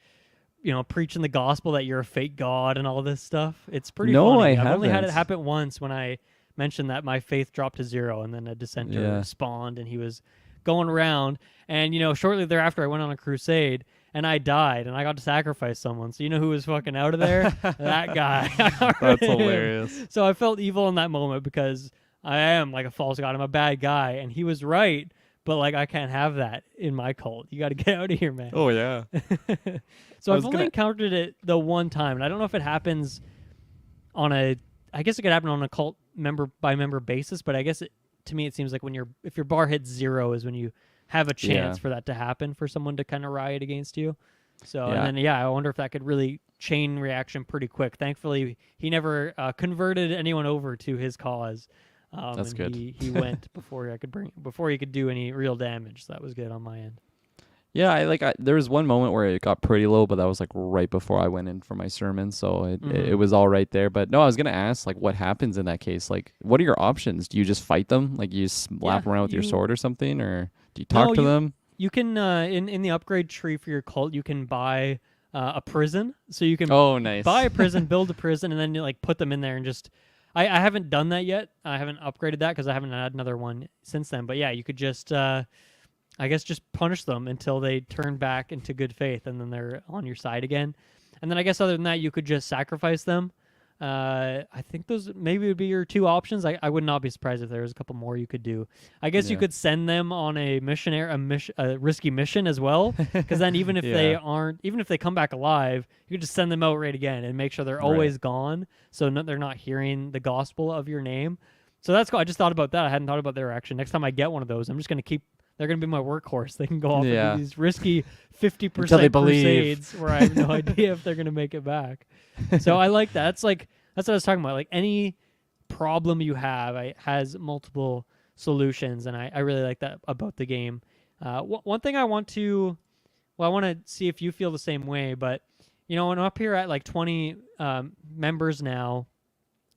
preaching the gospel that you're a fake god and all this stuff. It's pretty funny. I've only had it happen once when I mentioned that my faith dropped to 0, and then a dissenter spawned, and he was going around. And, shortly thereafter, I went on a crusade, and I died, and I got to sacrifice someone. So you know who was fucking out of there? That guy. That's hilarious. So I felt evil in that moment because I am like a false god. I'm a bad guy, and he was right. But like I can't have that in my cult. You got to get out of here, man. Oh yeah. So I've only encountered it the one time, and I don't know if it happens on a. I guess it could happen on a cult member by member basis, but I guess to me it seems like if your bar hits 0 is when you have a chance for that to happen, for someone to kind of riot against you. So and then I wonder if that could really chain reaction pretty quick. Thankfully, he never converted anyone over to his cause. That's good. He went before he could do any real damage. So that was good on my end. Yeah, there was one moment where it got pretty low, but that was like right before I went in for my sermon, so it was all right there. But no, I was gonna ask, like, what happens in that case? Like, what are your options? Do you just fight them? Like, you slap around with your sword or something, or do you talk to them? You can in the upgrade tree for your cult, you can buy a prison. So you can buy a prison, build a prison, and then you like put them in there and just. I haven't done that yet. I haven't upgraded that because I haven't had another one since then. But yeah, you could just, I guess, just punish them until they turn back into good faith, and then they're on your side again. And then I guess other than that, you could just sacrifice them. I think those maybe would be your 2 options. I would not be surprised if there was a couple more you could do. I guess you could send them on a risky mission as well, because then even if they come back alive, you could just send them out right again and make sure they're always gone, so they're not hearing the gospel of your name. So that's cool. I just thought about that. I hadn't thought about their action. Next time I get one of those, I'm just gonna keep. They're gonna be my workhorse. They can go off and do these risky 50% crusades where I have no idea if they're gonna make it back. So I like that. That's what I was talking about. Like any problem you have has multiple solutions, and I really like that about the game. One thing I want to see if you feel the same way, but when I'm up here at like 20 members now,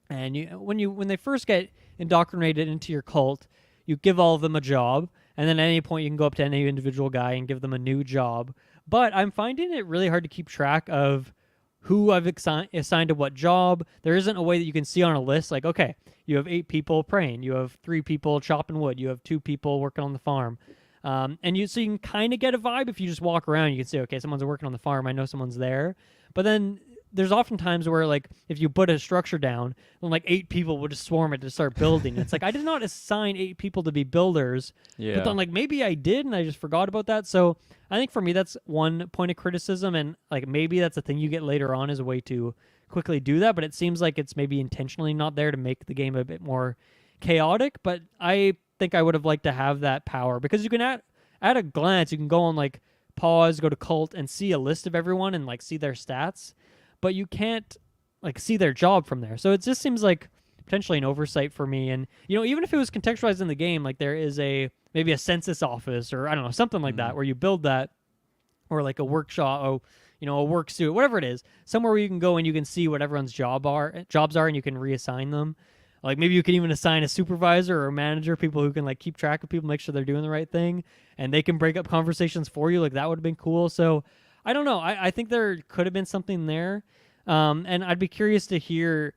and when they first get indoctrinated into your cult, you give all of them a job, and then at any point you can go up to any individual guy and give them a new job. But I'm finding it really hard to keep track of who I've assigned to what job. There isn't a way that you can see on a list, like, okay, you have 8 people praying, you have 3 people chopping wood, you have 2 people working on the farm. So you can kind of get a vibe if you just walk around. You can say, okay, someone's working on the farm, I know someone's there. But then there's often times where, like, if you put a structure down, then like 8 people will just swarm it to start building. It's like, I did not assign 8 people to be builders. But then, like, maybe I did and I just forgot about that. So I think for me, that's one point of criticism. And like, maybe that's a thing you get later on as a way to quickly do that. But it seems like it's maybe intentionally not there to make the game a bit more chaotic. But I think I would have liked to have that power, because you can at a glance, you can go on like pause, go to cult, and see a list of everyone and like see their stats. But you can't like see their job from there. So it just seems like potentially an oversight for me. And even if it was contextualized in the game, like there is maybe a census office, or I don't know, something like that, where you build that, or like a workshop, a work suit, whatever it is, somewhere where you can go and you can see what everyone's jobs are, and you can reassign them. Like maybe you can even assign a supervisor or a manager, people who can like keep track of people, make sure they're doing the right thing, and they can break up conversations for you. Like that would have been cool. So I don't know. I think there could have been something there. And I'd be curious to hear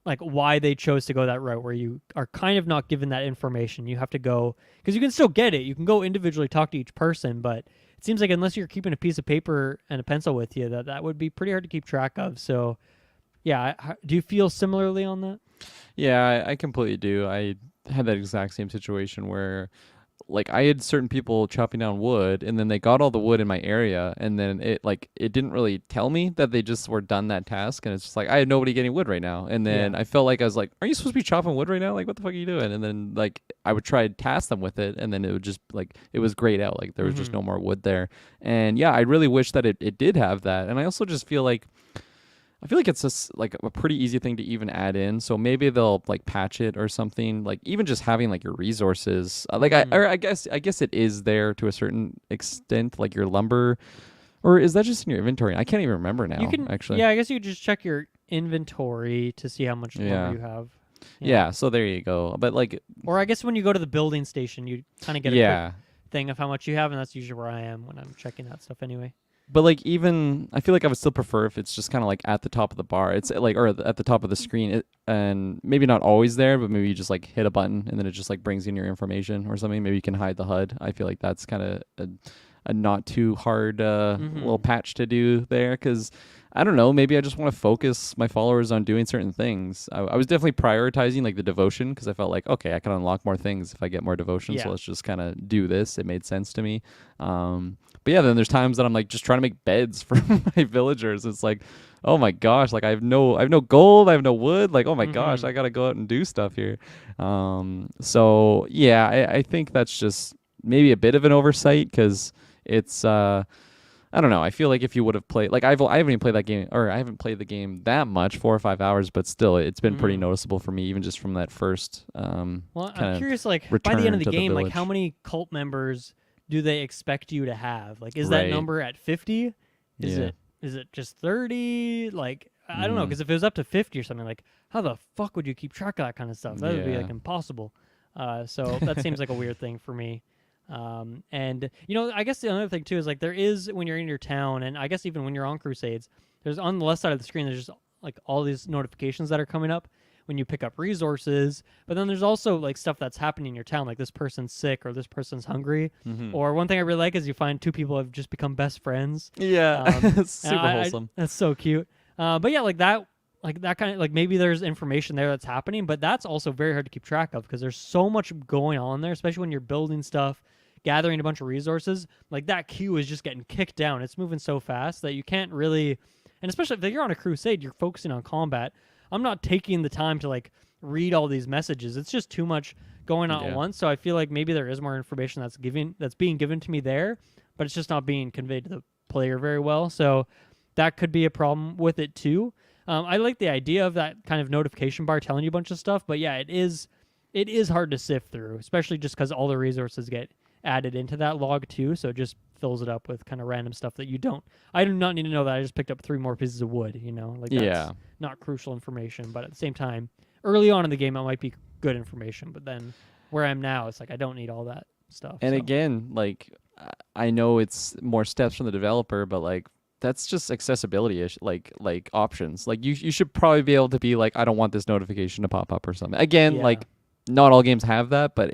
like why they chose to go that route, where you are kind of not given that information. You have to go, because you can still get it. You can go individually talk to each person, but it seems like unless you're keeping a piece of paper and a pencil with you, that would be pretty hard to keep track of. So yeah, do you feel similarly on that? Yeah, I completely do. I had that exact same situation where like I had certain people chopping down wood, and then they got all the wood in my area, and then it didn't really tell me that they just were done that task, and it's just like I had nobody getting wood right now. And then I felt like I was like, are you supposed to be chopping wood right now? Like, what the fuck are you doing? And then like I would try to task them with it, and then it would just like it was grayed out, like there was just no more wood there. And yeah, I really wish that it did have that. And I also just feel like it's just like a pretty easy thing to even add in. So maybe they'll like patch it or something. Like even just having like your resources, I guess it is there to a certain extent, like your lumber, or is that just in your inventory? I can't even remember now. Actually, I guess you could just check your inventory to see how much lumber you have. Yeah. So there you go. But like, or I guess when you go to the building station, you kind of get a quick thing of how much you have, and that's usually where I am when I'm checking that stuff anyway. But like even I feel like I would still prefer if it's just kind of like at the top of the bar. It's like or at the top of the screen, and maybe not always there, but maybe you just like hit a button and then it just like brings in your information or something. Maybe you can hide the HUD. I feel like that's kind of not too hard little patch to do there, because I don't know, maybe I just want to focus my followers on doing certain things. I was definitely prioritizing like the devotion, because I felt like, okay, I can unlock more things if I get more devotion, so let's just kind of do this. It made sense to me. But yeah, then there's times that I'm like just trying to make beds for my villagers. It's like, oh my gosh, like I have no gold, I have no wood. Like, oh my gosh, I gotta go out and do stuff here. So yeah, I think that's just maybe a bit of an oversight, because it's I don't know. I feel like if you would have played, like I haven't even played that game, or I haven't played the game that much, 4 or 5 hours, but still, it's been pretty noticeable for me, even just from that first. Well, I'm curious, like by the end of the game, like how many cult members do they expect you to have? Like, is that number at 50? Is it just 30? Like, I don't know, because if it was up to 50 or something, like how the fuck would you keep track of that kind of stuff? That would be like impossible. So that seems like a weird thing for me. And I guess the other thing too is like there is, when you're in your town, and I guess even when you're on crusades, there's on the left side of the screen, there's just like all these notifications that are coming up when you pick up resources, but then there's also like stuff that's happening in your town, like this person's sick or this person's hungry. Or one thing I really like is you find two people have just become best friends. It's super wholesome. That's so cute. But yeah, like that kind of, like maybe there's information there that's happening, but that's also very hard to keep track of, because there's so much going on there, especially when you're building stuff, gathering a bunch of resources. Like that queue is just getting kicked down. It's moving so fast that you can't really, and especially if you're on a crusade, you're focusing on combat. I'm not taking the time to like read all these messages. It's just too much going on at once. So I feel like maybe there is more information that's being given to me there, but it's just not being conveyed to the player very well. So that could be a problem with it too. I like the idea of that kind of notification bar telling you a bunch of stuff, but yeah, it is hard to sift through, especially just because all the resources get added into that log too, so it just fills it up with kind of random stuff that you don't. I do not need to know that I just picked up 3 more pieces of wood, like that's not crucial information, but at the same time, early on in the game it might be good information, but then where I'm now, it's like I don't need all that stuff. And again, like I know it's more steps from the developer, but like that's just accessibility ish, like options. Like you should probably be able to be like, I don't want this notification to pop up or something. Again, like not all games have that, but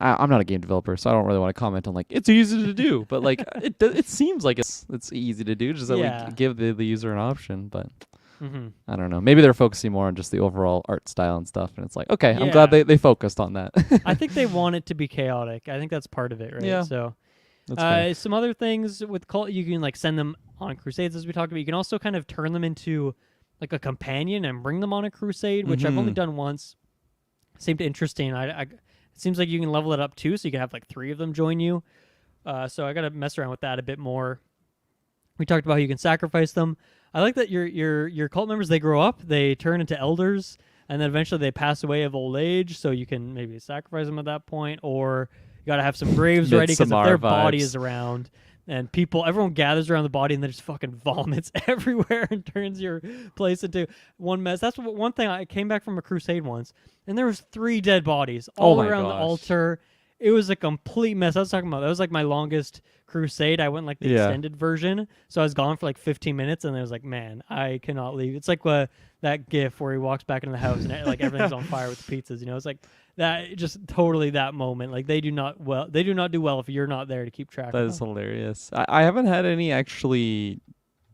I'm not a game developer, so I don't really want to comment on like it's easy to do, but like it seems like it's easy to do, just that we give the user an option. But I don't know. Maybe they're focusing more on just the overall art style and stuff, and it's like, okay, I'm glad they focused on that. I think they want it to be chaotic. I think that's part of it, right? Yeah. So some other things with cult, you can like send them on crusades, as we talked about. You can also kind of turn them into like a companion and bring them on a crusade, which I've only done once. Seemed interesting. It seems like you can level it up too, so you can have like 3 of them join you. So I got to mess around with that a bit more. We talked about how you can sacrifice them. I like that your cult members, they grow up, they turn into elders, and then eventually they pass away of old age, so you can maybe sacrifice them at that point, or you got to have some graves ready, because if their body is around, and everyone gathers around the body and then just fucking vomits everywhere and turns your place into one mess. That's one thing. I came back from a crusade once, and there was 3 dead bodies all around the altar. It was a complete mess. I was talking about that was like my longest crusade. I went like the extended version, so I was gone for like 15 minutes, and I was like, man, I cannot leave. It's like that GIF where he walks back into the house and like everything's on fire with the pizzas. It's like that, just totally that moment. Like they do not do well if you're not there to keep track. That is hilarious. I haven't had any actually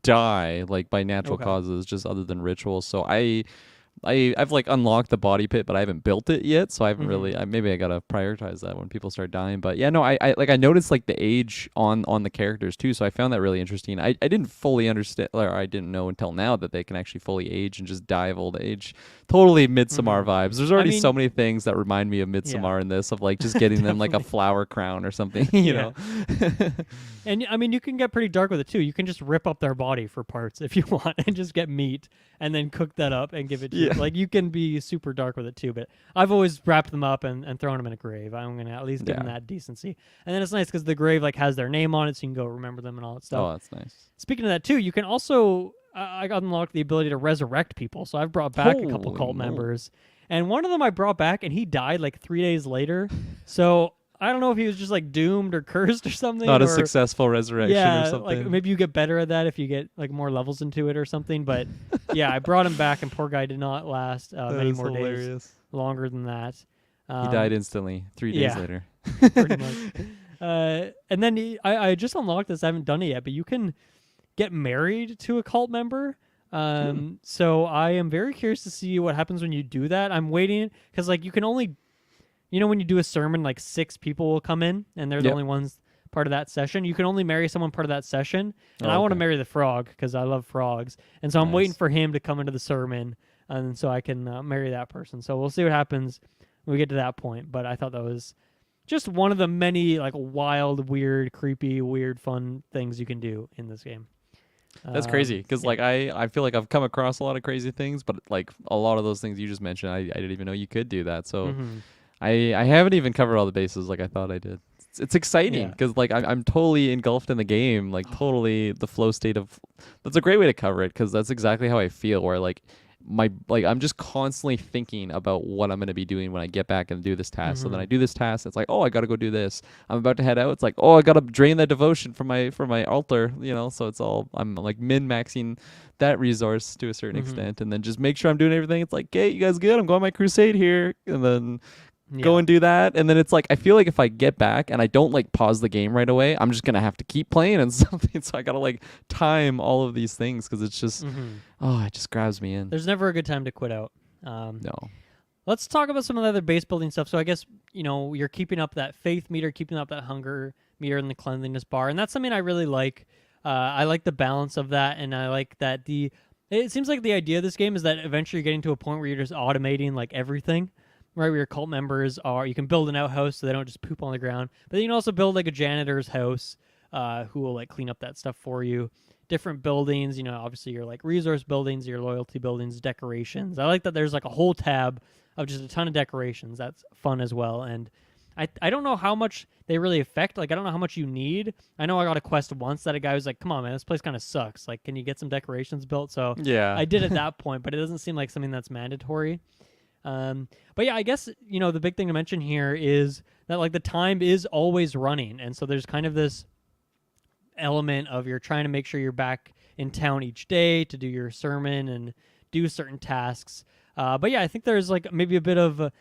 die like by natural causes, just other than rituals. So I've like unlocked the body pit, but I haven't built it yet, so I haven't really. Maybe I gotta prioritize that when people start dying. But yeah, no, I noticed like the age on the characters too, so I found that really interesting. I didn't fully understand, or I didn't know until now that they can actually fully age and just die of old age. Totally Midsommar vibes. There's already so many things that remind me of Midsommar in this, of like just getting them like a flower crown or something, you know. And I mean, you can get pretty dark with it too. You can just rip up their body for parts if you want, and just get meat and then cook that up and give it to you. Like you can be super dark with it too, but I've always wrapped them up and thrown them in a grave. I'm gonna at least give them that decency. And then it's nice because the grave like has their name on it, so you can go remember them and all that stuff. Oh, that's nice. Speaking of that too, you can also I got unlocked the ability to resurrect people. So I've brought back a couple cult members, and one of them I brought back, and he died like 3 days later. So I don't know if he was just like doomed or cursed or something. Not a successful resurrection or something. Like maybe you get better at that if you get like more levels into it or something. But yeah, I brought him back, and poor guy did not last many more days longer than that. He died instantly 3 days later. Pretty much. And then I just unlocked this. I haven't done it yet, but you can get married to a cult member. So I am very curious to see what happens when you do that. I'm waiting because like you can only, when you do a sermon, like 6 people will come in, and they're the only ones part of that session. You can only marry someone part of that session, and I want to marry the frog because I love frogs, and so I'm waiting for him to come into the sermon, and so I can marry that person. So we'll see what happens when we get to that point. But I thought that was just one of the many like wild, weird, creepy, weird, fun things you can do in this game. That's crazy because like I feel like I've come across a lot of crazy things, but like a lot of those things you just mentioned, I didn't even know you could do that. So I haven't even covered all the bases like I thought I did. It's exciting because like I'm totally engulfed in the game, like totally the flow state of. That's a great way to cover it because that's exactly how I feel. Where like I'm just constantly thinking about what I'm going to be doing when I get back and do this task. So then I do this task. It's like, oh, I got to go do this. I'm about to head out. It's like, oh, I got to drain that devotion from my altar, so it's all, I'm like min-maxing that resource to a certain extent. And then just make sure I'm doing everything. It's like, hey, you guys good? I'm going on my crusade here. And then go and do that. And then it's like, I feel like if I get back and I don't like pause the game right away, I'm just going to have to keep playing and something. So I got to like time all of these things because it's just, it just grabs me in. There's never a good time to quit out. No. Let's talk about some of the other base building stuff. So I guess, you're keeping up that faith meter, keeping up that hunger meter and the cleanliness bar. And that's something I really like. I like the balance of that. And I like that it seems like the idea of this game is that eventually you're getting to a point where you're just automating like everything. Right, where your cult members are, you can build an outhouse so they don't just poop on the ground. But then you can also build like a janitor's house who will like clean up that stuff for you. Different buildings, obviously your like resource buildings, your loyalty buildings, decorations. I like that there's like a whole tab of just a ton of decorations. That's fun as well. And I don't know how much they really affect. Like, I don't know how much you need. I know I got a quest once that a guy was like, come on, man, this place kind of sucks. Like, can you get some decorations built? So yeah, I did at that point, but it doesn't seem like something that's mandatory. But yeah, I guess, the big thing to mention here is that like the time is always running. And so there's kind of this element of you're trying to make sure you're back in town each day to do your sermon and do certain tasks. But yeah, I think there's like maybe a bit of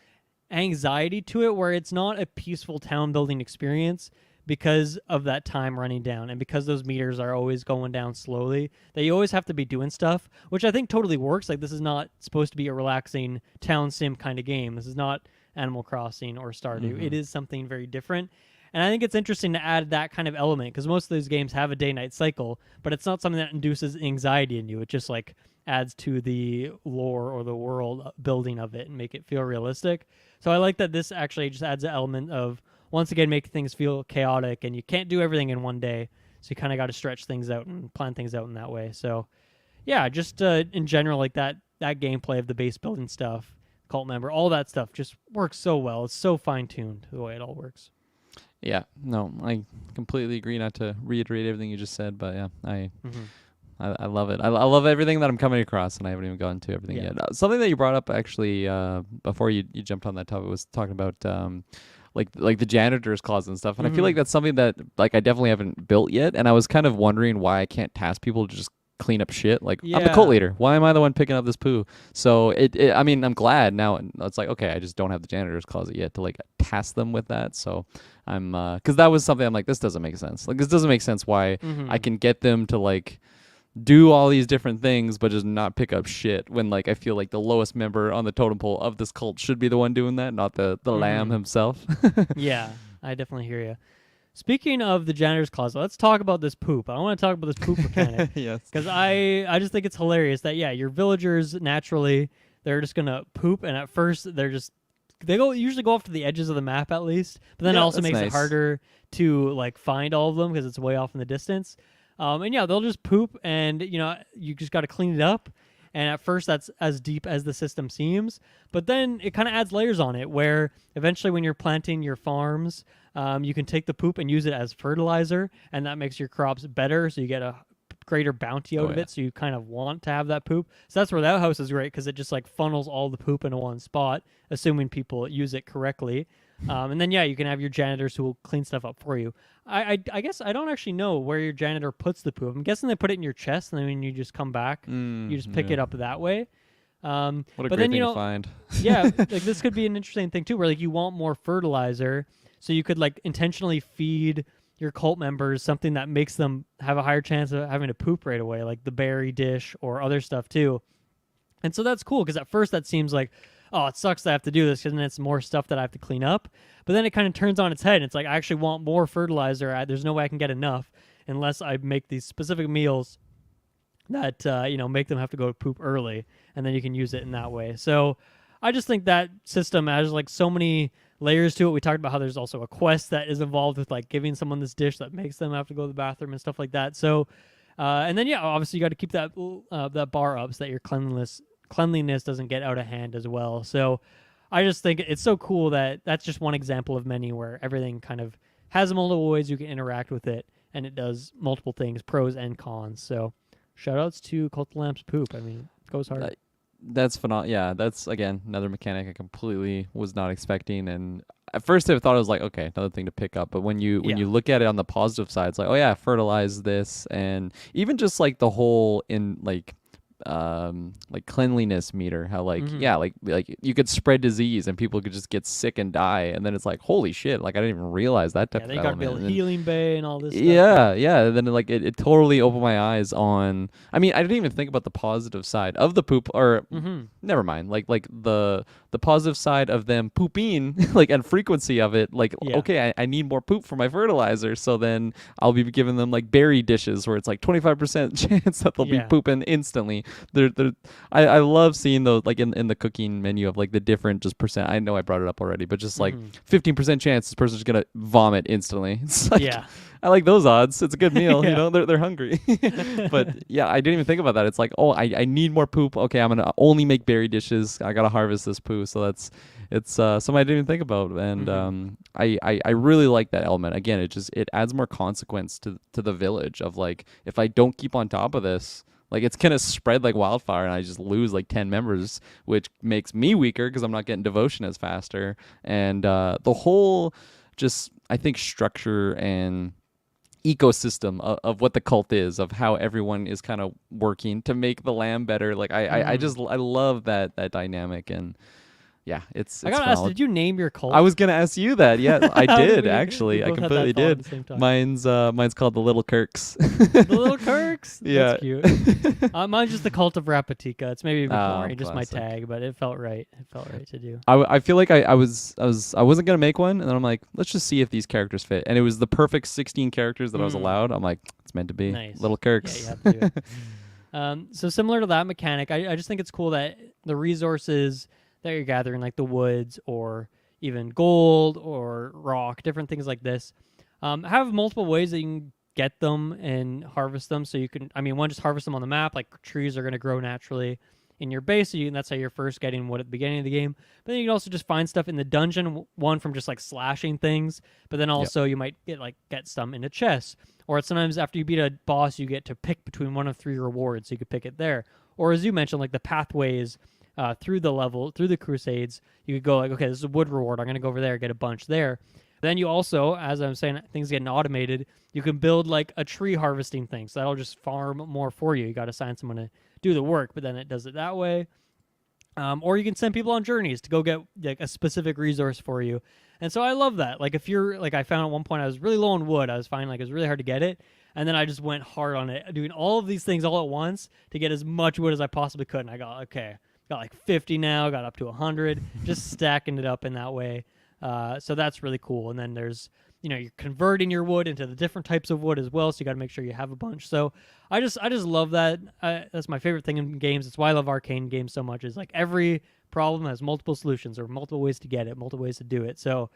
anxiety to it where it's not a peaceful town building experience because of that time running down and because those meters are always going down slowly, that you always have to be doing stuff, which I think totally works. Like, this is not supposed to be a relaxing town sim kind of game. This is not Animal Crossing or Stardew. It is something very different. And I think it's interesting to add that kind of element because most of those games have a day-night cycle, but it's not something that induces anxiety in you. It just like adds to the lore or the world building of it and make it feel realistic. So I like that this actually just adds an element of, once again, make things feel chaotic, and you can't do everything in one day, so you kind of got to stretch things out and plan things out in that way. So, yeah, just in general, like that gameplay of the base building stuff, cult member, all that stuff just works so well. It's so fine-tuned the way it all works. Yeah, no, I completely agree. Not to reiterate everything you just said, but yeah, I love it. I love everything that I'm coming across, and I haven't even gotten to everything yet. Something that you brought up actually before you jumped on that topic was talking about like the janitor's closet and stuff. And I feel like that's something that like I definitely haven't built yet. And I was kind of wondering why I can't task people to just clean up shit. Like, I'm the cult leader. Why am I the one picking up this poo? So I mean, I'm glad now. It's like, okay, I just don't have the janitor's closet yet to like task them with that. So I'm because that was something I'm like, this doesn't make sense. Like, this doesn't make sense why I can get them to like do all these different things but just not pick up shit when like I feel like the lowest member on the totem pole of this cult should be the one doing that, not the lamb himself. Yeah, I definitely hear you. Speaking of the janitor's closet, let's talk about this poop. I want to talk about this poop mechanic. Yes. Because I just think it's hilarious that, your villagers, naturally, they're just going to poop, and at first, they usually go off to the edges of the map at least, but then it also makes it harder to like find all of them because it's way off in the distance. And they'll just poop, and you just got to clean it up. And at first, that's as deep as the system seems. But then it kind of adds layers on it, where eventually, when you're planting your farms, you can take the poop and use it as fertilizer, and that makes your crops better. So you get a greater bounty out of it. So you kind of want to have that poop. So that's where that house is great, because it just like funnels all the poop into one spot, assuming people use it correctly. And then you can have your janitors who will clean stuff up for you. I guess I don't actually know where your janitor puts the poop. I'm guessing they put it in your chest, and then when you just come back, you just pick it up that way. What a great thing to find. Yeah, like this could be an interesting thing too, where like you want more fertilizer, So you could like intentionally feed your cult members something that makes them have a higher chance of having to poop right away, like the berry dish or other stuff too. And so that's cool because at first that seems like, oh, it sucks that I have to do this because then it's more stuff that I have to clean up. But then it kind of turns on its head. And it's like, I actually want more fertilizer. There's no way I can get enough unless I make these specific meals that, make them have to go poop early. And then you can use it in that way. So I just think that system has like so many layers to it. We talked about how there's also a quest that is involved with like giving someone this dish that makes them have to go to the bathroom and stuff like that. So, and then, obviously you got to keep that bar up so that your cleanliness doesn't get out of hand as well. So I just think it's so cool that that's just one example of many where everything kind of has multiple ways you can interact with it, and it does multiple things, pros and cons. So shout outs to Cult of the Lamp's poop. I mean, it goes hard. That's phenomenal. Yeah, that's, again, another mechanic I completely was not expecting. And at first I thought it was like, okay, another thing to pick up. But when you look at it on the positive side, it's like, oh yeah, fertilize this. And even just like the whole like cleanliness meter, how like like you could spread disease and people could just get sick and die, and then it's like, holy shit, like I didn't even realize that type of they got to build healing bay and all this stuff. And then like it totally opened my eyes on, I mean, I didn't even think about the positive side of the poop, or never mind, like the positive side of them pooping, like, and frequency of it, like, okay, I need more poop for my fertilizer, so then I'll be giving them like berry dishes where it's like 25% chance that they'll be pooping instantly. I love seeing those, like in the cooking menu of like the different just percent. I know I brought it up already, but just like 15% chance this person's gonna vomit instantly. It's like, I like those odds. It's a good meal. You know, they're hungry. But yeah, I didn't even think about that. It's like, oh, I need more poop. Okay, I'm gonna only make berry dishes. I gotta harvest this poo. So it's something I didn't even think about. And I really like that element. Again, it adds more consequence to the village of like, if I don't keep on top of this, like it's gonna spread like wildfire, and I just lose like 10 members, which makes me weaker because I'm not getting devotion as faster. And the whole, just, I think, structure and ecosystem of what the cult is, of how everyone is kind of working to make the land better. Like I love that dynamic. And yeah, it's I gotta ask, did you name your cult? I was gonna ask you that. Yeah, I did actually. I completely did. Mine's called the Little Kirks. The Little Kirks. Yeah, that's cute. Mine's just the Cult of Rapatika. It's maybe a bit boring, just my tag, but it felt right. It felt right to do. I feel like I wasn't gonna make one, and then I'm like, let's just see if these characters fit, and it was the perfect 16 characters that I was allowed. I'm like, it's meant to be. Nice. Little Kirks. Yeah, you have to do it. So similar to that mechanic, I just think it's cool that the resources that you're gathering, like the woods or even gold or rock, different things like this, have multiple ways that you can get them and harvest them. So you can, one, just harvest them on the map, like trees are going to grow naturally in your base, so that's how you're first getting wood at the beginning of the game. But then you can also just find stuff in the dungeon, one from just like slashing things, but then also you might get some in a chest, or sometimes after you beat a boss, you get to pick between one of 3 rewards, so you could pick it there. Or as you mentioned, like the pathways through the level, through the Crusades, you could go like, okay, this is a wood reward, I'm going to go over there, get a bunch there. Then you also, as I'm saying, things getting automated, you can build like a tree harvesting thing, so that'll just farm more for you. You got to assign someone to do the work, but then it does it that way. Or you can send people on journeys to go get like a specific resource for you. And so I love that. Like if you're, like I found at one point I was really low on wood, I was finding like it was really hard to get it. And then I just went hard on it, doing all of these things all at once to get as much wood as I possibly could. And I got like 50 now, got up to 100, just stacking it up in that way. So that's really cool. And then there's, you're converting your wood into the different types of wood as well. So you got to make sure you have a bunch. So I just love that. That's my favorite thing in games. It's why I love arcane games so much, is like every problem has multiple solutions or multiple ways to get it, multiple ways to do it. So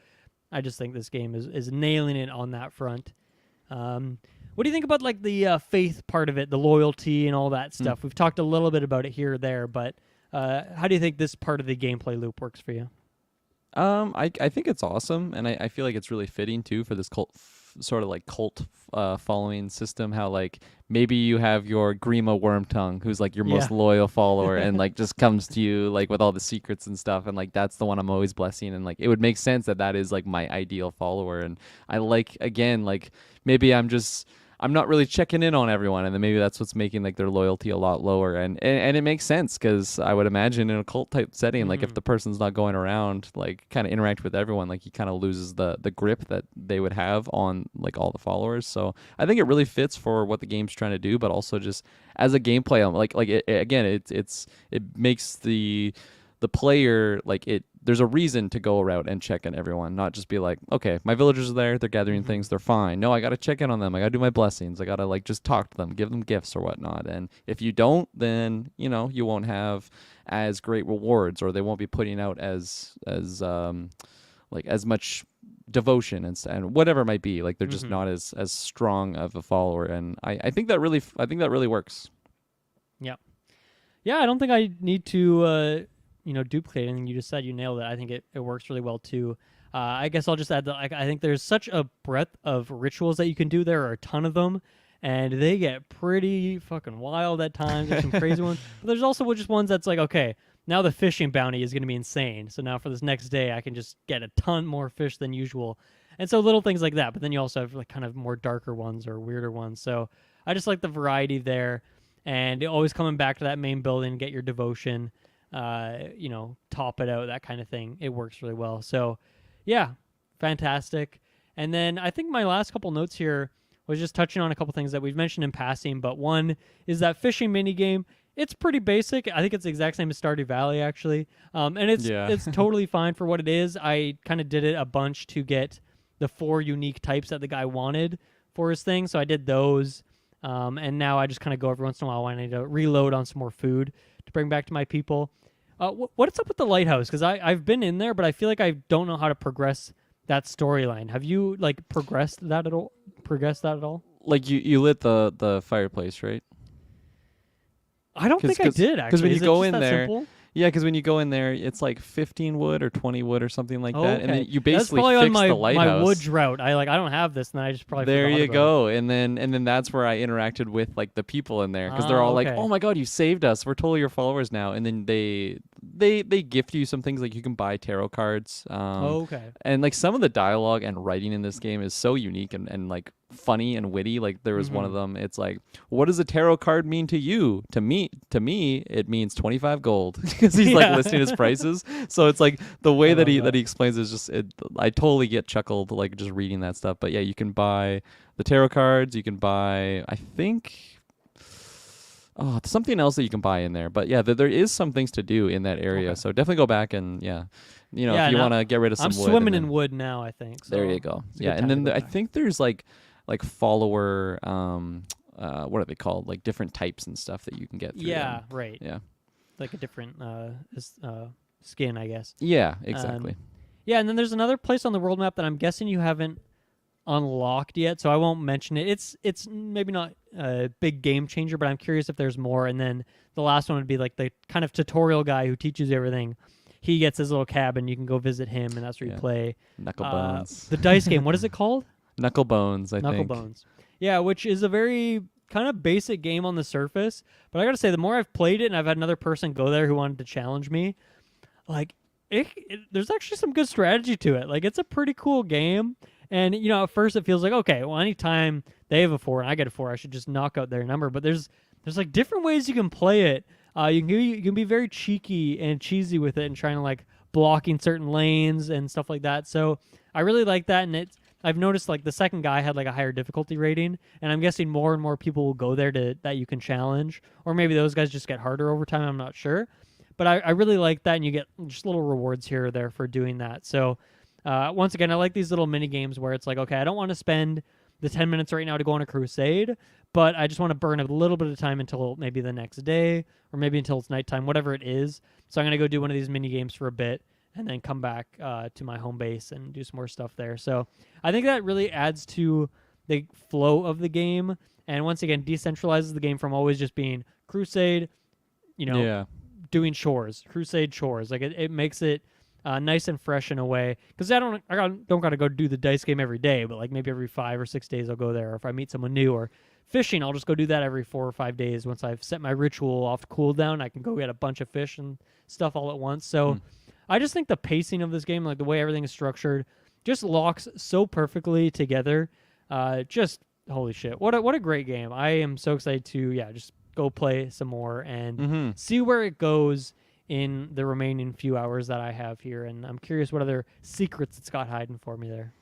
I just think this game is nailing it on that front. What do you think about like the faith part of it, the loyalty and all that stuff? We've talked a little bit about it here or there, but how do you think this part of the gameplay loop works for you? I think it's awesome, and I feel like it's really fitting too for this cult following system. How like maybe you have your Grima Wormtongue, who's like your most loyal follower, and like just comes to you like with all the secrets and stuff, and like that's the one I'm always blessing, and like it would make sense that is like my ideal follower. And I like, again, like maybe I'm just I'm not really checking in on everyone, and then maybe that's what's making like their loyalty a lot lower. And it makes sense, because I would imagine in a cult type setting, like if the person's not going around like kind of interact with everyone, like he kind of loses the grip that they would have on like all the followers. So I think it really fits for what the game's trying to do, but also just as a gameplay, it makes the player like it. There's a reason to go around and check in everyone, not just be like, okay, my villagers are there, they're gathering things, they're fine. No, I got to check in on them. I got to do my blessings. I got to like just talk to them, give them gifts or whatnot. And if you don't, then, you know, you won't have as great rewards, or they won't be putting out as much devotion and whatever it might be. Like they're just not as strong of a follower. And I think that really works. Yeah. Yeah, I don't think I need to duplicate anything you just said. You nailed it. I think it works really well too. I guess I'll just add that I think there's such a breadth of rituals that you can do. There are a ton of them, and they get pretty fucking wild at times. There's some crazy ones, but there's also just ones that's like, okay, now the fishing bounty is going to be insane. So now for this next day, I can just get a ton more fish than usual. And so little things like that. But then you also have like kind of more darker ones or weirder ones. So I just like the variety there, and always coming back to that main building, get your devotion. Top it out, that kind of thing. It works really well. So yeah, fantastic. And then I think my last couple notes here was just touching on a couple things that we've mentioned in passing, but one is that fishing mini game. It's pretty basic. I think it's the exact same as Stardew Valley, actually. And it's totally fine for what it is. I kind of did it a bunch to get the 4 unique types that the guy wanted for his thing, so I did those. And now I just kind of go every once in a while when I need to reload on some more food to bring back to my people. What's up with the lighthouse? Because I've been in there, but I feel like I don't know how to progress that storyline. Have you like progressed that at all? Like you lit the fireplace, right? I don't think I did, actually. Because when you go in there, simple? Yeah, because when you go in there, it's like 15 wood or 20 wood or something like that, Okay. and then you basically that's fix on the lighthouse. my wood drought. I don't have this, and I just probably there forgot you about go, it. and then that's where I interacted with like the people in there, because they're all like, "Oh my god, you saved us! We're totally your followers now." And then they gift you some things, like you can buy tarot cards. Okay. And like some of the dialogue and writing in this game is so unique and like funny and witty. Like there was one of them. It's like, what does a tarot card mean to you? To me, it means 25 gold, because he's like listing his prices. So it's like the way that he explains it is just I totally get chuckled like just reading that stuff. But yeah, you can buy the tarot cards. You can buy, I think, something else that you can buy in there. But yeah, there is some things to do in that area. So definitely go back and if you want to get rid of some wood. I'm swimming in wood now, I think. So there you go. Yeah, and then I think there's like follower what are they called, like different types and stuff that you can get through them. Right. Yeah, like a different skin, I guess. Yeah, exactly. And then there's another place on the world map that I'm guessing you haven't unlocked yet, so I won't mention it. It's maybe not a big game changer, but I'm curious if there's more. And then the last one would be like the kind of tutorial guy who teaches you everything. He gets his little cabin, you can go visit him, and that's where you play Knucklebones. The dice game. What is it called? Knucklebones, I think. Knucklebones. Yeah, which is a very kind of basic game on the surface. But I got to say, the more I've played it, and I've had another person go there who wanted to challenge me, like, there's actually some good strategy to it. Like, it's a pretty cool game. And, at first it feels like, okay, well, anytime they have a 4 and I get a 4, I should just knock out their number. But there's like different ways you can play it. You can be very cheeky and cheesy with it and trying to like blocking certain lanes and stuff like that. So I really like that. And I've noticed like the second guy had like a higher difficulty rating, and I'm guessing more and more people will go there that you can challenge, or maybe those guys just get harder over time. I'm not sure, but I really like that, and you get just little rewards here or there for doing that. So once again, I like these little mini games where it's like, okay, I don't want to spend the 10 minutes right now to go on a crusade, but I just want to burn a little bit of time until maybe the next day, or maybe until it's nighttime, whatever it is. So I'm going to go do one of these mini games for a bit and then come back to my home base and do some more stuff there. So I think that really adds to the flow of the game, and once again, decentralizes the game from always just being crusade, doing chores, crusade chores. Like it makes it nice and fresh in a way, because I don't got to go do the dice game every day, but like maybe every 5 or 6 days I'll go there. Or if I meet someone new, or fishing, I'll just go do that every 4 or 5 days. Once I've set my ritual off cooldown, I can go get a bunch of fish and stuff all at once. So I just think the pacing of this game, like the way everything is structured, just locks so perfectly together. Just holy shit, what a great game. I am so excited to just go play some more and see where it goes in the remaining few hours that I have here, and I'm curious what other secrets it's got hiding for me there.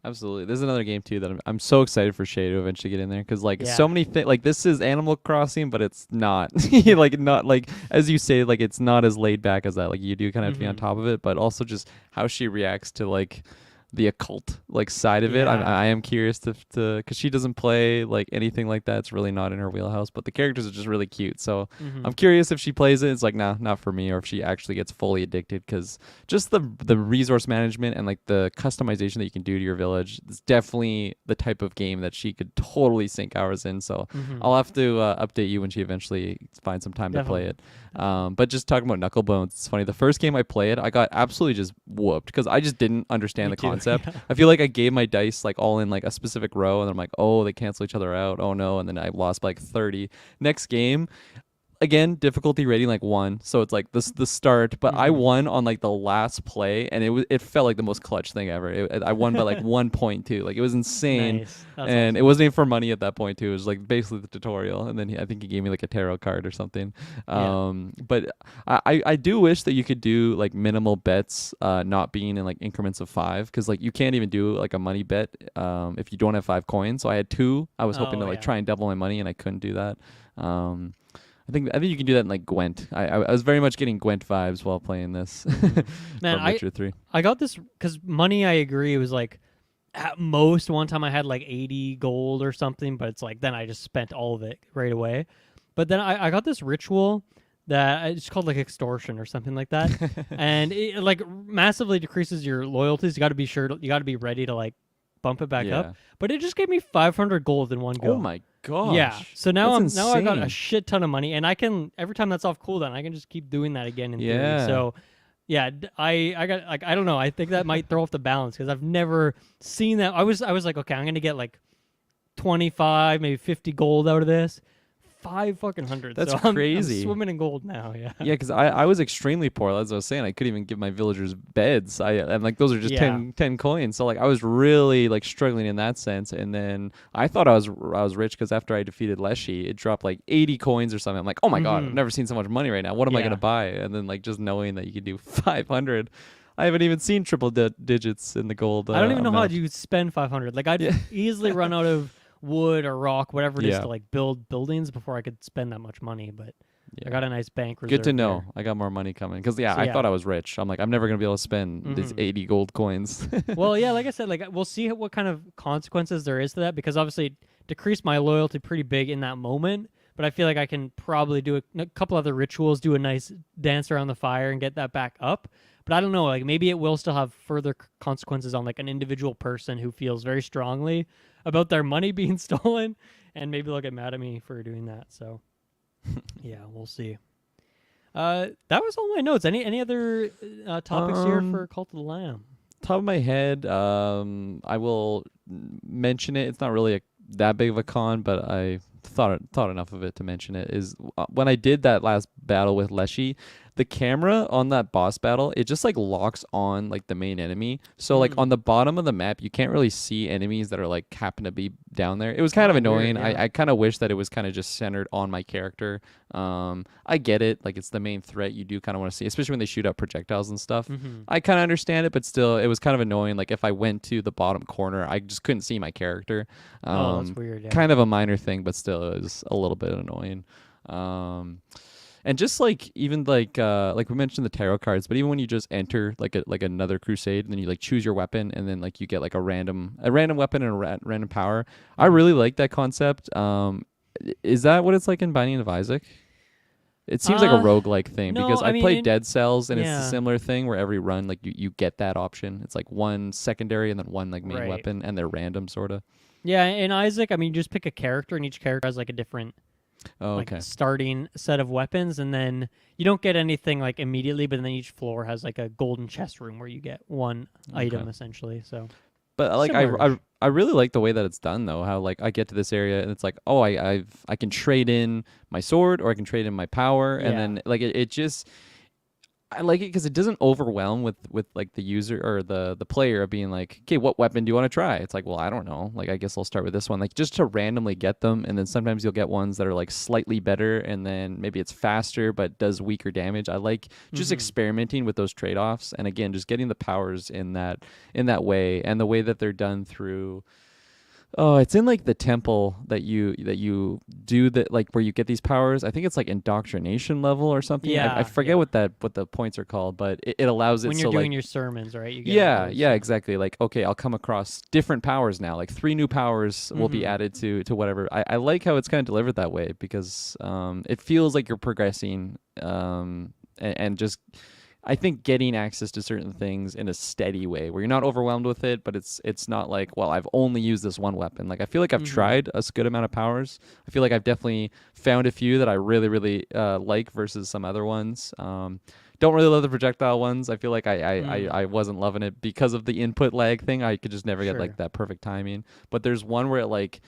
Absolutely. There's another game too that I'm so excited for Shay to eventually get in there, because like so many things, like this is Animal Crossing, but it's not like not like, as you say, like it's not as laid back as that. Like you do kind of have to be on top of it, but also just how she reacts to like the occult like side of it. I am curious to because she doesn't play like anything like that. It's really not in her wheelhouse, but the characters are just really cute. So I'm curious if she plays it. It's like, nah, not for me, or if she actually gets fully addicted, because just the resource management and like the customization that you can do to your village is definitely the type of game that she could totally sink hours in. So I'll have to update you when she eventually finds some time to play it. But just talking about Knucklebones, it's funny. The first game I played, I got absolutely just whooped because I just didn't understand the concept. I feel like I gave my dice like all in like a specific row, and I'm like, oh, they cancel each other out. Oh no, and then I lost by like 30. Next game, again, difficulty rating like 1, so it's like the start, but I won on like the last play, and it felt like the most clutch thing ever. I won by like 1 point too. Like it was insane. Nice. And awesome. it wasn't even for money at that point too. It was like basically the tutorial, and then I think he gave me like a tarot card or something. But I do wish that you could do like minimal bets, not being in like increments of 5, because like you can't even do like a money bet if you don't have 5 coins. So I had 2. I was hoping to like try and double my money, and I couldn't do that. I think you can do that in like Gwent. I was very much getting Gwent vibes while playing this. Man, Witcher 3. I got this because money, I agree, it was like at most one time I had like 80 gold or something, but it's like then I just spent all of it right away. But then I got this ritual that it's called like extortion or something like that, and it like massively decreases your loyalties. You got to be you got to be ready to like bump it back up. But it just gave me 500 gold in one go. Oh my gosh. Yeah. So now I got a insane. shit ton of money, and I can every time that's off cooldown, I can just keep doing that again in theory. So yeah, I got like I don't know. I think that might throw off the balance because I've never seen that. I was like, okay, I'm gonna get like 25, maybe 50 gold out of this. 500. That's so crazy. I'm swimming in gold now. Yeah. Yeah, because I was extremely poor. As I was saying, I couldn't even give my villagers beds. And like those are just 10 coins. So like I was really like struggling in that sense. And then I thought I was rich because after I defeated Leshy, it dropped like 80 coins or something. I'm like, oh my god, I've never seen so much money right now. What am I gonna buy? And then like just knowing that you could do 500. I haven't even seen triple digits in the gold. I don't even know how you spend 500. Like I'd easily run out of wood or rock, whatever it is, to like build buildings before I could spend that much money. But I got a nice bank reserve. Good to know. There. I got more money coming because I thought I was rich. I'm like, I'm never gonna be able to spend these 80 gold coins. Well, yeah, like I said, like we'll see what kind of consequences there is to that, because obviously it decreased my loyalty pretty big in that moment. But I feel like I can probably do a couple other rituals, do a nice dance around the fire, and get that back up. But I don't know, like maybe it will still have further consequences on like an individual person who feels very strongly about their money being stolen, and maybe they'll get mad at me for doing that. So yeah, we'll see. That was all my notes. Any other topics here for Cult of the Lamb? Top of my head, I will mention it. It's not really that big of a con, but I thought enough of it to mention it. Is when I did that last battle with Leshy, the camera on that boss battle, it just like locks on like the main enemy. So like on the bottom of the map, you can't really see enemies that are like happen to be down there. It was kind of annoying. Weird, yeah. I kind of wish that it was kind of just centered on my character. I get it. Like it's the main threat you do kind of want to see, especially when they shoot out projectiles and stuff. I kind of understand it, but still it was kind of annoying. Like if I went to the bottom corner, I just couldn't see my character. That's weird. Yeah. Kind of a minor thing, but still it was a little bit annoying. And just like even like we mentioned the tarot cards, but even when you just enter like another crusade, and then you like choose your weapon, and then like you get like a random weapon and a random power. I really like that concept. Is that what it's like in Binding of Isaac? It seems like a roguelike thing, because I played Dead Cells, and it's a similar thing where every run like you get that option. It's like one secondary and then one like main weapon, and they're random sort of. Yeah, in Isaac, I mean, you just pick a character, and each character has like a different starting set of weapons, and then you don't get anything like immediately, but then each floor has like a golden chest room where you get one item essentially. So, but like I really like the way that it's done though. How like I get to this area and it's like, oh, I can trade in my sword, or I can trade in my power, and then like it just. I like it because it doesn't overwhelm with like the user or the player of being like, okay, what weapon do you want to try? It's like, well, I don't know. Like, I guess I'll start with this one. Like, just to randomly get them, and then sometimes you'll get ones that are like slightly better, and then maybe it's faster but does weaker damage. I like just experimenting with those trade offs, and again, just getting the powers in that way, and the way that they're done through. Oh, it's in like the temple that you do that, like where you get these powers. I think it's like indoctrination level or something. I forget what the points are called, but it allows it when so you're doing like your sermons, right? You get yeah, exactly. Like, okay, I'll come across different powers now. Like 3 new powers will be added to whatever. I like how it's kind of delivered that way because it feels like you're progressing and just I think getting access to certain things in a steady way where you're not overwhelmed with it, but it's not like, well, I've only used this one weapon. Like I feel like I've tried a good amount of powers. I feel like I've definitely found a few that I really, really like versus some other ones. Don't really love the projectile ones. I feel like I wasn't loving it because of the input lag thing. I could just never get like that perfect timing. But there's one where it like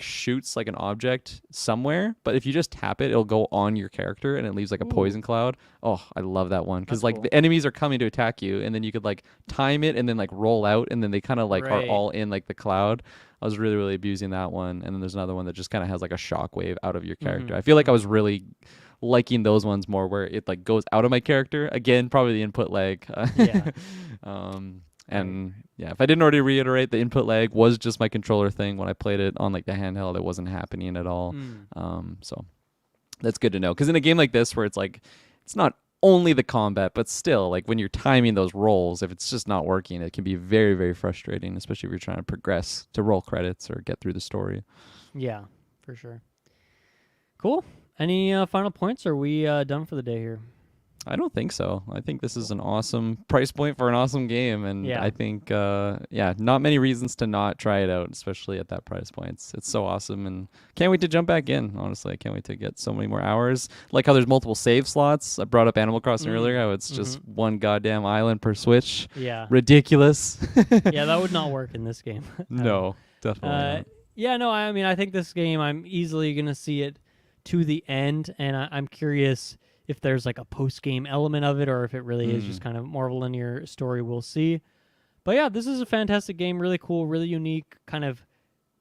shoots like an object somewhere, but if you just tap it, it'll go on your character and it leaves like a poison cloud. Oh, I love that one because like the enemies are coming to attack you, and then you could like time it and then like roll out, and then they kind of like are all in like the cloud. I was really, really abusing that one, and then there's another one that just kind of has like a shockwave out of your character. I feel like I was really liking those ones more where it like goes out of my character. Again, probably the input lag. And yeah, if I didn't already reiterate, the input lag was just my controller thing. When I played it on like the handheld, it wasn't happening at all. So that's good to know. Because in a game like this, where it's like, it's not only the combat, but still, like when you're timing those rolls, if it's just not working, it can be very, very frustrating, especially if you're trying to progress to roll credits or get through the story. Yeah, for sure. Cool. Any final points? Or are we done for the day here? I don't think so. I think this is an awesome price point for an awesome game, and I think, not many reasons to not try it out, especially at that price point. It's so awesome, and can't wait to jump back in. Honestly, I can't wait to get so many more hours. Like how there's multiple save slots. I brought up Animal Crossing earlier. How it's just one goddamn island per Switch. Yeah, ridiculous. Yeah, that would not work in this game. No, definitely not. Yeah, no. I mean, I think this game, I'm easily gonna see it to the end, and I'm curious if there's like a post-game element of it or if it really is just kind of more of a linear story. We'll see. But yeah, this is a fantastic game, really cool, really unique, kind of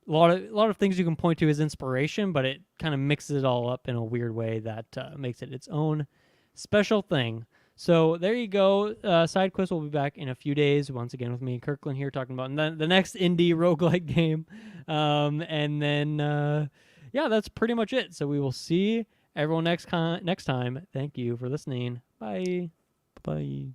a lot of things you can point to as inspiration, but it kind of mixes it all up in a weird way that makes it its own special thing. So there you go. Sidequest will be back in a few days, once again with me and Kirklin here talking about the next indie roguelike game. And then, that's pretty much it. So we will see everyone next time. Thank you for listening. Bye. Bye.